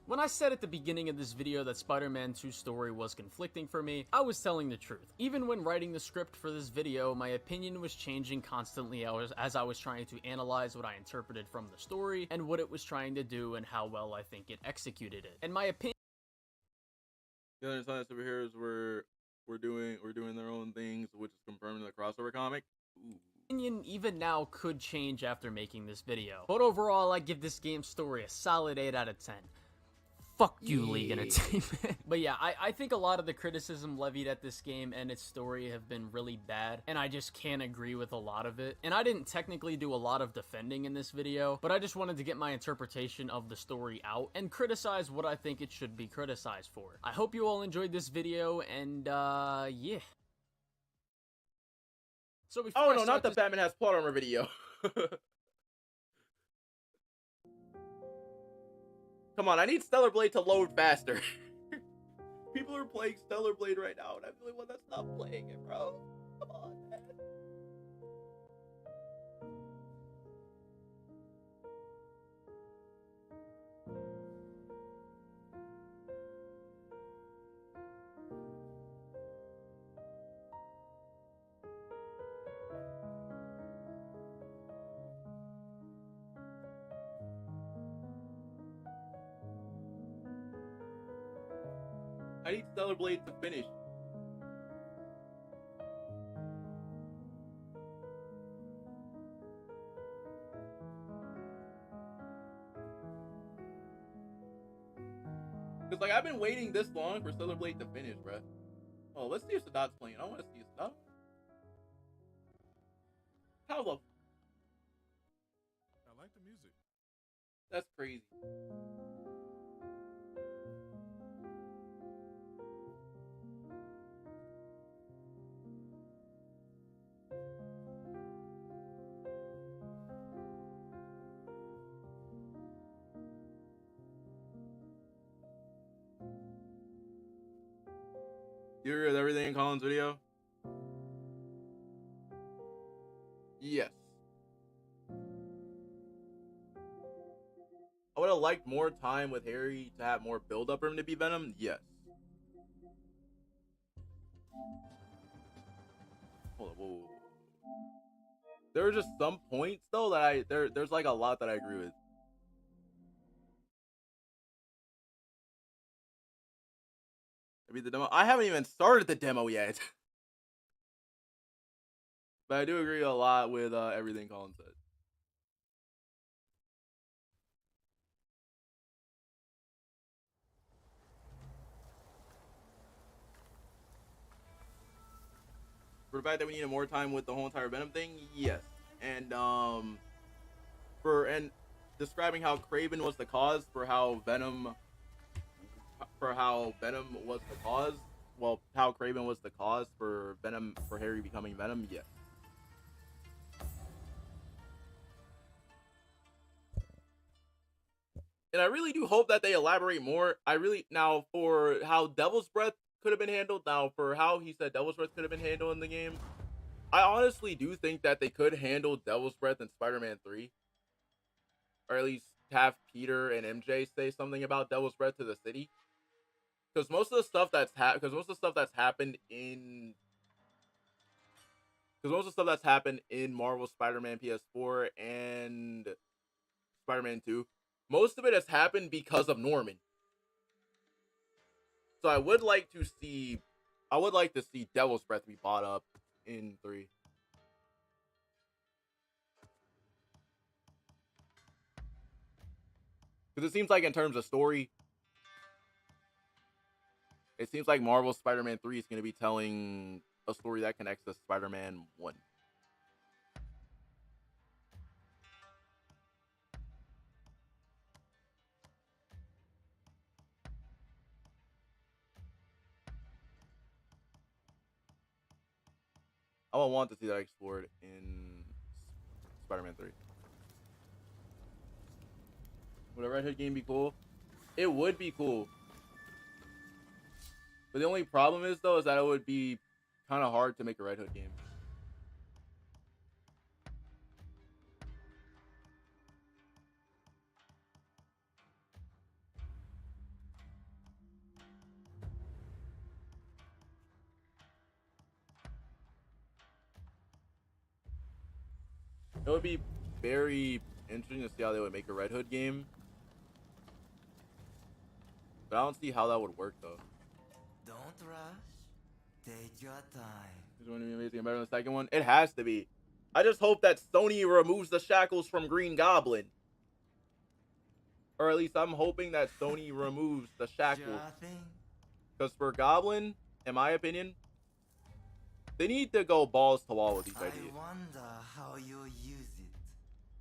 When I said at the beginning of this video that Spider-Man 2's story was conflicting for me, I was telling the truth. Even when writing the script for this video, my opinion was changing constantly as I was trying to analyze what I interpreted from the story and what it was trying to do and how well I think it executed it. And my opinion... The other side of superheroes were doing their own things, which is confirmed in the crossover comic. Ooh. Opinion even now could change after making this video. But overall, I give this game's story a solid 8 out of 10. Fuck you, League Entertainment. But yeah, I think a lot of the criticism levied at this game and its story have been really bad, and I just can't agree with a lot of it. And I didn't technically do a lot of defending in this video, but I just wanted to get my interpretation of the story out and criticize what I think it should be criticized for. I hope you all enjoyed this video, and yeah. So oh no, not the Batman has plot armor video. Come on, I need Stellar Blade to load faster. People are playing Stellar Blade right now, and I'm the only one that's not playing it, bro. Come on, man. I need Stellar Blade to finish. Cause like I've been waiting this long for Stellar Blade to finish, bruh. Oh, let's see if Sadat's playing. I want to see Sadat. How the? I like the music. That's crazy. You agree with everything in Colin's video? Yes. I would have liked more time with Harry to have more build up for him to be Venom. Yes. Hold up, whoa. There are just some points though that there's like a lot that I agree with. Maybe the demo. I haven't even started the demo yet. But I do agree a lot with everything Colin said. For the fact that we needed more time with the whole entire Venom thing, yes. And describing how Kraven was the cause for how Venom was the cause. Well, how Kraven was the cause for Harry becoming Venom, yes. And I really do hope that they elaborate more. Now for how Devil's Breath could have been handled, now for how he said Devil's Breath could have been handled in the game, I honestly do think that they could handle Devil's Breath in Spider-Man 3. Or at least have Peter and MJ say something about Devil's Breath to the city. Because most of the stuff that's happened in Marvel Spider-Man PS4 and Spider-Man 2, most of it has happened because of Norman. So I would like to see Devil's Breath be bought up in 3. Because it seems like in terms of story, it seems like Marvel Spider-Man 3 is going to be telling a story that connects to Spider-Man 1. I would want to see that explored in Spider-Man 3. Would a Red Hood game be cool? It would be cool. But the only problem is that it would be kind of hard to make a Red Hood game. It would be very interesting to see how they would make a Red Hood game. But I don't see how that would work though. Don't rush. Take your time. Is it going to be amazing and better than the second one? It has to be. I just hope that Sony removes the shackles from Green Goblin. Or at least I'm hoping that Sony removes the shackles. Because for Goblin, in my opinion, they need to go balls to wall with these ideas. I wonder how you use it.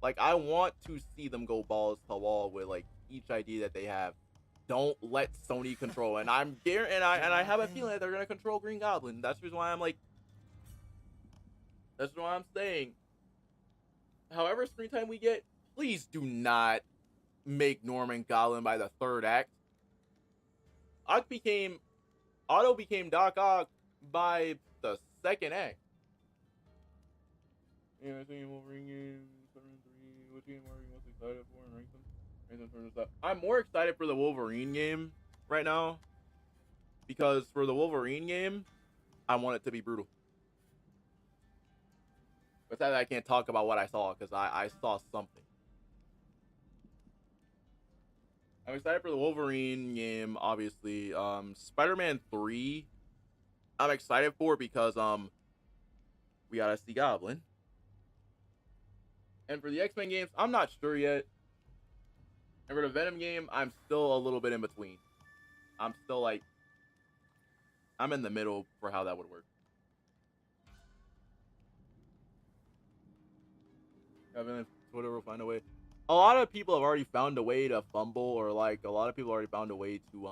Like, I want to see them go balls to wall with like each idea that they have. Don't let Sony control. And I have a feeling that they're gonna control Green Goblin. That's the reason why that's why I'm saying. However screen time we get, please do not make Norman Goblin by the 3rd act. Otto became Doc Ock by the 2nd act. Yeah, I think Wolverine game, Spider-Man 3. Which game are you most excited for and rank them? I'm more excited for the Wolverine game right now. Because for the Wolverine game, I want it to be brutal. But sadly, I can't talk about what I saw because I saw something. I'm excited for the Wolverine game, obviously. Spider-Man 3, I'm excited for because we gotta see Goblin. And for the X-Men games, I'm not sure yet. And for the Venom game, I'm still a little bit in between. I'm still like, I'm in the middle for how that would work. Kevin, Twitter will find a way. A lot of people have already found a way to fumble, or like a lot of people already found a way to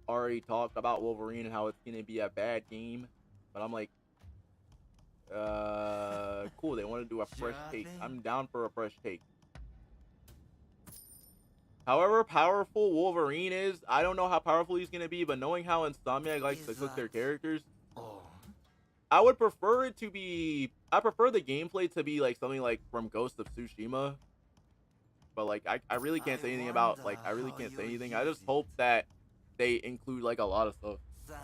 already talk about Wolverine and how it's gonna be a bad game. But I'm like, cool. They want to do a fresh take. I'm down for a fresh take. However powerful Wolverine is, I don't know how powerful he's gonna be, but knowing how Insomniac likes to cook their characters, I would prefer it to be. I prefer the gameplay to be like something like from Ghost of Tsushima. But like, I really can't say anything about like. I really can't say anything. I just hope that they include like a lot of stuff. Thanks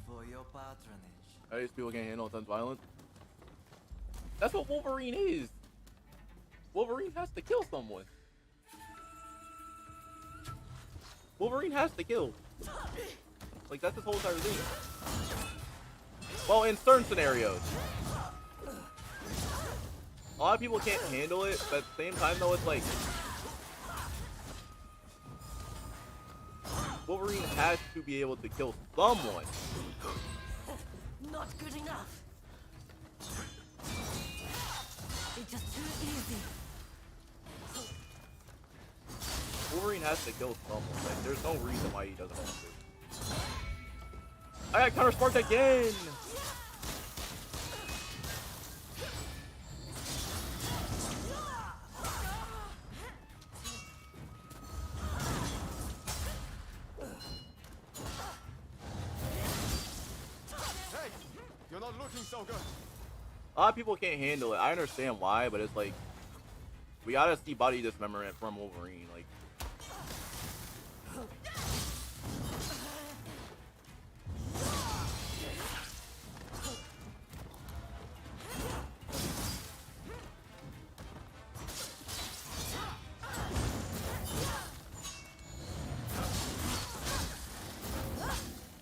for your patronage. These people can't handle intense violence. That's what Wolverine is. Wolverine has to kill someone. Wolverine has to kill. Like, that's his whole entire thing. Well, in certain scenarios. A lot of people can't handle it, but at the same time, though, it's like... Wolverine has to be able to kill someone. Not good enough. It's just too easy. Wolverine has to kill someone. Like, there's no reason why he doesn't want to. I got counter sparked again! Hey, you're not looking so good. A lot of people can't handle it. I understand why, but it's like, we gotta see body dismemberment from Wolverine. Like,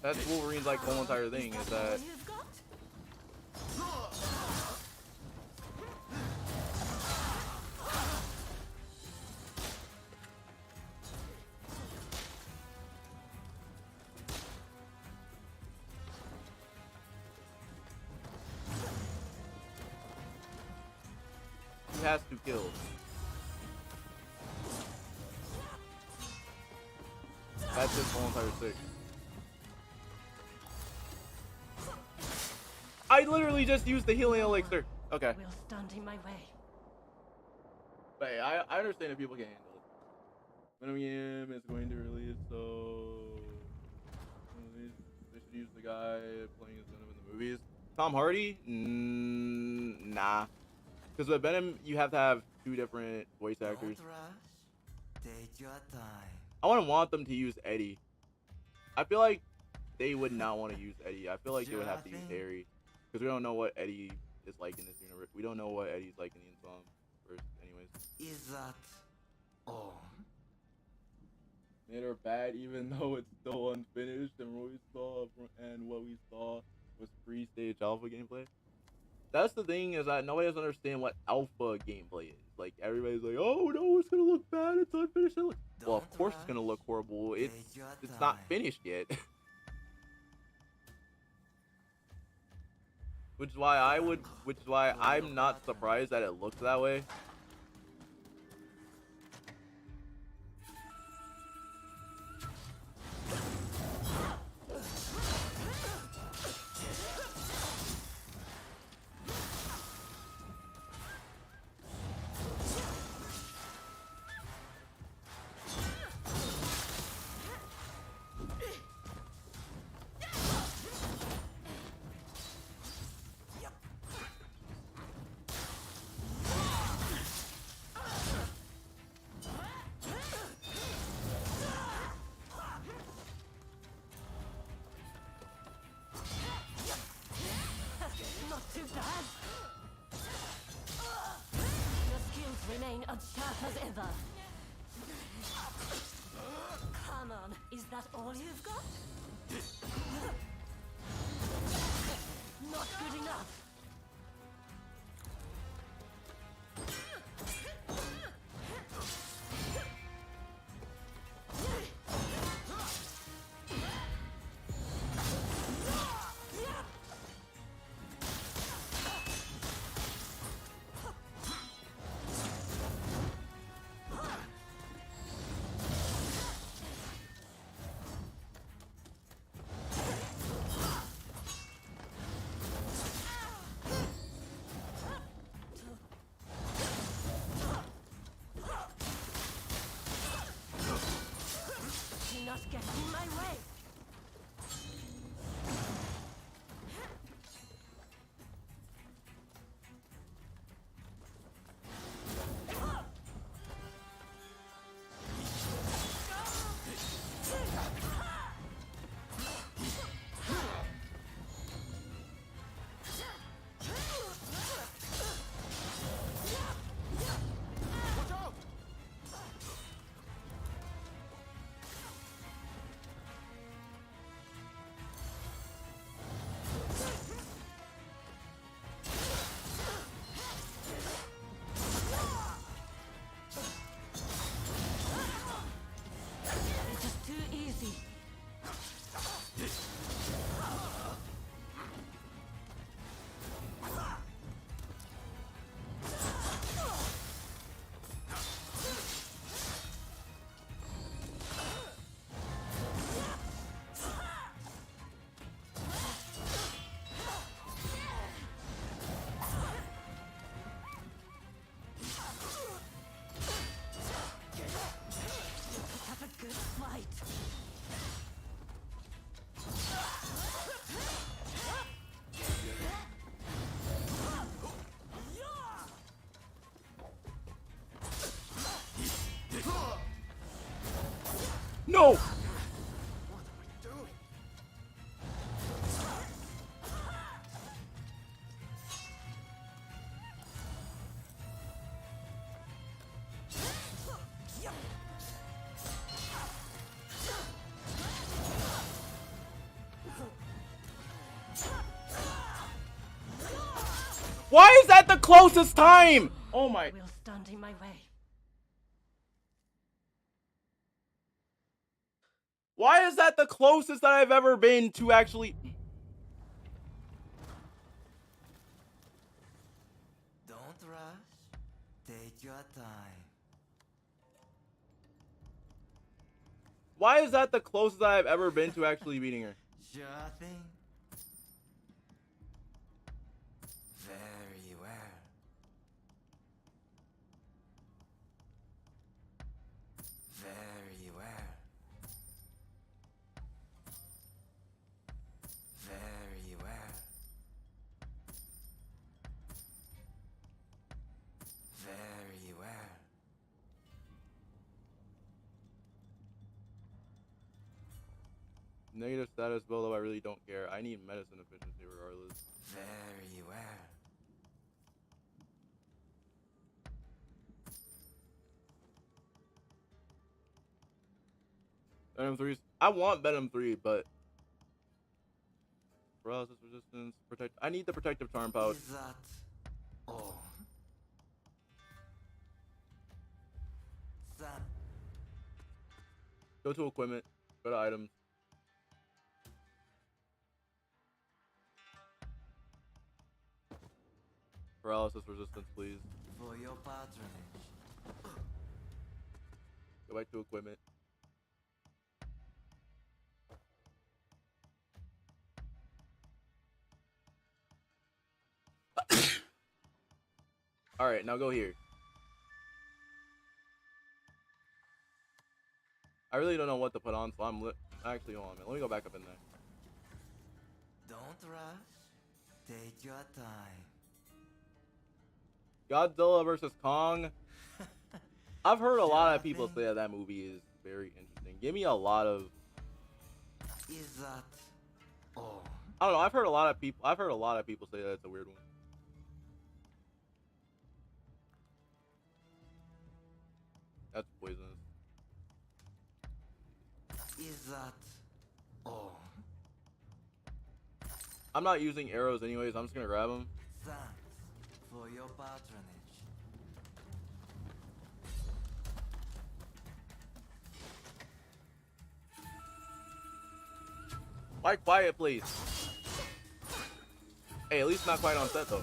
that's Wolverine's like whole entire thing is that he has to kill. That's his whole entire thing. I literally just used the healing elixir. Okay. Will stand in my way. But hey, I understand if people can't handle it. When a game is going to release, so they should use the guy playing as Venom in the movies. Tom Hardy? Nah. Because with Venom, you have to have two different voice actors. Don't rush. Take your time. I wouldn't want them to use Eddie. I feel like they would not want to use Eddie. I feel like they would have to use Harry. Because we don't know what Eddie is like in this universe. We don't know what Eddie's like in the Insomniac verse, anyways. Is that all? Made her bad even though it's still unfinished, and what we saw was pre-stage alpha gameplay. That's the thing, is that nobody doesn't understand what alpha gameplay is. Like, everybody's like, oh no, it's gonna look bad, it's unfinished. Well, of course it's gonna look horrible. It's not finished yet. Which is why I'm not surprised that it looks that way. Not too bad. Your skills remain as sharp as ever. Come on, is that all you've got? Not good enough. No! Why is that the closest time? Oh my. Will stand in my way. Why is that the closest that I've ever been to actually? Don't rush. Take your time. Why is that the closest that I've ever been to actually beating her? Sure thing. Very well. Very well. Very well. Very well. Negative status build up, I really don't care. I need medicine efficiency regardless. Very well. Venom 3's. I want Venom 3, but paralysis resistance, protect. I need the protective charm pouch. Is that all? That Go to equipment. Go to items. Paralysis resistance, please. for your patronage. Go back to equipment. Alright, now go here. I really don't know what to put on, so I'm actually, hold on a minute. Let me go back up in there. Don't rush. Take your time. Godzilla versus Kong. I've heard a lot of people say that that movie is very interesting. Give me a lot of. Is that all? I don't know. I've heard a lot of people say that it's a weird one. That's poisonous. Is that all? I'm not using arrows anyways. I'm just gonna grab them. Thanks for your patronage. Mike, quiet, please. Hey, at least not quiet on set though.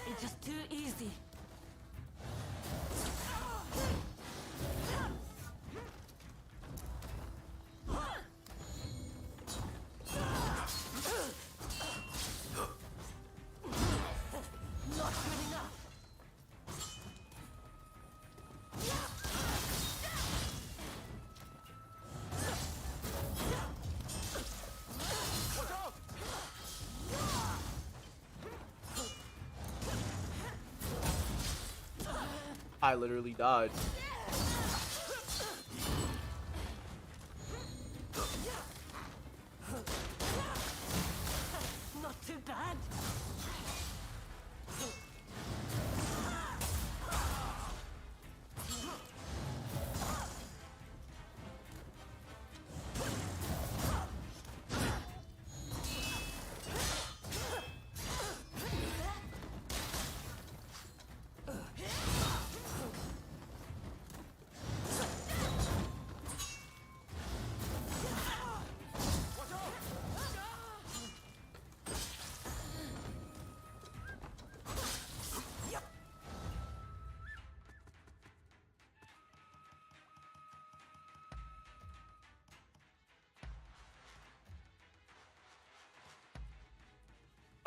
It's just too easy. Not good enough. I literally died. Not too bad.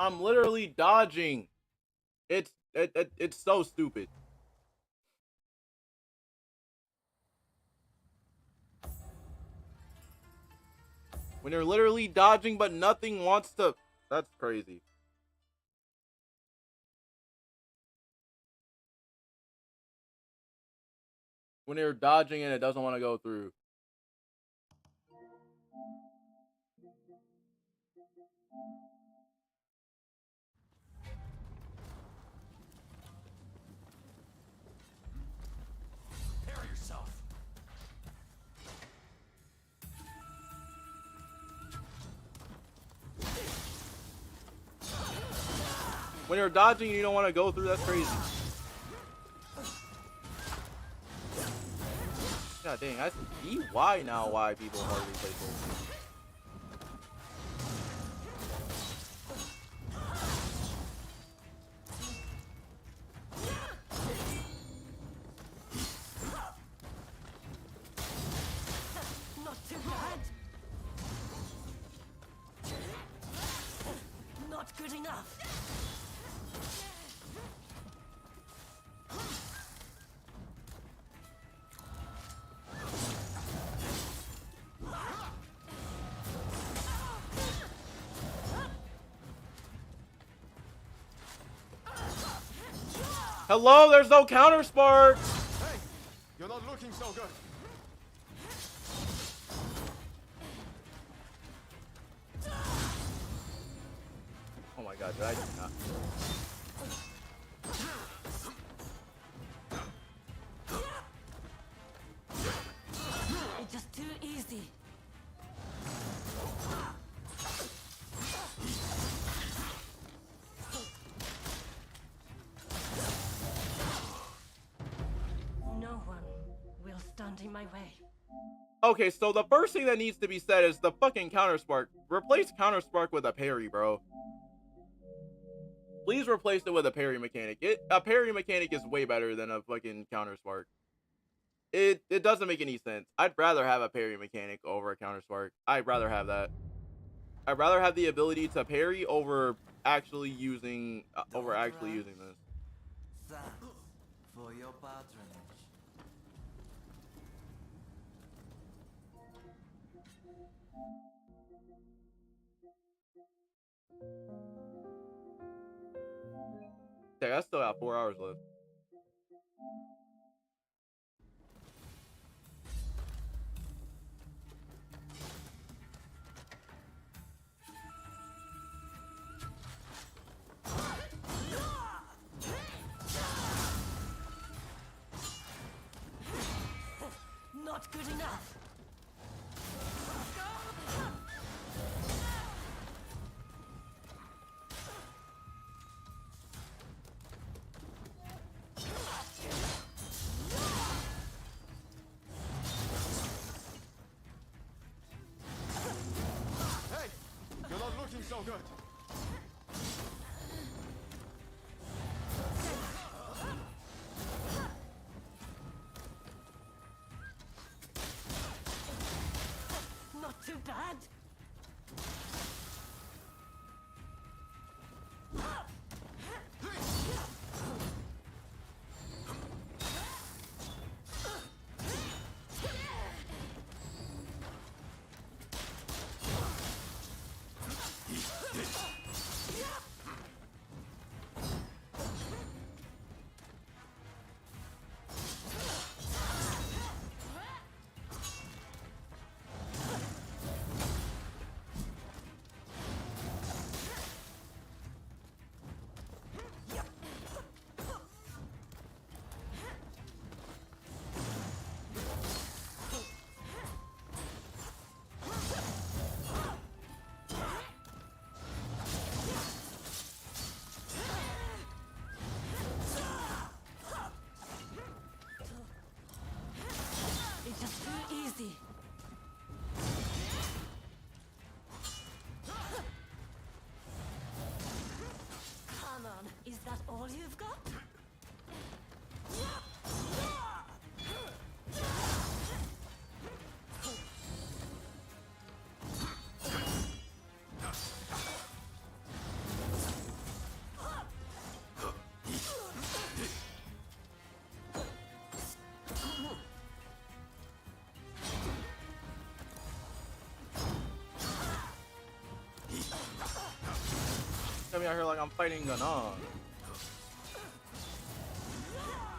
I'm literally dodging. It's so stupid. When you're literally dodging, but nothing wants to... That's crazy. When you're dodging and it doesn't want to go through. Prepare yourself. When you're dodging and you don't want to go through, that's crazy. God dang, I see why now why people hardly play Souls games. Not too bad. Not good enough. Hello, there's no counter spark. Hey, you're not looking so good. Oh my god, did I do not? It's just too easy. No one will stand in my way. Okay, so the first thing that needs to be said is the fucking counter spark. Replace counter spark with a parry, bro. Please replace it with a parry mechanic. A parry mechanic is way better than a fucking counter spark. It doesn't make any sense. I'd rather have a parry mechanic over a counter spark. I'd rather have that. I'd rather have the ability to parry over actually using this. Thanks for your patronage. Okay, I still got 4 hours left. Not good enough. Hey, you're not looking so good. Not too bad. It's just too easy. Come on, is that all you've got? out here like I'm fighting Ganon.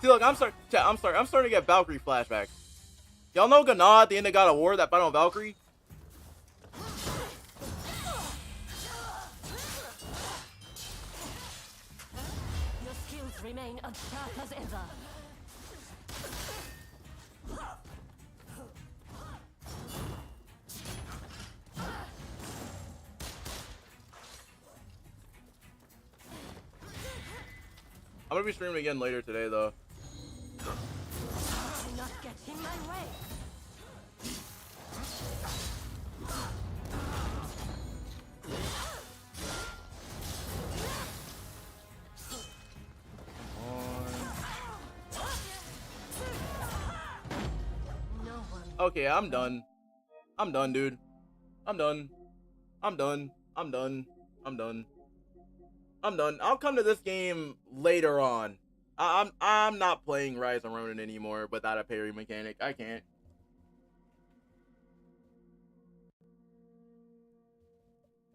See, look, I'm starting to get Valkyrie flashbacks. Y'all know Ganon at the end of God of War, that final Valkyrie? Your skills remain as sharp as ever. I'm gonna be streaming again later today, though. Do not get in my way. No one. Okay, I'm done. I'm done, dude. I'm done. I'm done. I'm done. I'm done. I'm done. I'll come to this game later on. I'm not playing Rise of Ronin anymore without a parry mechanic. I can't.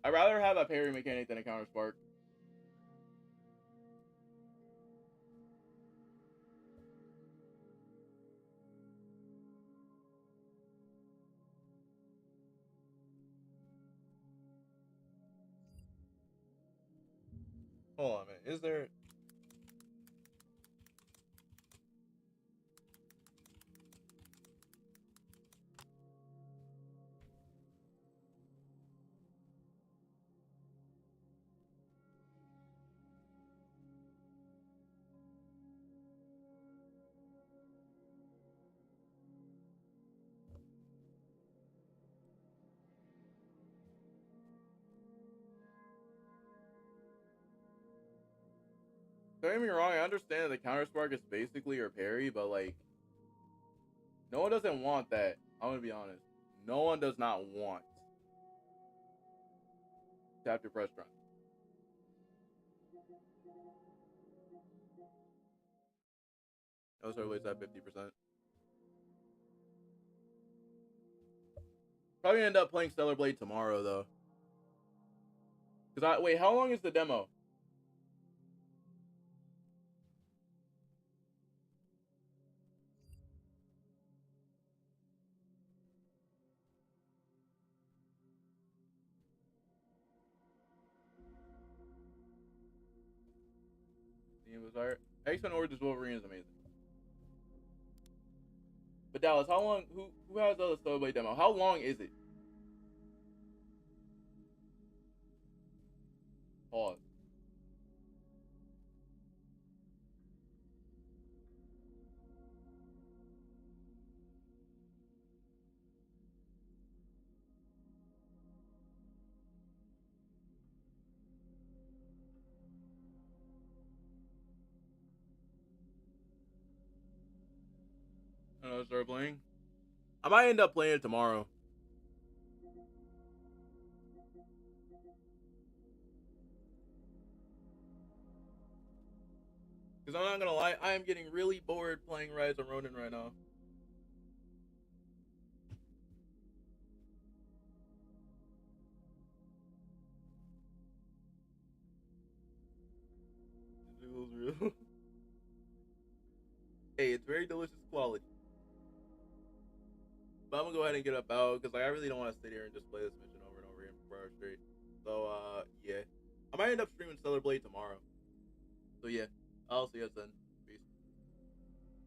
I'd rather have a parry mechanic than a counter spark. Hold on a minute. Is there... Don't get me wrong, I understand the counter spark is basically your parry, but like, no one doesn't want that. I'm gonna be honest. No one does not want tap to press run. Those are always at 50%. Probably end up playing Stellar Blade tomorrow though. Wait, how long is the demo? X-Men Origins Wolverine is amazing. But Dallas, how long? Who has the Stellar Blade demo? How long is it? Pause. I don't know, start playing. I might end up playing it tomorrow. Because I'm not gonna lie, I am getting really bored playing Rise of Ronin right now. Real. Hey, it's very delicious quality. But I'm gonna go ahead and get up out because like I really don't want to sit here and just play this mission over and over again for hours straight. So yeah, I might end up streaming Stellar Blade tomorrow. So yeah, I'll see you guys then.